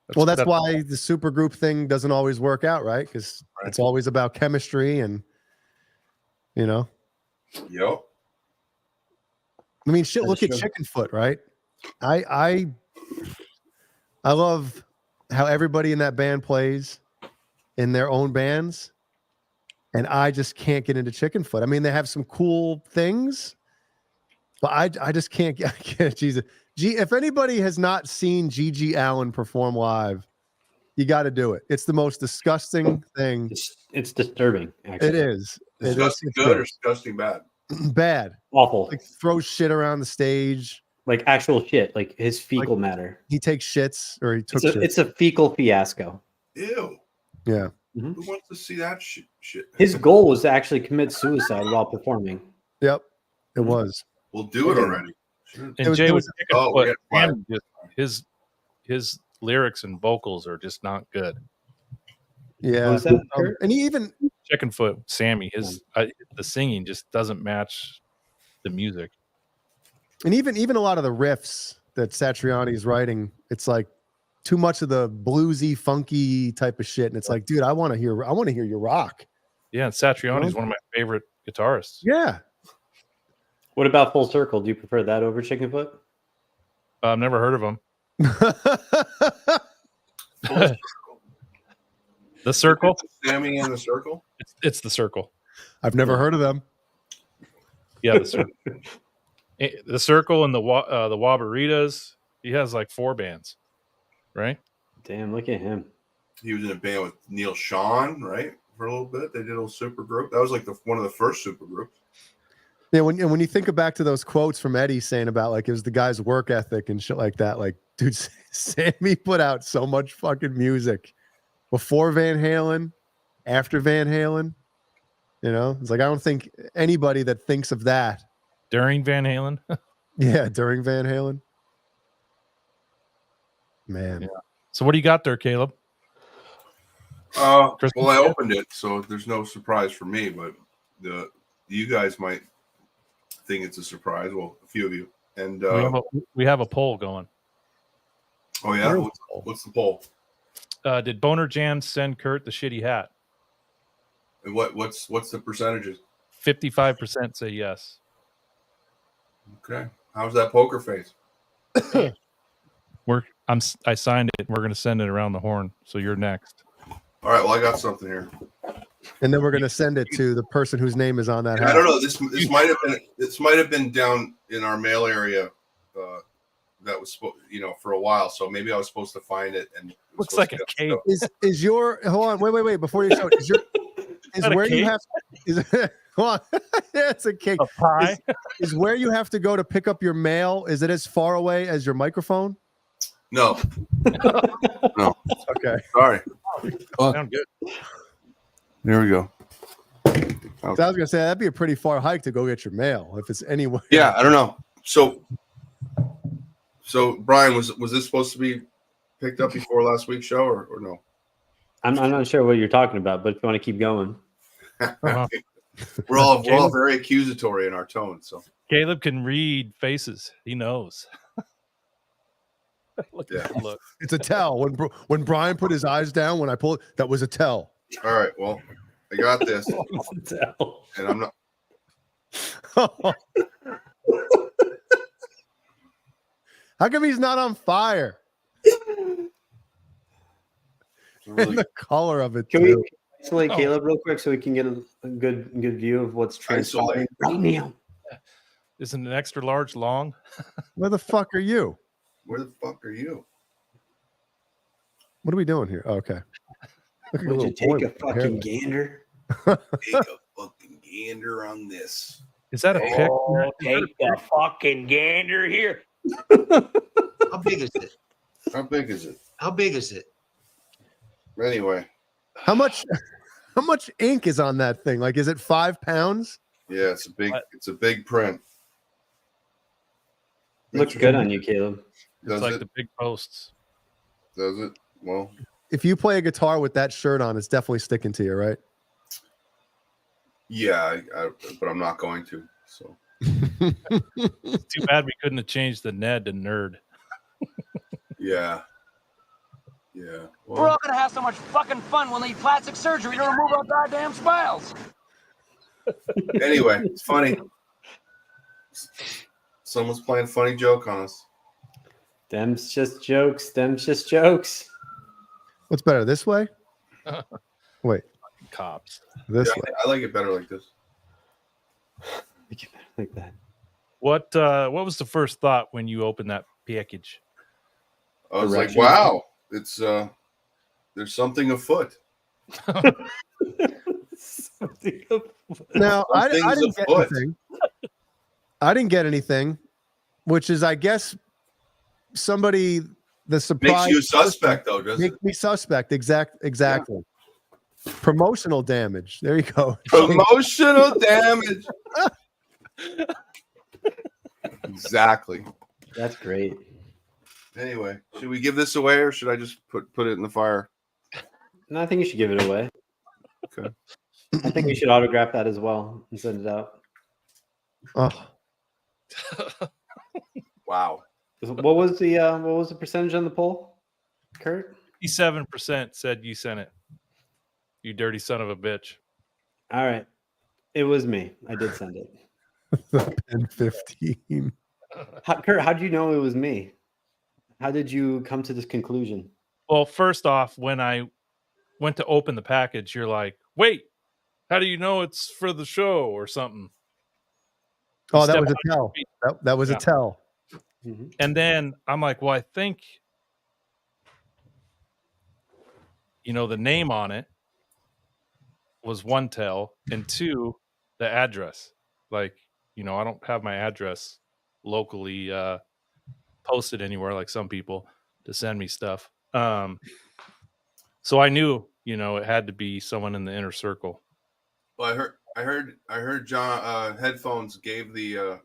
That's why the super group thing doesn't always work out, right? Because it's always about chemistry and, Yep. I mean, shit. Look at Chicken Foot, right? I love how everybody in that band plays in their own bands, and I just can't get into Chicken Foot. I mean, they have some cool things, but I just can't get Jesus. If anybody has not seen Gigi Allen perform live, you got to do it. It's the most disgusting thing. It's disturbing. Actually, It is. Disgusting It's good or disgusting bad? bad. Awful. Like throws shit around the stage. Like actual shit. Like his fecal matter. He takes shits, or he took shit. It's a fecal fiasco. Ew. Yeah. Who wants to see that shit? His goal was to actually commit suicide while performing. Yep, it was. We'll do it already. And Jay was we got quiet. his lyrics and vocals are just not good. Yeah, and he even Chicken Foot Sammy, the singing just doesn't match the music. And even a lot of the riffs that Satriani's writing, it's like too much of the bluesy, funky type of shit. And it's like, dude, I want to hear your rock. Yeah, and Satriani is one of my favorite guitarists. Yeah. What about Full Circle? Do you prefer that over Chicken Foot? I've never heard of him. The Circle? Sammy and the Circle? It's the Circle. I've never heard of them. Yeah, the Circle. The Circle and the Wabaritas. He has like 4 bands, right? Damn, look at him. He was in a band with Neil Sean, right? For a little bit. They did a little Supergroup. That was like one of the first Supergroups. Yeah, when you think back to those quotes from Eddie saying about like it was the guy's work ethic and shit like that, like, dude, Sammy put out so much fucking music before Van Halen, after Van Halen. You know, it's like I don't think anybody that thinks of that during Van Halen. Yeah, during Van Halen. Man. Yeah. So what do you got there, Caleb? Well, I opened it, so there's no surprise for me, but you guys might think it's a surprise. Well, a few of you. And we have a poll going. Oh yeah, what's the poll? Did BonerJams send Kurt the shitty hat? And what's the percentages? 55% say yes. Okay. How's that poker face? I signed it. We're gonna send it around the horn. So you're next. All right. Well, I got something here. And then we're gonna send it to the person whose name is on that hat. I don't know. This might have been down in our mail area. That was for a while. So maybe I was supposed to find it. And looks like a cake. Is your hold on? Wait. Before you show it, is where you have hold on. Yeah, it's a cake. A pie? Is where you have to go to pick up your mail? Is it as far away as your microphone? No. No. Okay. Sorry. Sound good. There we go. So I was gonna say that'd be a pretty far hike to go get your mail if it's anywhere. Yeah, I don't know. So Brian, was this supposed to be picked up before last week's show or no? I'm not sure what you're talking about, but if you want to keep going. We're all very accusatory in our tone. So Caleb can read faces. He knows. Look. It's a tell. When Brian put his eyes down, when I pulled, that was a tell. All right. Well, I got this. And I'm not. How come he's not on fire? Really... the color of it. Can we isolate Caleb real quick so we can get a good view of what's transpiring right now? Isn't an extra large long? Where the fuck are you? Where the fuck are you? What are we doing here? Oh, okay. Would you take a fucking gander? Take a fucking gander on this. Is that a pic? Take a fucking gander here. How big is it? How big is it? How big is it? Anyway. How much ink is on that thing? Like, is it 5 pounds? Yeah, it's a big print. Looks good on you, Caleb. It's like the big posts. Does it? Well, if you play a guitar with that shirt on, it's definitely sticking to you, right? Yeah, but I'm not going to. So it's too bad we couldn't have changed the Ned to Nerd. Yeah. Yeah. We're all gonna have so much fucking fun. We'll need plastic surgery to remove our goddamn smiles. Anyway, it's funny. Someone's playing a funny joke on us. Them's just jokes. Them's just jokes. What's better, this way? Wait. Cops. This way. I like it better like this. Like that. What was the first thought when you opened that package? I was like, wow, it's There's something afoot. Now, I Something's didn't get afoot. anything. I didn't get anything, which is, I guess, somebody the surprise Makes you a suspect, though, doesn't make it? me suspect. Exactly. Promotional damage. There you go. Promotional damage. Exactly. That's great. Anyway, should we give this away, or should I just put it in the fire? No, I think you should give it away. Okay. I think you should autograph that as well and send it out. Oh. Wow. What was the percentage on the poll, Kurt? 57% said you sent it. You dirty son of a bitch. All right. It was me. I did send it. 10-15. Kurt, how did you know it was me? How did you come to this conclusion? Well, first off, when I went to open the package, you're like, wait, how do you know it's for the show or something? Oh, that was a tell. That was a tell. And then I'm like, well, I think, the name on it was one tell, and two, the address. Like, I don't have my address locally posted anywhere like some people to send me stuff. So I knew, it had to be someone in the inner circle. Well, I heard John Headphones gave the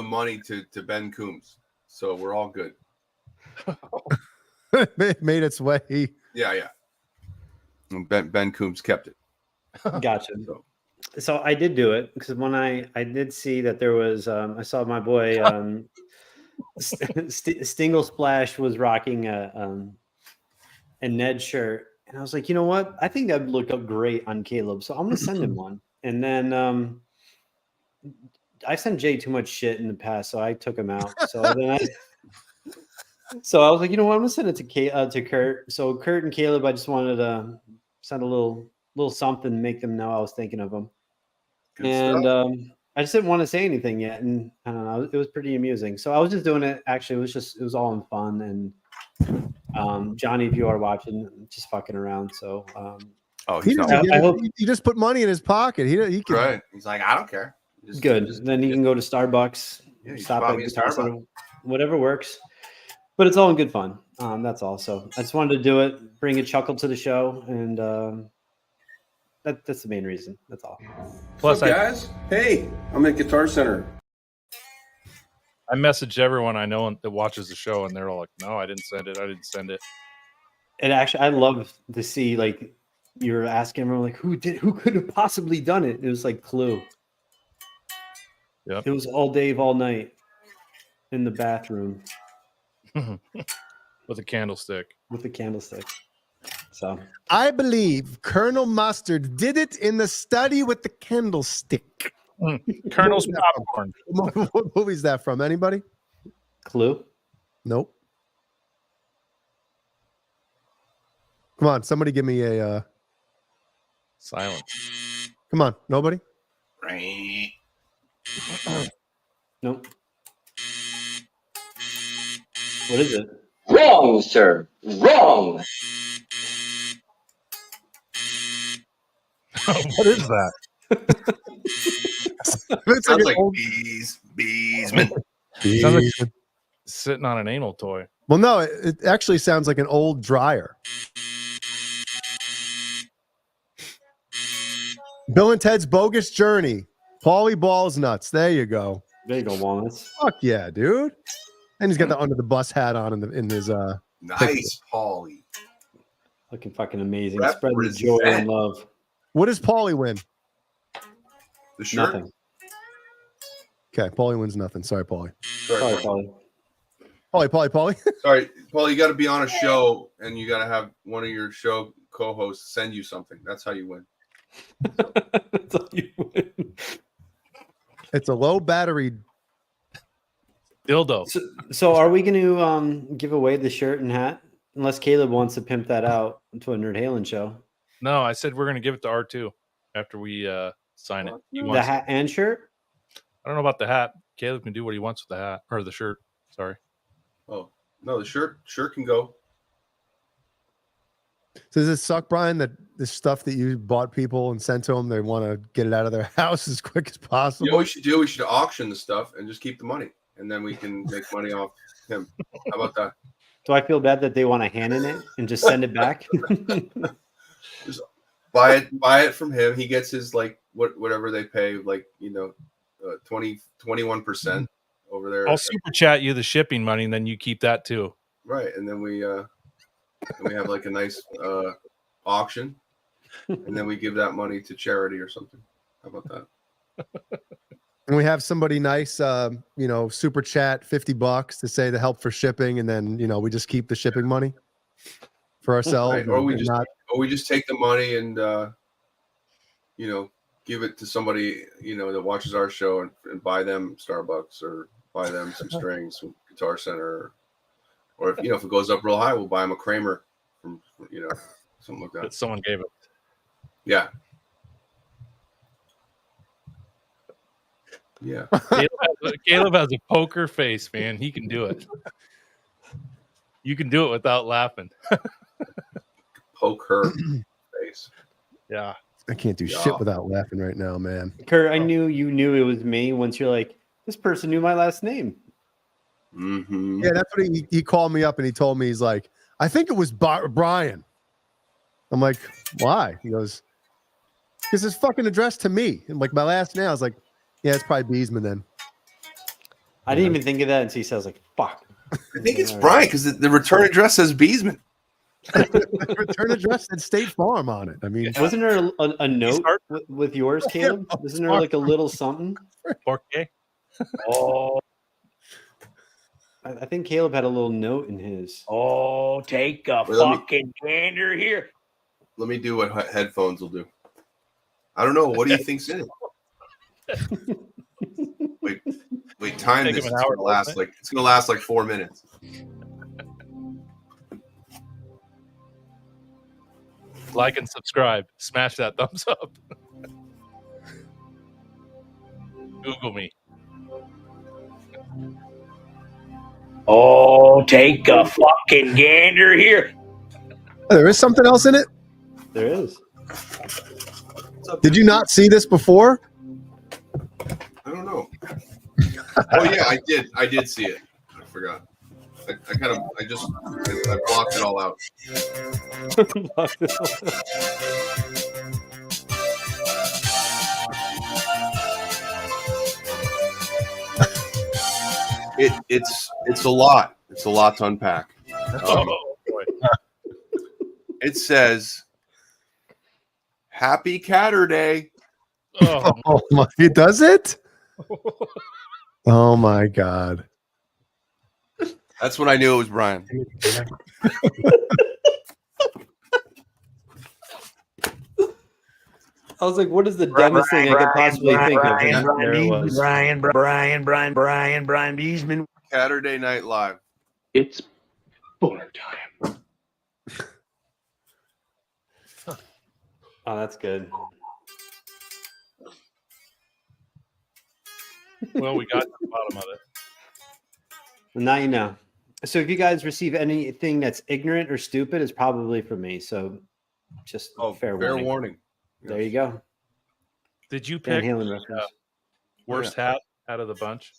money to Ben Coombs, so we're all good. It made its way. Yeah. And Ben Coombs kept it. Gotcha. So I did do it because when I did see that there was, I saw my boy Stingle Splash was rocking a Ned shirt, and I was like, you know what? I think that would look up great on Caleb, so I'm gonna send him one. And then I sent Jay too much shit in the past, so I took him out. So then I was like, you know what? I'm gonna send it to Kurt. So Kurt and Caleb, I just wanted to send a little something, make them know I was thinking of them. Good and stuff. I just didn't want to say anything yet, and I don't know, it was pretty amusing. So I was just doing it. Actually, it was all in fun. And Johnny, if you are watching, just fucking around. So he just put money in his pocket. He can, right. He's like, I don't care. Good. Then you can go to Starbucks, Yeah, you stop bought at me a Guitar Starbucks. Center, whatever works. But it's all in good fun. That's all. So I just wanted to do it, bring a chuckle to the show, and that's the main reason. That's all. Plus, guys, hey, I'm at Guitar Center. I messaged everyone I know that watches the show, and they're all like, no, I didn't send it. And actually, I love to see, like, you're asking everyone, like, who could have possibly done it? It was like Clue. Yep. It was all Dave, all night in the bathroom With a candlestick. So I believe Colonel Mustard did it in the study with the candlestick. Colonel's popcorn. What movie is that from? Anybody? Clue? Nope. Come on, somebody give me a silence. Come on, nobody? Nope. What is it? Wrong, sir. Wrong. What is that? It's Sounds like old... Beesman. Sounds like sitting on an anal toy. Well, no, it actually sounds like an old dryer. Bill and Ted's Bogus Journey. Paulie Balls Nuts. There you go. There you go, Walnuts. Fuck yeah, dude. And he's got the under the bus hat on in his Nice, Paulie. Looking fucking amazing. Spread the joy and love. What does Paulie win? The shirt. Nothing. Okay, Paulie wins nothing. Sorry, Paulie. Sorry, Paulie. Paulie. Sorry, Paul. You got to be on a show, and you got to have one of your show co-hosts send you something. That's how you win. That's how you win. It's a low battery dildo. So are we going to give away the shirt and hat? Unless Caleb wants to pimp that out to a Nerd Halen show. No, I said we're going to give it to R2 after we sign it. The hat and shirt? I don't know about the hat. Caleb can do what he wants with the hat or the shirt. Sorry. Oh, no, the shirt can go. So does it suck, Brian, that the stuff that you bought people and sent to them, they want to get it out of their house as quick as possible? You know what we should do? We should auction the stuff and just keep the money, and then we can make money off him. How about that? Do I feel bad that they want a hand in it and just send it back? Just buy it from him. He gets his whatever they pay, 21% over there. I'll super chat you the shipping money, and then you keep that too. Right, and then we have like a nice auction, and then we give that money to charity or something. How about that? And we have somebody nice, super chat $50 to say the help for shipping, and then we just keep the shipping money for ourselves. Right. Or we just take the money and give it to somebody that watches our show and buy them Starbucks or buy them some strings from Guitar Center, or if it goes up real high, we'll buy them a Kramer from something like that. Someone gave it. Yeah. Yeah. Caleb has a poker face, man. He can do it. You can do it without laughing. Poke her face. Yeah. I can't do shit without laughing right now, man. Kurt, I knew you knew it was me once you're like, this person knew my last name. Mm-hmm. Yeah, that's what he called me up and he told me, he's like, I think it was Brian. I'm like, why? He goes, because it's fucking addressed to me. And like my last name, I was like, yeah, it's probably Beesman then. I didn't even think of that until he says, like, fuck. I think it's Brian because the return address says Beesman. The return address said State Farm on it. I mean, wasn't there a note with yours, Caleb? Wasn't there like a little something? Okay. Oh. I think Caleb had a little note in his. Oh, take a fucking gander here. Let me do what headphones will do. I don't know. What do you think's in it? Wait, time this. It's gonna last like 4 minutes. Like and subscribe. Smash that thumbs up. Google me. Oh, take a fucking gander here. There is something else in it? There is. Did you not see this before? I don't know. Oh yeah, I did see it. I forgot. I blocked it all out. It's a lot. It's a lot to unpack. Oh boy. It says, "Happy Catterday." Oh my! It does it? Oh my God! That's when I knew it was Brian. I was like, what is the dumbest thing I could possibly think of? Brian Beesman. Saturday Night Live. It's boner time. Oh, that's good. Well, we got to the bottom of it. Well, now you know. So if you guys receive anything that's ignorant or stupid, it's probably from me. So just fair warning. There you go. Did you Van pick Halen reference. worst hat out of the bunch?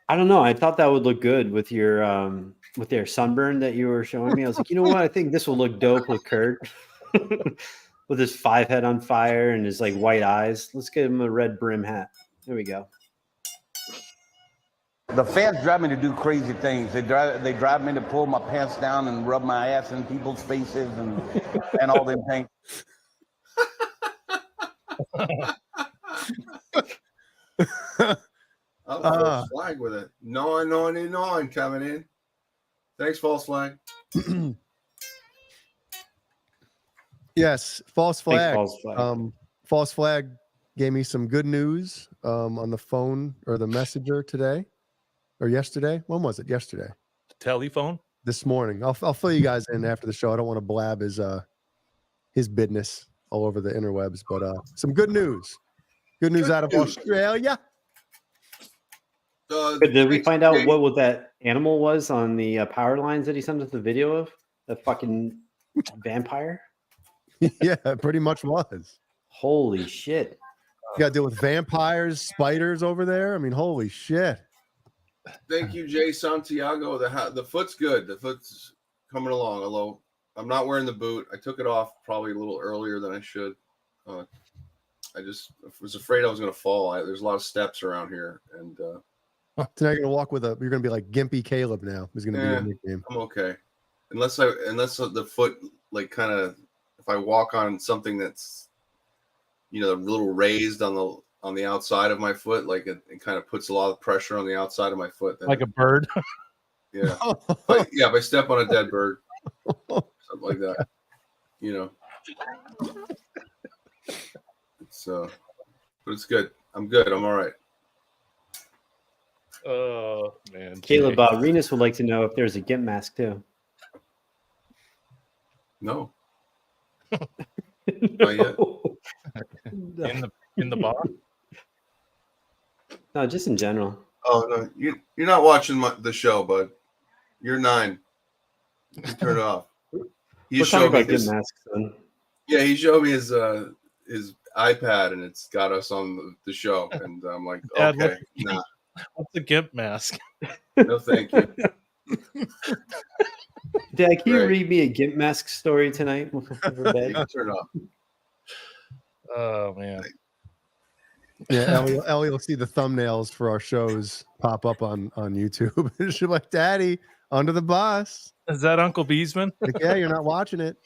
I don't know. I thought that would look good with your sunburn that you were showing me. I was like, you know what? I think this will look dope with Kurt. With his 5 head on fire and his like white eyes. Let's get him a red brim hat. There we go. The fans drive me to do crazy things. They drive me to pull my pants down and rub my ass in people's faces and all them things. False flag with it. 999 coming in. Thanks, false flag. Yes, false flag. Thanks, false flag. False flag gave me some good news on the phone or the messenger today or yesterday. When was it? Yesterday. Telephone? This morning. I'll fill you guys in after the show. I don't want to blab his business all over the interwebs, but some good news. Good news out of Australia. Did we find out what that animal was on the power lines that he sent us the video of? That fucking vampire. Yeah, it pretty much was. Holy shit! You got to deal with vampires, spiders over there. I mean, holy shit. Thank you, Jay Santiago. The foot's good. The foot's coming along. Although I'm not wearing the boot. I took it off probably a little earlier than I should. I just was afraid I was going to fall. There's a lot of steps around here, and so now you're gonna walk with you're gonna be like Gimpy Caleb now. Is gonna be your nickname. I'm okay, unless the foot like kind of, if I walk on something that's, you know, a little raised on the outside of my foot, like it kind of puts a lot of pressure on the outside of my foot. Like a bird. Yeah. If I step on a dead bird, something like that, you know. But it's good. I'm good. I'm all right. Oh man, Caleb, Renus would like to know if there's a GIMP mask too. No. Not yet. In the bar? No, just in general. Oh no, you're not watching the show, bud. You're 9. You can turn it off. He We're talking showed me about GIMP masks, son. Yeah, he showed me his iPad, and it's got us on the show, and I'm like, Dad, okay, nah. What's a GIMP mask? No, thank you. Dad, can you read me a GIMP mask story tonight before bed? Turn it off. Oh man. Yeah, Ellie will see the thumbnails for our shows pop up on YouTube. She'll be like, Daddy, under the bus. Is that Uncle Beesman? Like, yeah, you're not watching it.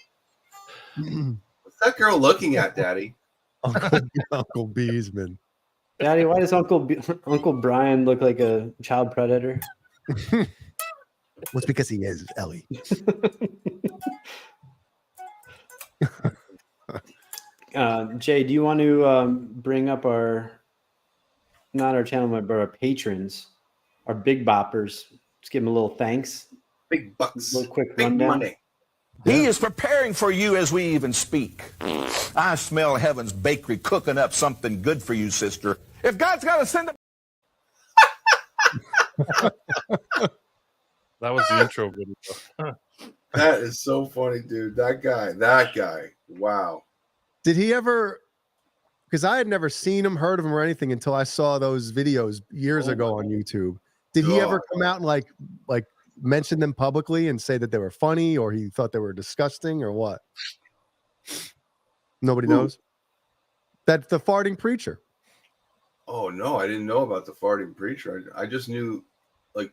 What's that girl looking at, Daddy? Uncle Beesman. Daddy, why does Uncle Brian look like a child predator? Well, it's because he is, Ellie. Jay, do you want to bring up not our channel, but our patrons, our big boppers? Just give them a little thanks. Big bucks. A little quick Big rundown. money. He is preparing for you as we even speak. I smell heaven's bakery cooking up something good for you, sister. If God's got to send a... That was the intro video. That is so funny, dude. That guy. Wow. Did he ever? Because I had never seen him, heard of him, or anything until I saw those videos years ago on YouTube. Did he ever come out and like mention them publicly and say that they were funny, or he thought they were disgusting, or what? Nobody knows. That's the farting preacher. Oh no, I didn't know about the farting preacher. I just knew, like,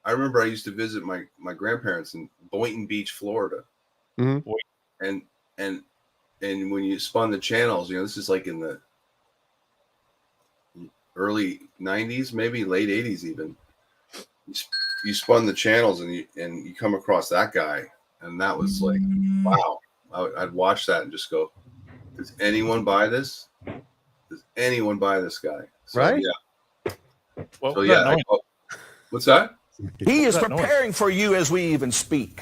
I remember I used to visit my grandparents in Boynton Beach, Florida, Mm-hmm. and when you spun the channels, you know, this is like in the early 90s, maybe late 80s even. You spun the channels and you come across that guy, and that was like, wow. I'd watch that and just go, does anyone buy this? Does anyone buy this guy? So, Right? Yeah. What So was yeah. that noise? What's that? He is What's that preparing for you as we even speak.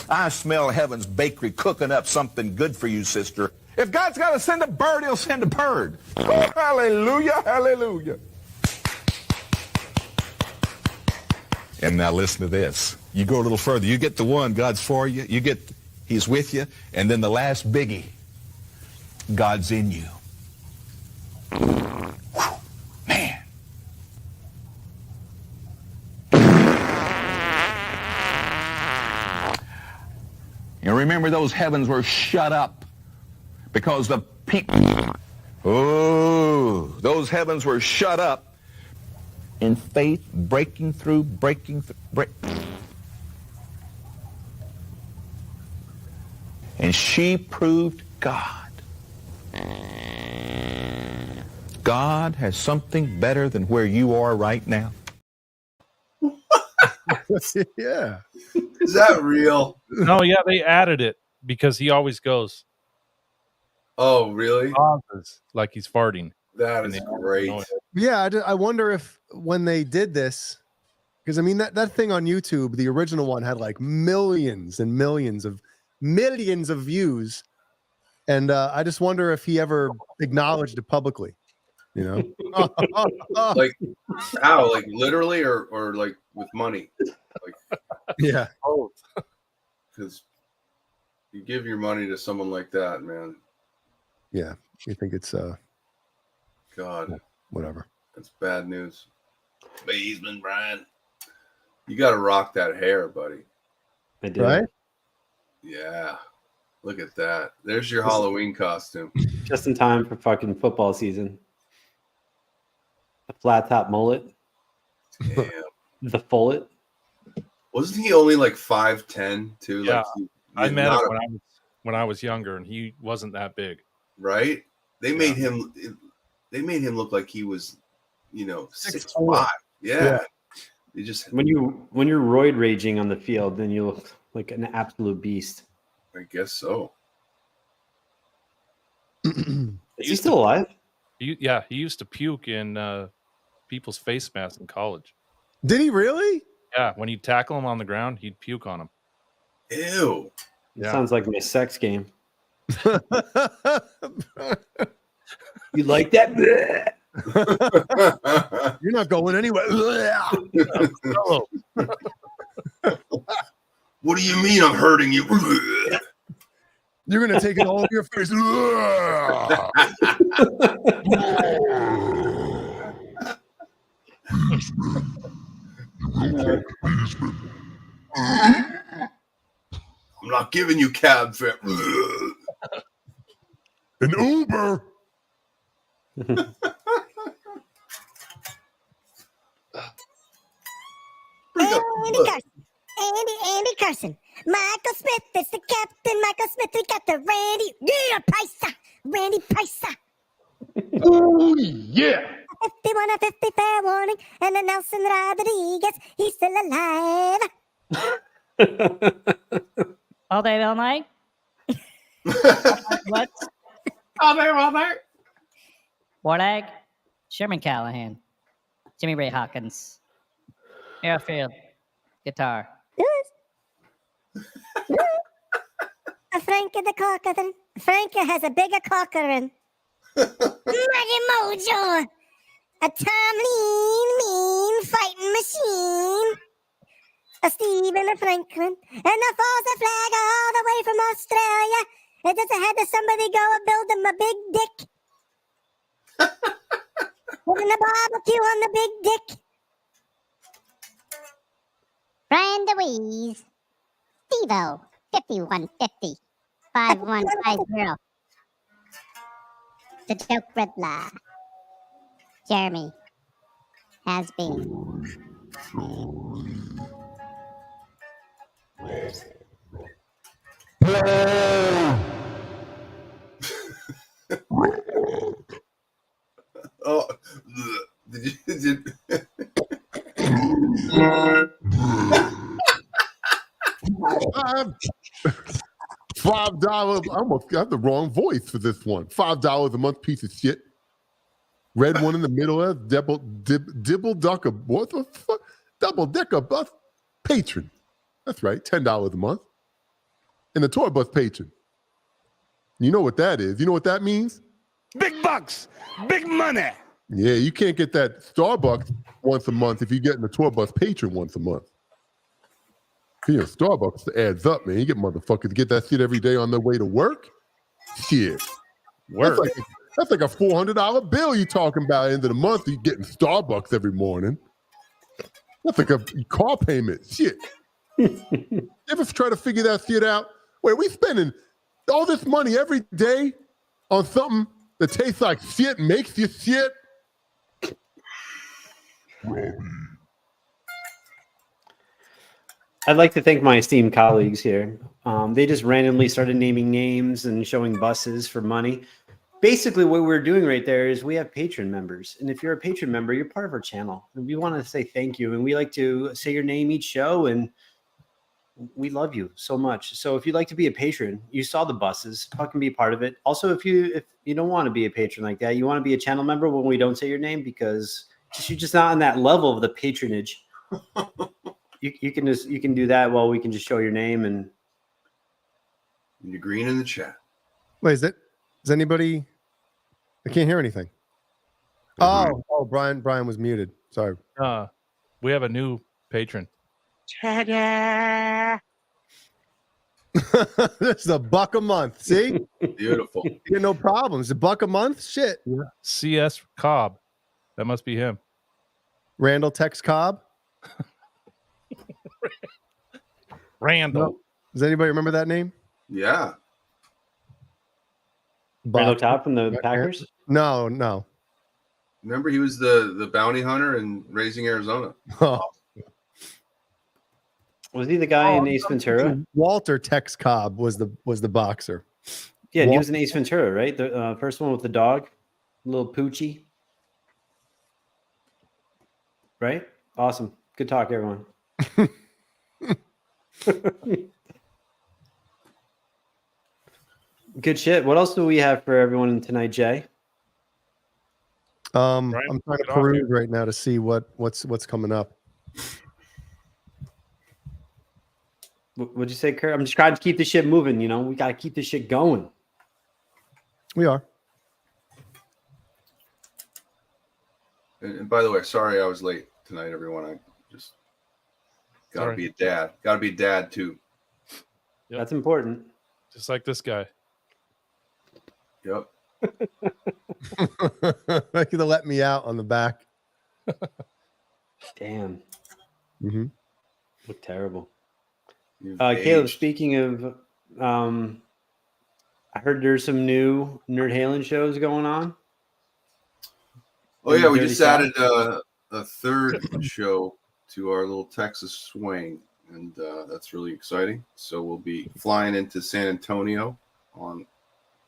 I smell heaven's bakery cooking up something good for you, sister. If God's got to send a bird, he'll send a bird. Oh, hallelujah, hallelujah. And now listen to this. You go a little further. You get the one, God's for you. You get, he's with you. And then the last biggie, God's in you. Whew, man. You remember those heavens were shut up because the people, those heavens were shut up in faith, breaking through. And she proved God. God has something better than where you are right now. Yeah. Is that real? No, yeah, they added it because he always goes. Oh, really? Pauses like he's farting. That is great. Yeah, I wonder if when they did this, because I mean that thing on YouTube, the original one had like millions and millions of views, and I just wonder if he ever acknowledged it publicly. You know, Like how? Like literally, or like with money? Like yeah. because You give your money to someone like that, man. Yeah, you think it's God, whatever. that's bad news. Baseman Brian, you got to rock that hair, buddy. I do. Right? Yeah, look at that. There's your Halloween costume. Just in time for fucking football season. A flat top mullet. Damn. The fullet. Wasn't he only like 5'10" too? Yeah, Like I met him when I was younger, and he wasn't that big. Right? They made him look like he was, 6'5". Yeah. They just When you're roid raging on the field, then you look like an absolute beast. I guess so. Is he still alive? He used to puke in people's face masks in college. Did he really? Yeah, when you'd tackle him on the ground, he'd puke on him. Ew. It sounds like my sex game. You like that? You're not going anywhere. What do you mean I'm hurting you? You're going to take it all over your face. I'm not giving you cab fare. An Uber. Andy Carson. Michael Smith is the captain. Michael Smith, we got the Randy. Yeah, Paisa. Randy Paisa. Oh, yeah. 51 or 50 fair warning. And then Nelson Rodriguez, he's still alive. All day, all night? What? All day, all night. Wardag, Sherman Callahan, Jimmy Ray Hawkins, Airfield, guitar. Frankie the Corcoran. Frankie has a bigger Corcoran. Maggie Mojo. A Tom Lean fighting machine. A Stephen a Franklin. And the falls a flag all the way from Australia. It just had to somebody go and build him a big dick. Putting a barbecue on the big dick. Brian DeWeese. Steve-O, 5150, 5150. The Joke Riddler. Jeremy has been. Oh, did you? $5. I almost got the wrong voice for this one. $5 a month, piece of shit. Red one in the middle of dibble ducker. What the fuck? Double decker bus patron. That's right, $10 a month. And the tour bus patron. You know what that is? You know what that means? Big bucks, big money. Yeah, you can't get that Starbucks once a month if you're getting the tour bus patron once a month. You know, Starbucks adds up, man. You get motherfuckers to get that shit every day on their way to work. Shit. Work. That's like a $400 bill you talking about at the end of the month. You're getting Starbucks every morning. That's like a car payment. Shit. You ever try to figure that shit out? Wait, we spending all this money every day on something that tastes like shit and makes you shit? I'd like to thank my esteemed colleagues here. They just randomly started naming names and showing buses for money. Basically, what we're doing right there is we have patron members. And if you're a patron member, you're part of our channel. And we want to say thank you. And we like to say your name each show. And we love you so much. So if you'd like to be a patron, you saw the buses, fucking be part of it. Also, if you don't want to be a patron like that, you want to be a channel member when we don't say your name because you're just not on that level of the patronage. You can do that while we can just show your name and you're green in the chat. Wait, is anybody? I can't hear anything. Oh, Brian was muted. Sorry. We have a new patron. Ta-da! This is $1 a month. See? Beautiful. You get no problems. $1 a month? Shit. Yeah. CS Cobb. That must be him. Randall Tex Cobb. Randall. No. Does anybody remember that name? Yeah. Randall Cobb from the Packers? No, no. Remember, he was the bounty hunter in Raising Arizona. Oh. Was he the guy in Ace Ventura? Walter Tex Cobb was the boxer. Yeah, he was in Ace Ventura, right? The first one with the dog, little Poochie. Right? Awesome. Good talk, everyone. Good shit. What else do we have for everyone tonight, Jay? I'm trying to peruse right now to see what's coming up. What'd you say, Kurt? I'm just trying to keep this shit moving. You know, we got to keep this shit going. We are. And by the way, sorry I was late tonight, everyone. I just gotta be a dad. Gotta be a dad too. Yep. That's important. Just like this guy. Yep. They could have let me out on the back. Damn. Mm-hmm. Look terrible. Caleb, speaking of, I heard there's some new Nerd Halen shows going on. Oh yeah, we just added a third show to our little Texas swing, and that's really exciting. So we'll be flying into San Antonio on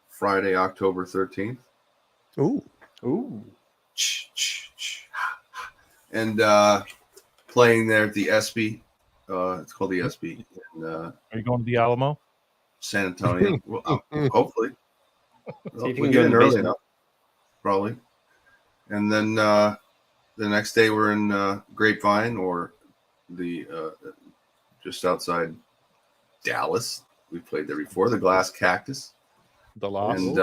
Friday, October 13th. Ooh. And playing there at the ESPY. It's called the ESPY. And, are you going to the Alamo? San Antonio. Well, hopefully. See if you We'll can get go in in the early basement. enough. Probably. And then the next day we're in Grapevine, or the just outside Dallas. We played there before, the Glass Cactus. The Lost. And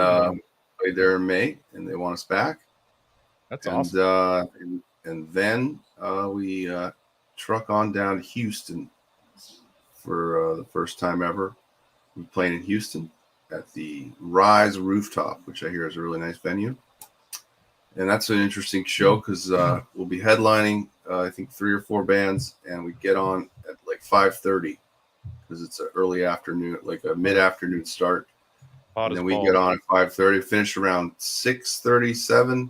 played there in May, and they want us back. That's awesome. And then we truck on down to Houston for the first time ever. We're playing in Houston at the Rise Rooftop, which I hear is a really nice venue. And that's an interesting show because we'll be headlining, I think, 3 or 4 bands, and we get on at like 5:30 because it's an early afternoon, like a mid-afternoon start. And then we get on at 5:30, finish around 6:37,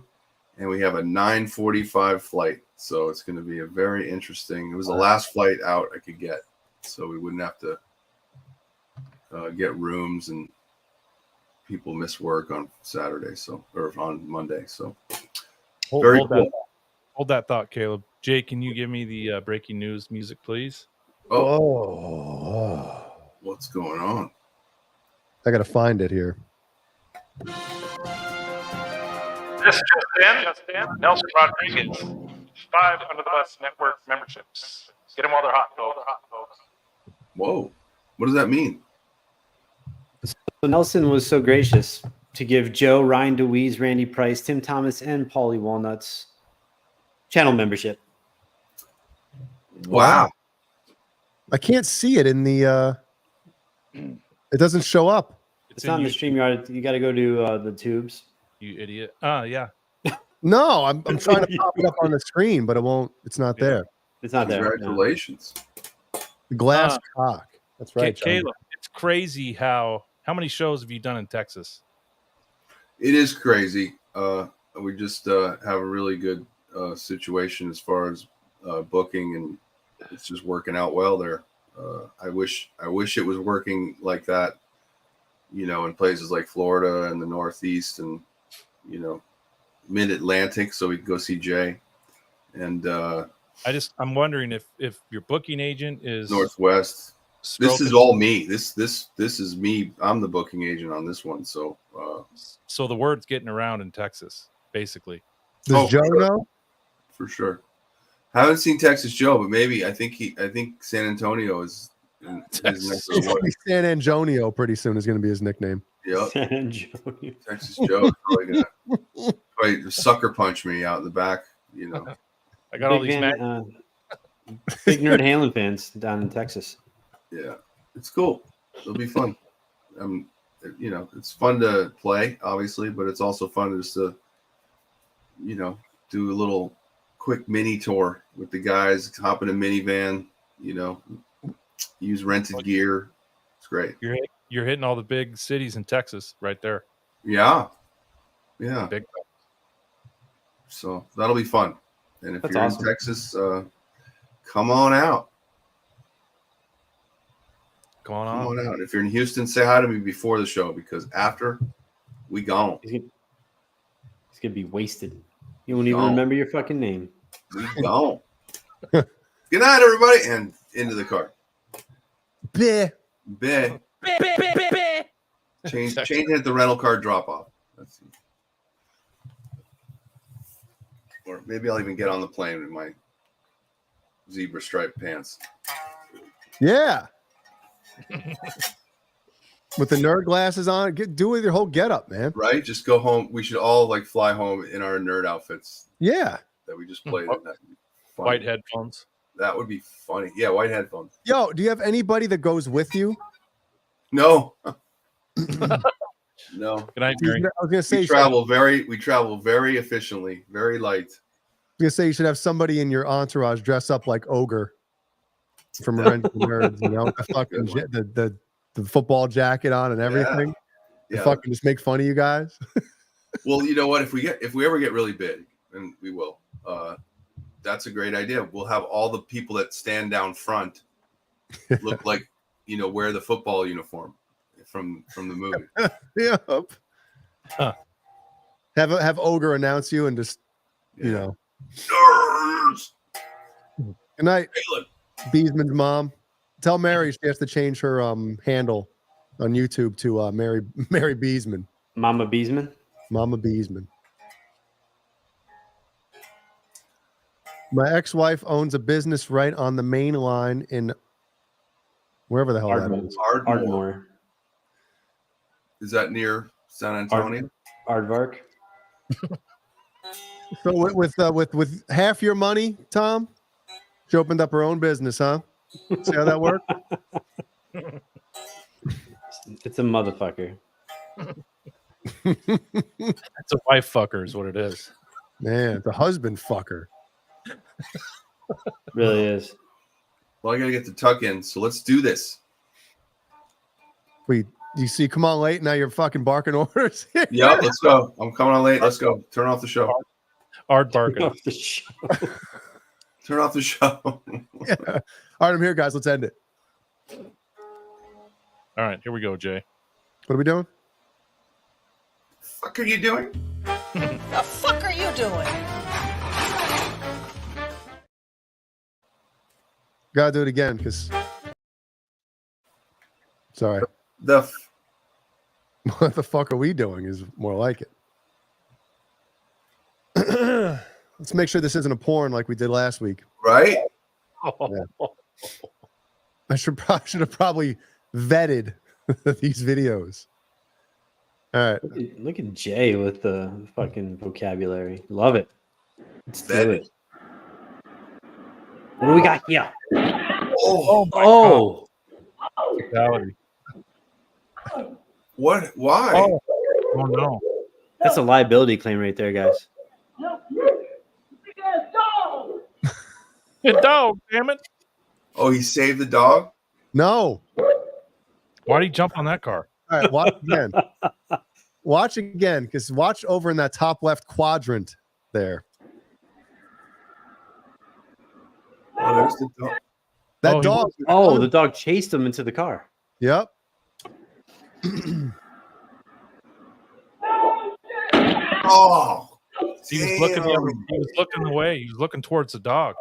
and we have a 9:45 flight. So it's going to be a very interesting. It was the last flight out I could get, so we wouldn't have to get rooms, and people miss work on Saturday, or on Monday. So very cool. Hold that thought, Caleb. Jay, can you give me the breaking news music, please? Oh, what's going on? I gotta find it here. This just in. Nelson Rodriguez, 5 Under the Bus Network memberships. Get them while they're hot, folks. Whoa, what does that mean? So Nelson was so gracious to give Joe, Ryan DeWeese, Randy Price, Tim Thomas, and Paulie Walnuts channel membership. Wow. I can't see it in the. It doesn't show up. It's not in the StreamYard. You got to go to the tubes. You idiot. Yeah. No, I'm trying to pop it up on the screen, but it won't. It's not there. It's not there. Congratulations. The glass cock. That's right, John. Caleb. It's crazy how many shows have you done in Texas? It is crazy. We just have a really good situation as far as booking, and it's just working out well there. I wish it was working like that, in places like Florida and the Northeast and, Mid-Atlantic, so we could go see Jay. And I'm wondering if your booking agent is Northwest. This is all me. This is me. I'm the booking agent on this one. So the word's getting around in Texas, basically. Does Joe know? For sure. I haven't seen Texas Joe, but maybe I think San Antonio is San Antonio pretty soon is going to be his nickname. Yep. San Antonio. Texas Joe is probably gonna sucker punch me out in the back. I got all these big Nerd Halen fans down in Texas. Yeah, it's cool. It'll be fun. You know, it's fun to play, obviously, but it's also fun just to, you know, do a little quick mini tour with the guys, hop in a minivan, you know, use rented gear. It's great. You're hitting all the big cities in Texas right there. Yeah. Yeah. Big. So that'll be fun. And if That's you're awesome. in Texas, come on out. Come on out. If you're in Houston, say hi to me before the show because after, we gone. He's gonna be wasted. You won't even remember your fucking name. We gone. Good night, everybody, and into the car. Bleh. Bleh. Change it at the rental car drop off. Or maybe I'll even get on the plane in my zebra striped pants. Yeah. With the nerd glasses on, do with your whole getup, man. Right? Just go home. We should all like fly home in our nerd outfits. Yeah. That we just played. That'd be funny. White headphones. That would be funny. Yeah, white headphones. Yo, do you have anybody that goes with you? No. No. Good night, Mary. I was gonna say we travel very efficiently, very light. I was gonna say you should have somebody in your entourage dress up like Ogre from Revenge of the Nerds, you know, the fucking the football jacket on and everything. Yeah. Fucking just make fun of you guys. Well, you know what? If we ever get really big, and we will, that's a great idea. We'll have all the people that stand down front look like, you know, wear the football uniform from the movie. Yep. Huh. Have Ogre announce you and just you know. Nerds. Good night, Beesman's mom. Tell Mary she has to change her handle on YouTube to Mary Beesman. Mama Beesman. Mama Beesman. My ex-wife owns a business right on the main line in wherever the hell that is. Ardmore. Is that near San Antonio? Aardvark. So with half your money, Tom, she opened up her own business, huh? See how that worked? It's a motherfucker. It's a wife fucker is what it is. Man, it's a husband fucker. Really is. Well, I gotta get the tuck in, so let's do this. You see, come on late, now you're fucking barking orders. Yeah, let's go. I'm coming on late. Let's go. Turn off the show. Art barking. Off the show. Turn off the show. Yeah. All right, I'm here, guys. Let's end it. All right, here we go, Jay. What are we doing? Fuck are you doing? The fuck are you doing? Gotta do it again, because sorry. What the fuck are we doing is more like it. Let's make sure this isn't a porn like we did last week. Right? Yeah. I should have probably vetted these videos. All right. Look at Jay with the fucking vocabulary. Love it. Let's do it. What do we got here? Oh. Fatality. What? Why? Oh no. That's a liability claim right there, guys. A dog, damn it. Oh, he saved the dog? No. Why'd he jump on that car? All right, watch again. Watch again, because watch over in that top left quadrant there. Oh, there's the dog. That dog. Oh, the dog chased him into the car. Yep. Oh, he was looking away. He was looking towards the dog.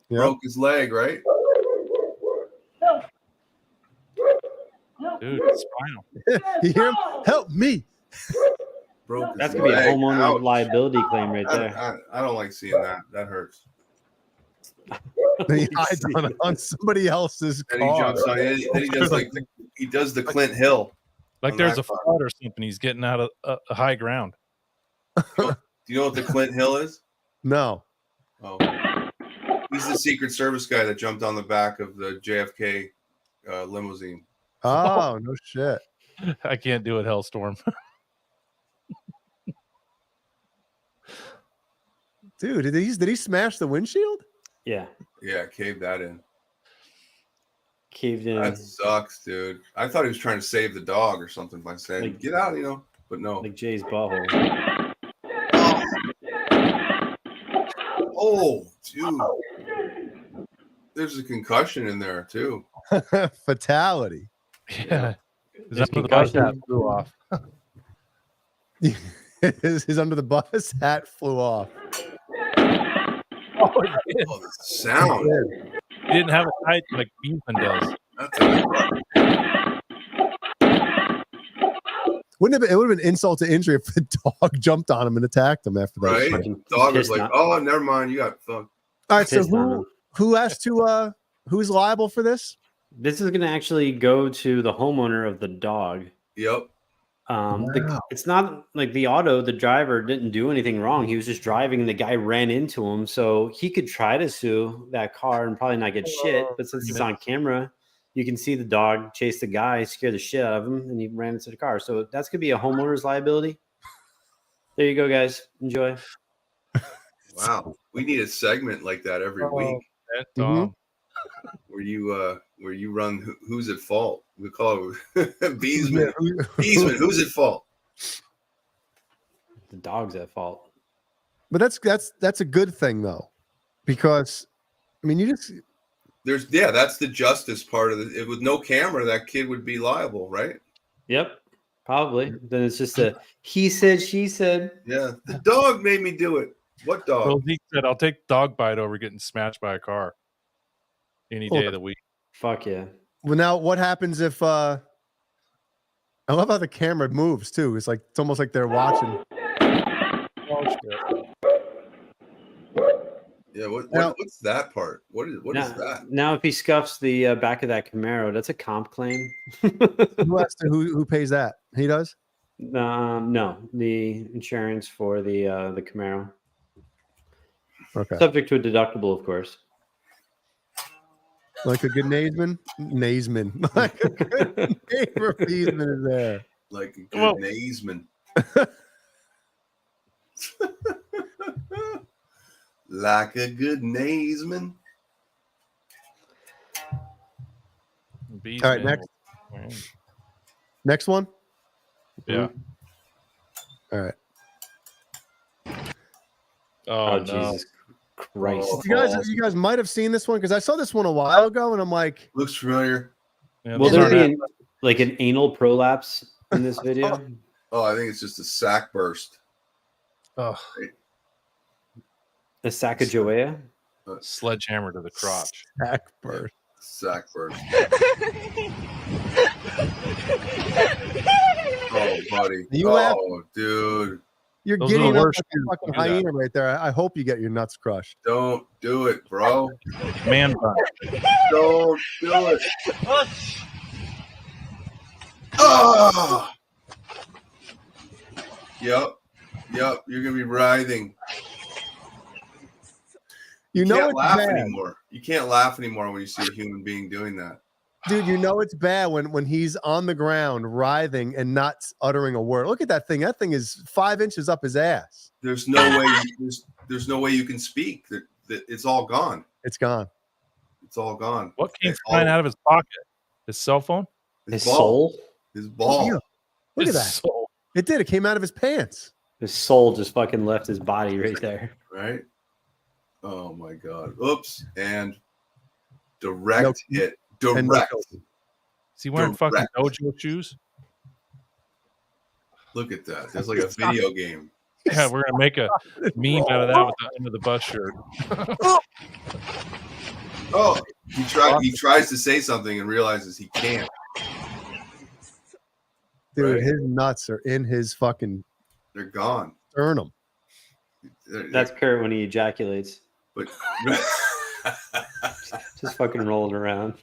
Yep. Broke his leg, right? Dude, it's spinal. You hear him? Help me. Broke his That's gonna be a leg. homeowner Ouch. liability claim right there. I don't like seeing that. That hurts. Then he hides on somebody else's Then he car. jumps on it. Then he does he does the Clint Hill. Like on there's that a car. flood or something. He's getting out of a high ground. Do you know what the Clint Hill is? No. Oh, he's the Secret Service guy that jumped on the back of the JFK limousine. Oh, no shit. I can't do it, Hellstorm. Dude, did he smash the windshield? Yeah. Yeah, caved that in. Caved in. That sucks, dude. I thought he was trying to save the dog or something by saying, Like- get out, but no. Like Jay's butthole. Oh, dude. There's a concussion in there, too. Fatality. Yeah. His There's under the bus hat concussion. flew off. His under the bus hat flew off. Oh, it did. Oh, the sound. He didn't have a height like Beefman does. That's a It would have been insult to injury if the dog jumped on him and attacked him after that. right? shit. Dog was pissed like, off. oh, never mind. You got fucked. All right, so Pissed on him. who has to who's liable for this? This is going to actually go to the homeowner of the dog. Yep. It's not like the driver didn't do anything wrong. He was just driving and the guy ran into him. So he could try to sue that car and probably not get shit. But since it's on camera, you can see the dog chase the guy, scare the shit out of him, and he ran into the car. So that's going to be a homeowner's liability. There you go, guys. Enjoy. Wow. We need a segment like that every week where you run who's at fault. We call it Beesman. Beesman, who's at fault? The dog's at fault. But that's a good thing though, because I mean that's the justice part of it. With no camera, that kid would be liable, right? Yep, probably. Then it's just a he said, she said. Yeah, the dog made me do it. What dog? Well, Zeke said, "I'll take dog bite over getting smashed by a car any day of the week." Fuck yeah. Well, now what happens if I love how the camera moves too. It's almost like they're watching. Yeah, what's that part? What is that? Now, if he scuffs the back of that Camaro, that's a comp claim. Who pays that? He does? No, the insurance for the Camaro. Okay. Subject to a deductible, of course. Like a good Naisman? Like a good neighbor Beesman is there. Like a good Naisman. Like a good Naisman. All right, next one. Yeah. All right. Oh, no. Jesus Christ! You guys might have seen this one because I saw this one a while ago, and I'm like, looks familiar. Yeah, Will there be like an anal prolapse in this video? Oh, I think it's just a sack burst. Oh, A Sacagawea? Sledgehammer to the crotch. Sack burst. Sack burst. Oh, buddy. Dude. You're Those are getting the up worst like a fucking hyena right there. I hope you get your nuts crushed. Don't do it, bro. Man bun. Don't do it. Oh! Yep. You're gonna be writhing. You know can't it's laugh bad. anymore. You can't laugh anymore when you see a human being doing that. Dude, you know it's bad when he's on the ground writhing and not uttering a word. Look at that thing. That thing is 5 inches up his ass. There's no way. There's no way you can speak. That it's all gone. It's gone. It's all gone. What came flying out of his pocket? His cell phone? His soul? His ball. Look His at that. soul. It did. It came out of his pants. His soul just fucking left his body right there. Right. Oh my God. Oops. And direct hit. Direct. Is he wearing fucking dojo shoes? Look at that. That's like a video game. Yeah, we're gonna make a meme out of that with the end of the bus shirt. Oh, he tries to say something and realizes he can't. Dude, Right. his nuts are in his fucking They're gone. sternum. That's Kurt when he ejaculates. But Just fucking rolling around.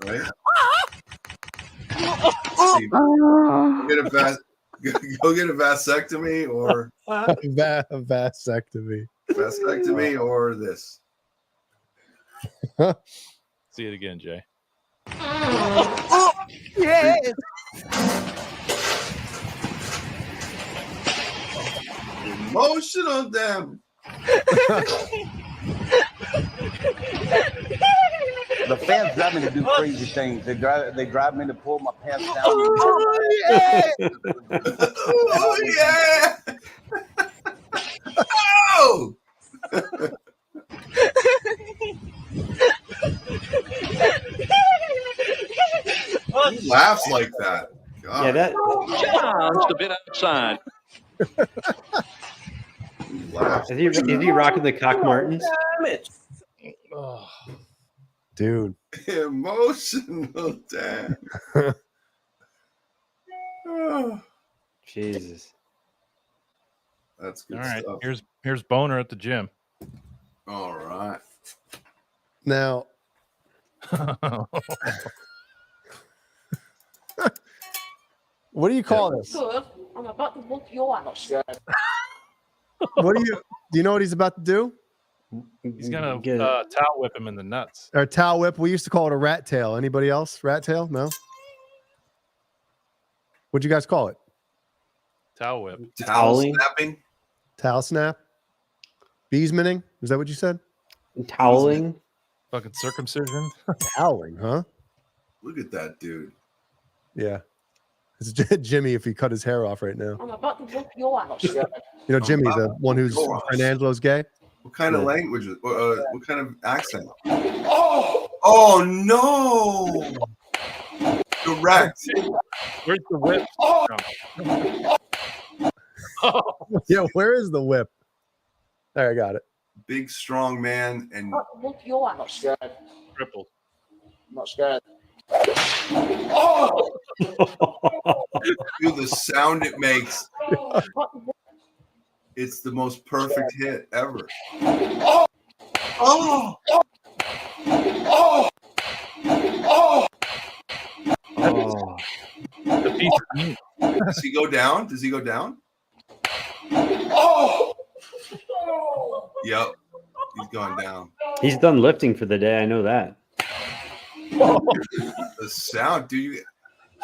Right? See, get it fast. Go get a vasectomy or vasectomy. Vasectomy or this. See it again, Jay. Yes. Emotional damage. The fans drive me to do crazy things. They drive me to pull my pants down. Oh yeah! Oh yeah! Oh! Who laughs like that? God. Yeah, that. Just a bit outside. Is he rocking the Cock Martens? Oh. Dude. Emotional damn. Jesus. That's good All right. stuff. Here's Boner at the gym. All right. Now, what do you call this? Good. I'm about to whoop your ass. What do you know what he's about to do? He's gonna towel whip him in the nuts. Or towel whip. We used to call it a rat tail. Anybody else? Rat tail? No. What'd you guys call it? Towel whip. Towel snapping. Towel snap. Beesmaning. Is that what you said? Toweling. Fucking circumcision. Toweling, huh? Look at that dude. Yeah. It's Jimmy if he cut his hair off right now. I'm about to whoop your ass. You know, Jimmy, the one who's Fernando's gay. What kind of language? What kind of accent? Oh no! Direct. Where's the whip? Yeah, where is the whip? There, I got it. Big, strong man and Whoop your ass. Crippled. I'm not scared. dude, the sound it makes. It's the most perfect hit ever. Oh! Oh! Oh! Oh! The piece of meat. Does he go down? Does he go down? Oh! Yep. He's gone down. He's done lifting for the day. I know that. The sound, dude. You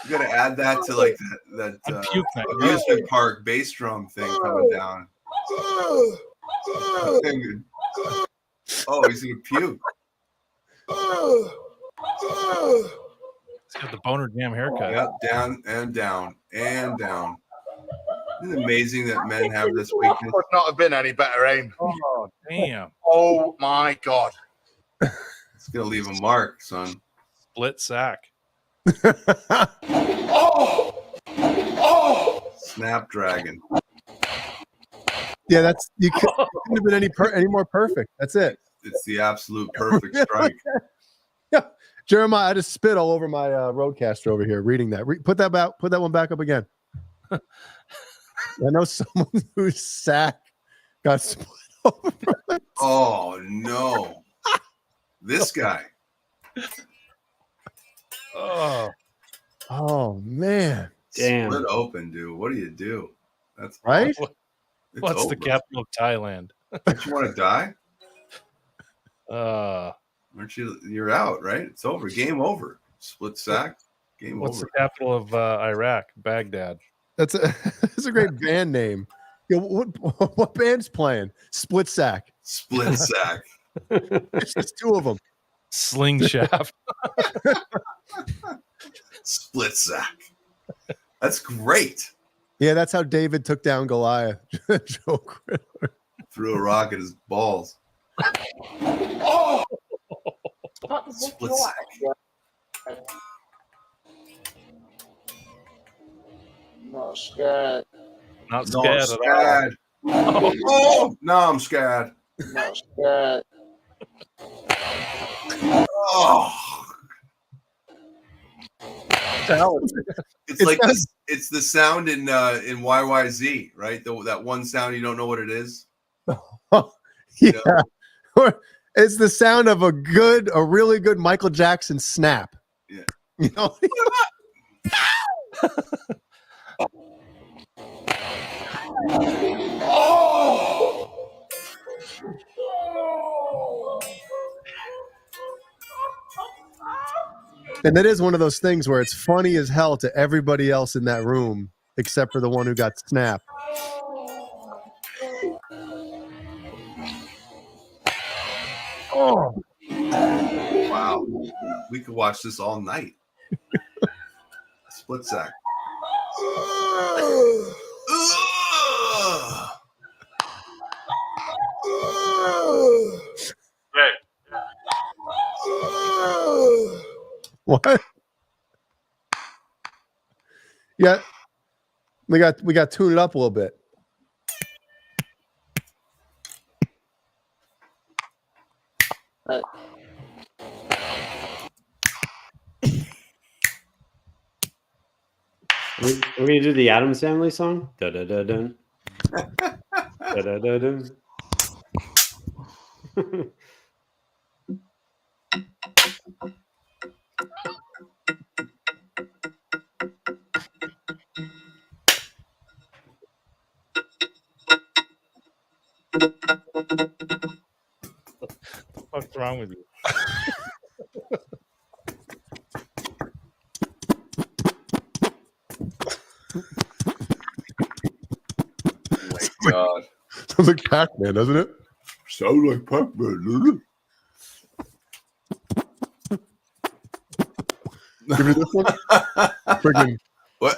got to add that to like that amusement park bass drum thing coming down. Oh, he's gonna puke. He's got the Boner Jam haircut. Yep, down and down and down. Isn't it amazing that men have this weakness? Could not have been any better aim. Oh damn! Oh my god! It's gonna leave a mark, son. Split sack. Snapdragon. Yeah, that's you couldn't have been any more perfect. That's it. It's the absolute perfect strike. Yeah, Jeremiah, I just spit all over my roadcaster over here reading that. Put that one back up again. I know someone whose sack got split over. Oh no! This guy. Oh man! Damn. Split open, dude. What do you do? That's right. What's the capital of Thailand? Don't you want to die? Aren't you? You're out, right? It's over. Game over. Split sack. Game what's over. the capital of Iraq? Baghdad. That's a great band name. Yeah, what band's playing? Split sack. Split sack. It's just two of them. Sling shaft. Split sack. That's great. Yeah, that's how David took down Goliath. Joe Crittler. Threw a rock at his balls. Split sack. Not scared. Not scared at all. Oh, no, I'm scared. Not scared. Oh. It's like it's the sound in YYZ, right? That one sound you don't know what it is. Yeah, it's the sound of a really good Michael Jackson snap. Yeah, you know. And that is one of those things where it's funny as hell to everybody else in that room, except for the one who got snapped. Oh, wow. We could watch this all night. Split sack. Hey. What? Yeah, we got tuned it up a little bit. We're gonna do the Addams Family song. Da da da dun. Da da da dun. What's wrong with you? God. Sounds like Pac-Man, doesn't it? Sounds like Pac-Man, doesn't it? Give me this one. Friggin' What?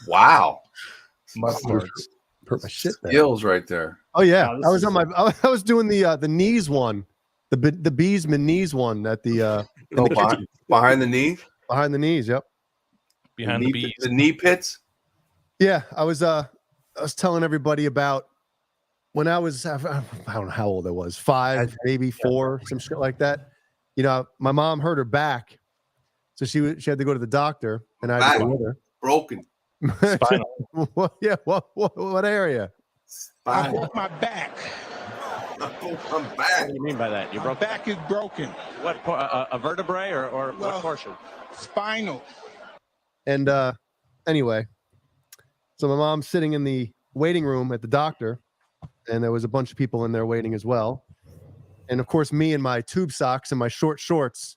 Wow. Hurt my shit there. Skills right there. Oh yeah, I was doing the knees one, the Beesman knees one at the behind the knee. Behind the knees, yep. Behind the bees. The knee pits. Yeah, I was telling everybody about when I was, I don't know how old I was, 5, maybe 4, some shit like that. You know, my mom hurt her back, so she had to go to the doctor, and I had to go with her. Broken. Spinal. Yeah. What area? I broke my back. I'm back. What do you mean by that? You broke My back is broken. what? A vertebrae or what portion? Spinal. And anyway, so my mom's sitting in the waiting room at the doctor, and there was a bunch of people in there waiting as well. And of course, me in my tube socks and my short shorts,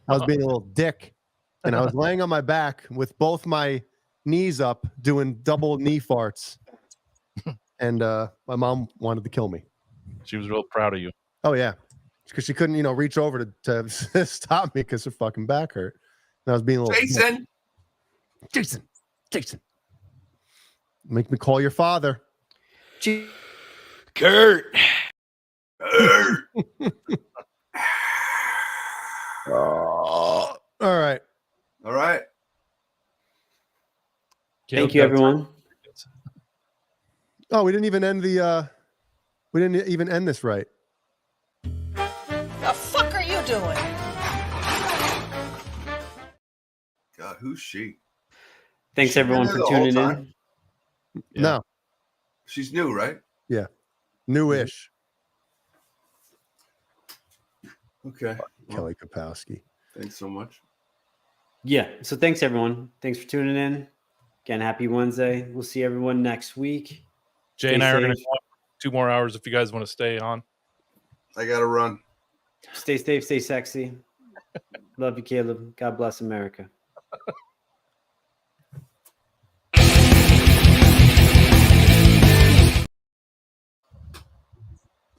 I was being a little dick, and I was laying on my back with both my knees up, doing double knee farts. And my mom wanted to kill me. She was real proud of you. Oh yeah, because she couldn't, reach over to stop me because her fucking back hurt. And I was being a little Jason, make me call your father. Kurt. All right. Thank you, everyone. Oh, we didn't even end this right. The fuck are you doing? God, who's she? Thanks, everyone, for tuning in. Yeah. No. She's new, right? Yeah. Newish. Okay. Kelly Kapowski. Thanks so much. Yeah. So thanks, everyone. Thanks for tuning in. Again, happy Wednesday. We'll see everyone next week. Jay and I are going to go on 2 more hours if you guys want to stay on. I got to run. Stay safe, stay sexy. Love you, Caleb. God bless America.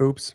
Oops.